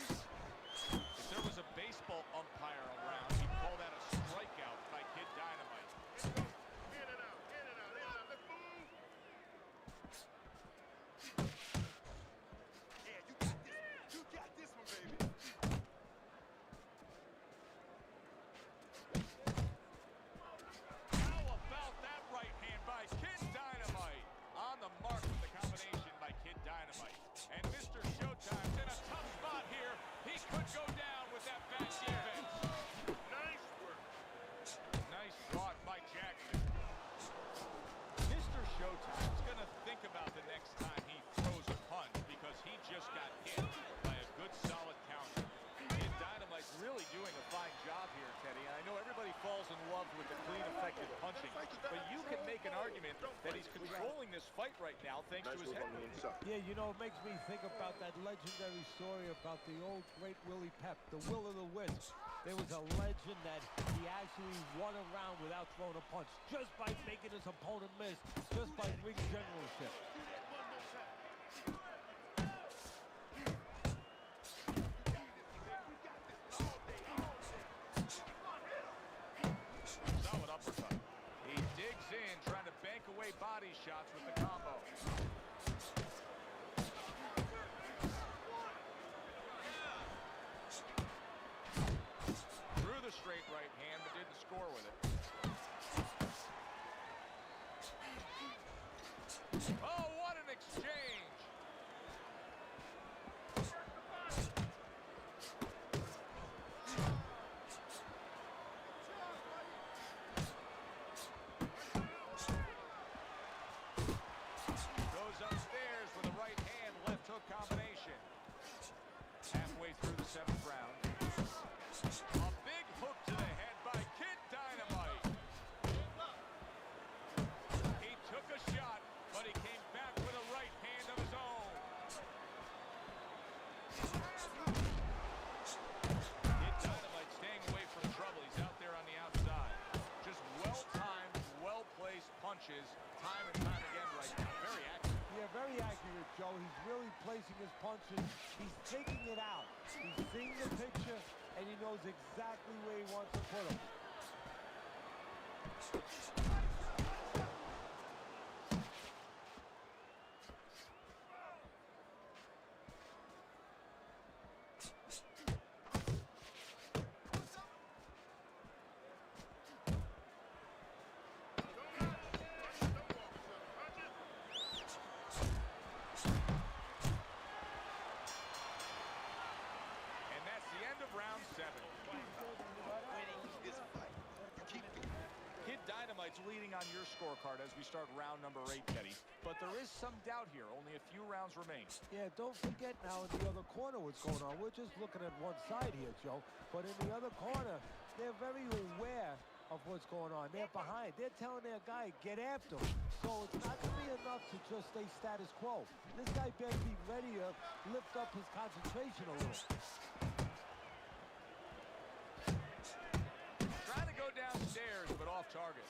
If there was a baseball umpire around, he'd call that a strikeout by Kid Dynamite. Get it out, get it out, let's move. Yeah, you got this. You got this one, baby. How about that right hand by Kid Dynamite? On the mark with the combination by Kid Dynamite. And Mr. Showtime's in a tough spot here. He could go down with that back defense. Nice work. Nice block by Jackson. Mr. Showtime's going to think about the next time he throws a punch, because he just got hit by a good, solid counter. Kid Dynamite's really doing a fine job here, Teddy. I know everybody falls in love with the clean, effective punching, but you can make an argument that he's controlling this fight right now thanks to his head. Yeah, you know, it makes me think about that legendary story about the old great Willie Pep, the Will of the Wisp. There was a legend that he actually won a round without throwing a punch, just by making his opponent miss, just by ring generalship. Solid uppercut. He digs in, trying to bank away body shots with the combo. Threw the straight right hand, but didn't score with it. Oh, what an exchange! Goes upstairs with a right hand, left hook combination. Halfway through the 7th round. A big hook to the head by Kid Dynamite. He took a shot, but he came back with a right hand of his own. Kid Dynamite staying away from trouble. He's out there on the outside. Just well-timed, well-placed punches time and time again right now. Very accurate. Yeah, very accurate, Joe. He's really placing his punches. He's taking it out. He's seeing the picture, and he knows exactly where he wants to put him. And that's the end of round 7. Winning this fight. You keep it. Kid Dynamite's leading on your scorecard as we start round number 8, Teddy. But there is some doubt here. Only a few rounds remain. Yeah, don't forget now in the other corner what's going on. We're just looking at one side here, Joe. But in the other corner, they're very aware of what's going on. They're behind. They're telling their guy, get after him. So it's not going to be enough to just stay status quo. This guy better be ready to lift up his concentration a little. Trying to go downstairs, but off target.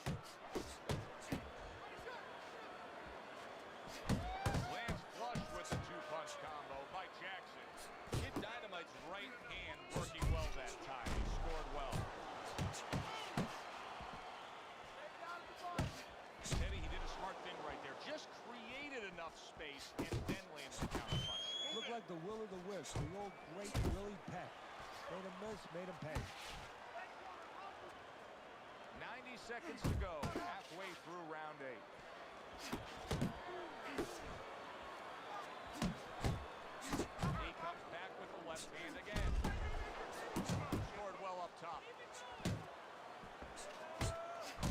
Lands flush with the two-punch combo by Jackson. Kid Dynamite's right hand working well that time. He scored well. Teddy, he did a smart thing right there. Just created enough space and then landed the counter punch. Looked like the will of the wisp. The old great Willie Peck. Made him miss, made him pay. 90 seconds to go, halfway through round 8. He comes back with the left hand again. Scored well up top.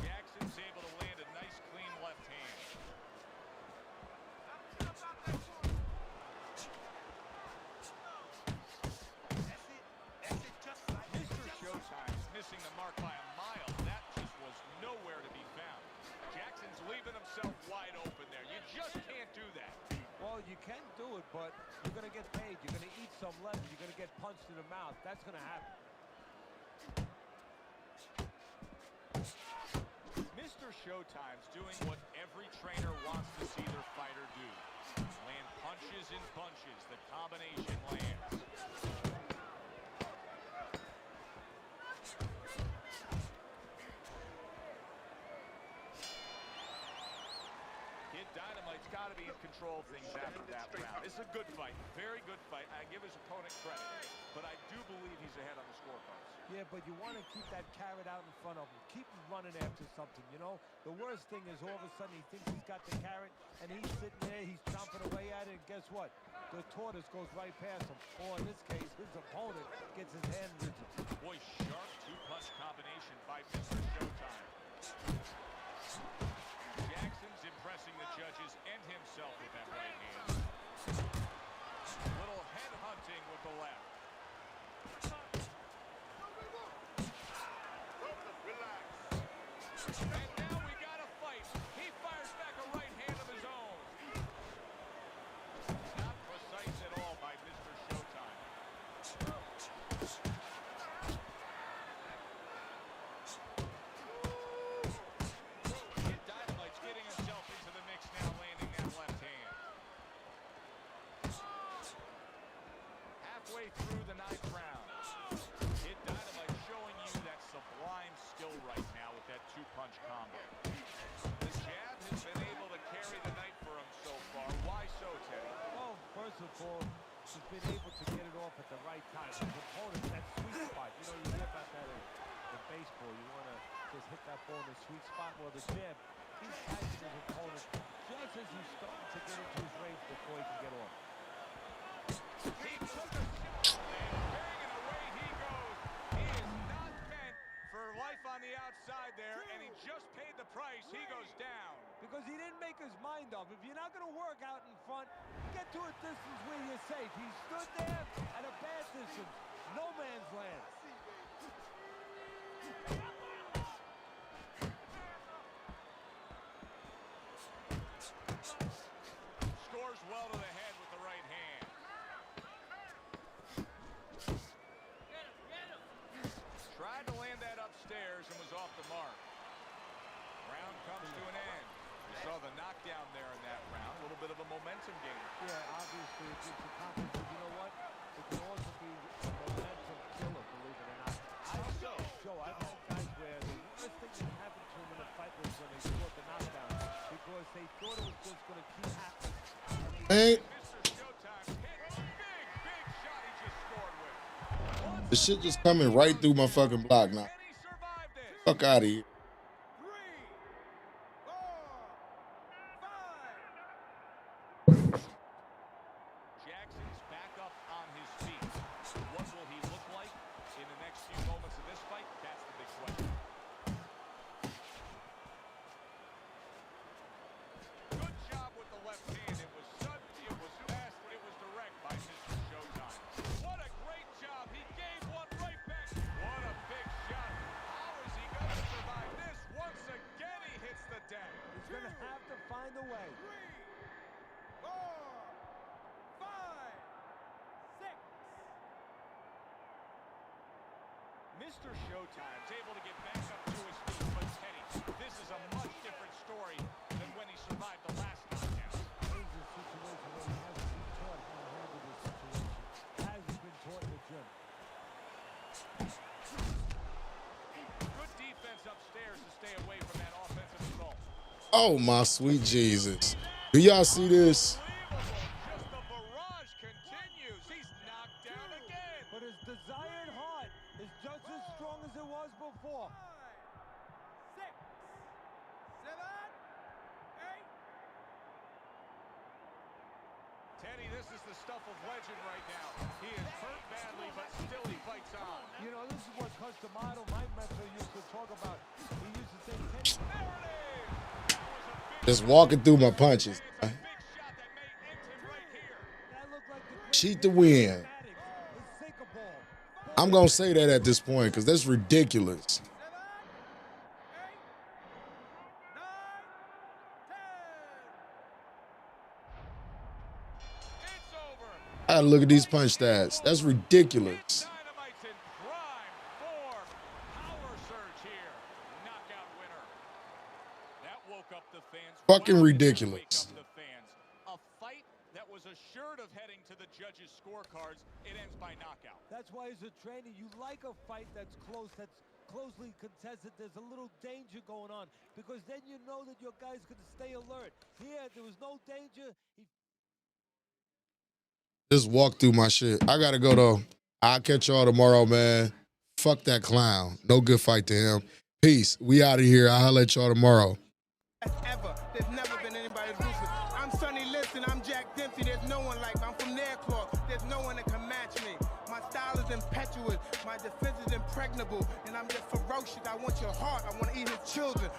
Jackson's able to land a nice, clean left hand. Mr. Showtime's missing the mark by a mile. That just was nowhere to be found. Jackson's leaving himself wide open there. You just can't do that. Well, you can do it, but you're going to get paid. You're going to eat some lemon. You're going to get punched in the mouth. That's going to happen. Mr. Showtime's doing what every trainer wants to see their fighter do. Land punches and bunches. The combination lands. Kid Dynamite's got to be in control of things after that round. This is a good fight. Very good fight. I give his opponent credit. But I do believe he's ahead on the scorecards. Yeah, but you want to keep that carrot out in front of him. Keep him running after something, you know? The worst thing is all of a sudden he thinks he's got the carrot, and he's sitting there, he's chomping away at it, and guess what? The tortoise goes right past him. Or in this case, his opponent gets his hand rigid. Boy, sharp two-punch combination by Mr. Showtime. Jackson's impressing the judges and himself with that right hand. Little head hunting with the left. And now we got a fight. He fires back a right hand of his own. Not precise at all by Mr. Showtime. Kid Dynamite's getting himself into the mix now, landing that left hand. Halfway through the 9th round. Kid Dynamite showing you that sublime skill right now with that two-punch combo. The jab has been able to carry the night for him so far. Why so, Teddy? Well, first of all, he's been able to get it off at the right time. His opponent, that sweet spot. You know, you hear about that in baseball. You want to just hit that ball in the sweet spot. Well, the jab, he's catching his opponent just as he's starting to get into his range before he can get off. He took a shot, and banging away he goes. He is not meant for life on the outside there, and he just paid the price. He goes down. Because he didn't make his mind up. If you're not going to work out in front, get to a distance where you're safe. He stood there at a bad distance. No man's land. Scores well to the head with the right hand. Tried to land that upstairs and was off the mark. Round comes to an end. You saw the knockdown there in that round. A little bit of a momentum gain. Yeah, obviously it's a confidence. But you know what? It can also be a momentum killer, believe it or not. Joe, I've had guys where the worst thing that happened to them in a fight was when they scored the knockdown because they thought it was just going to keep happening. Hey. Mr. Showtime hit a big shot he just scored with. The shit just coming right through my fucking block now. Fuck out of here. Jackson's back up on his feet. What will he look like in the next few moments of this fight? That's the big question. Good job with the left hand. It was sudden, it was fast, but it was direct by Mr. Showtime. What a great job. He gave one right back. What a big shot. How is he going to survive Mr. Showtime's able to get back up to his feet, but Teddy, this is a much different story than when he survived the last knockout. This is a situation where he hasn't been taught how to handle this situation. Hasn't been taught in the gym. Good defense upstairs to stay away from that offensive assault. Oh, my sweet Jesus. Do y'all see this? Just the barrage continues. He's knocked down again. But his desired heart is just as strong as it was before. 6, 7, 8. Teddy, this is the stuff of legend right now. He is hurt badly, but still he fights on. You know, this is what Customato, my mentor, used to talk about. He used to say, Teddy, Just walking through my punches. Cheat to win. I'm going to say that at this point because that's ridiculous. I gotta look at these punch stats. That's ridiculous. Dynamite's in prime form. Power surge here. Knockout winner. That woke up the fans. Fucking Why did it ridiculous. wake up the fans? A fight that was assured of heading to the judges' scorecards. It ends by knockout. that's why as a trainer, you like a fight that's close, that's closely contested. There's a little danger going on because then you know that your guy's going to stay alert. Here, there was no danger. He Just walk through my shit. I gotta go though. I'll catch y'all tomorrow, man. Fuck that clown. No good fight to him. Peace. We out of here. I'll holler at y'all tomorrow. Ever. There's never been anybody as ruthless. I'm Sonny Liston. I'm Jack Dempsey. There's no one like me. I'm from Nairclaw. There's no one that can match me. My style is impetuous. My defense is impregnable. And I'm just ferocious. I want your heart. I want to eat his children.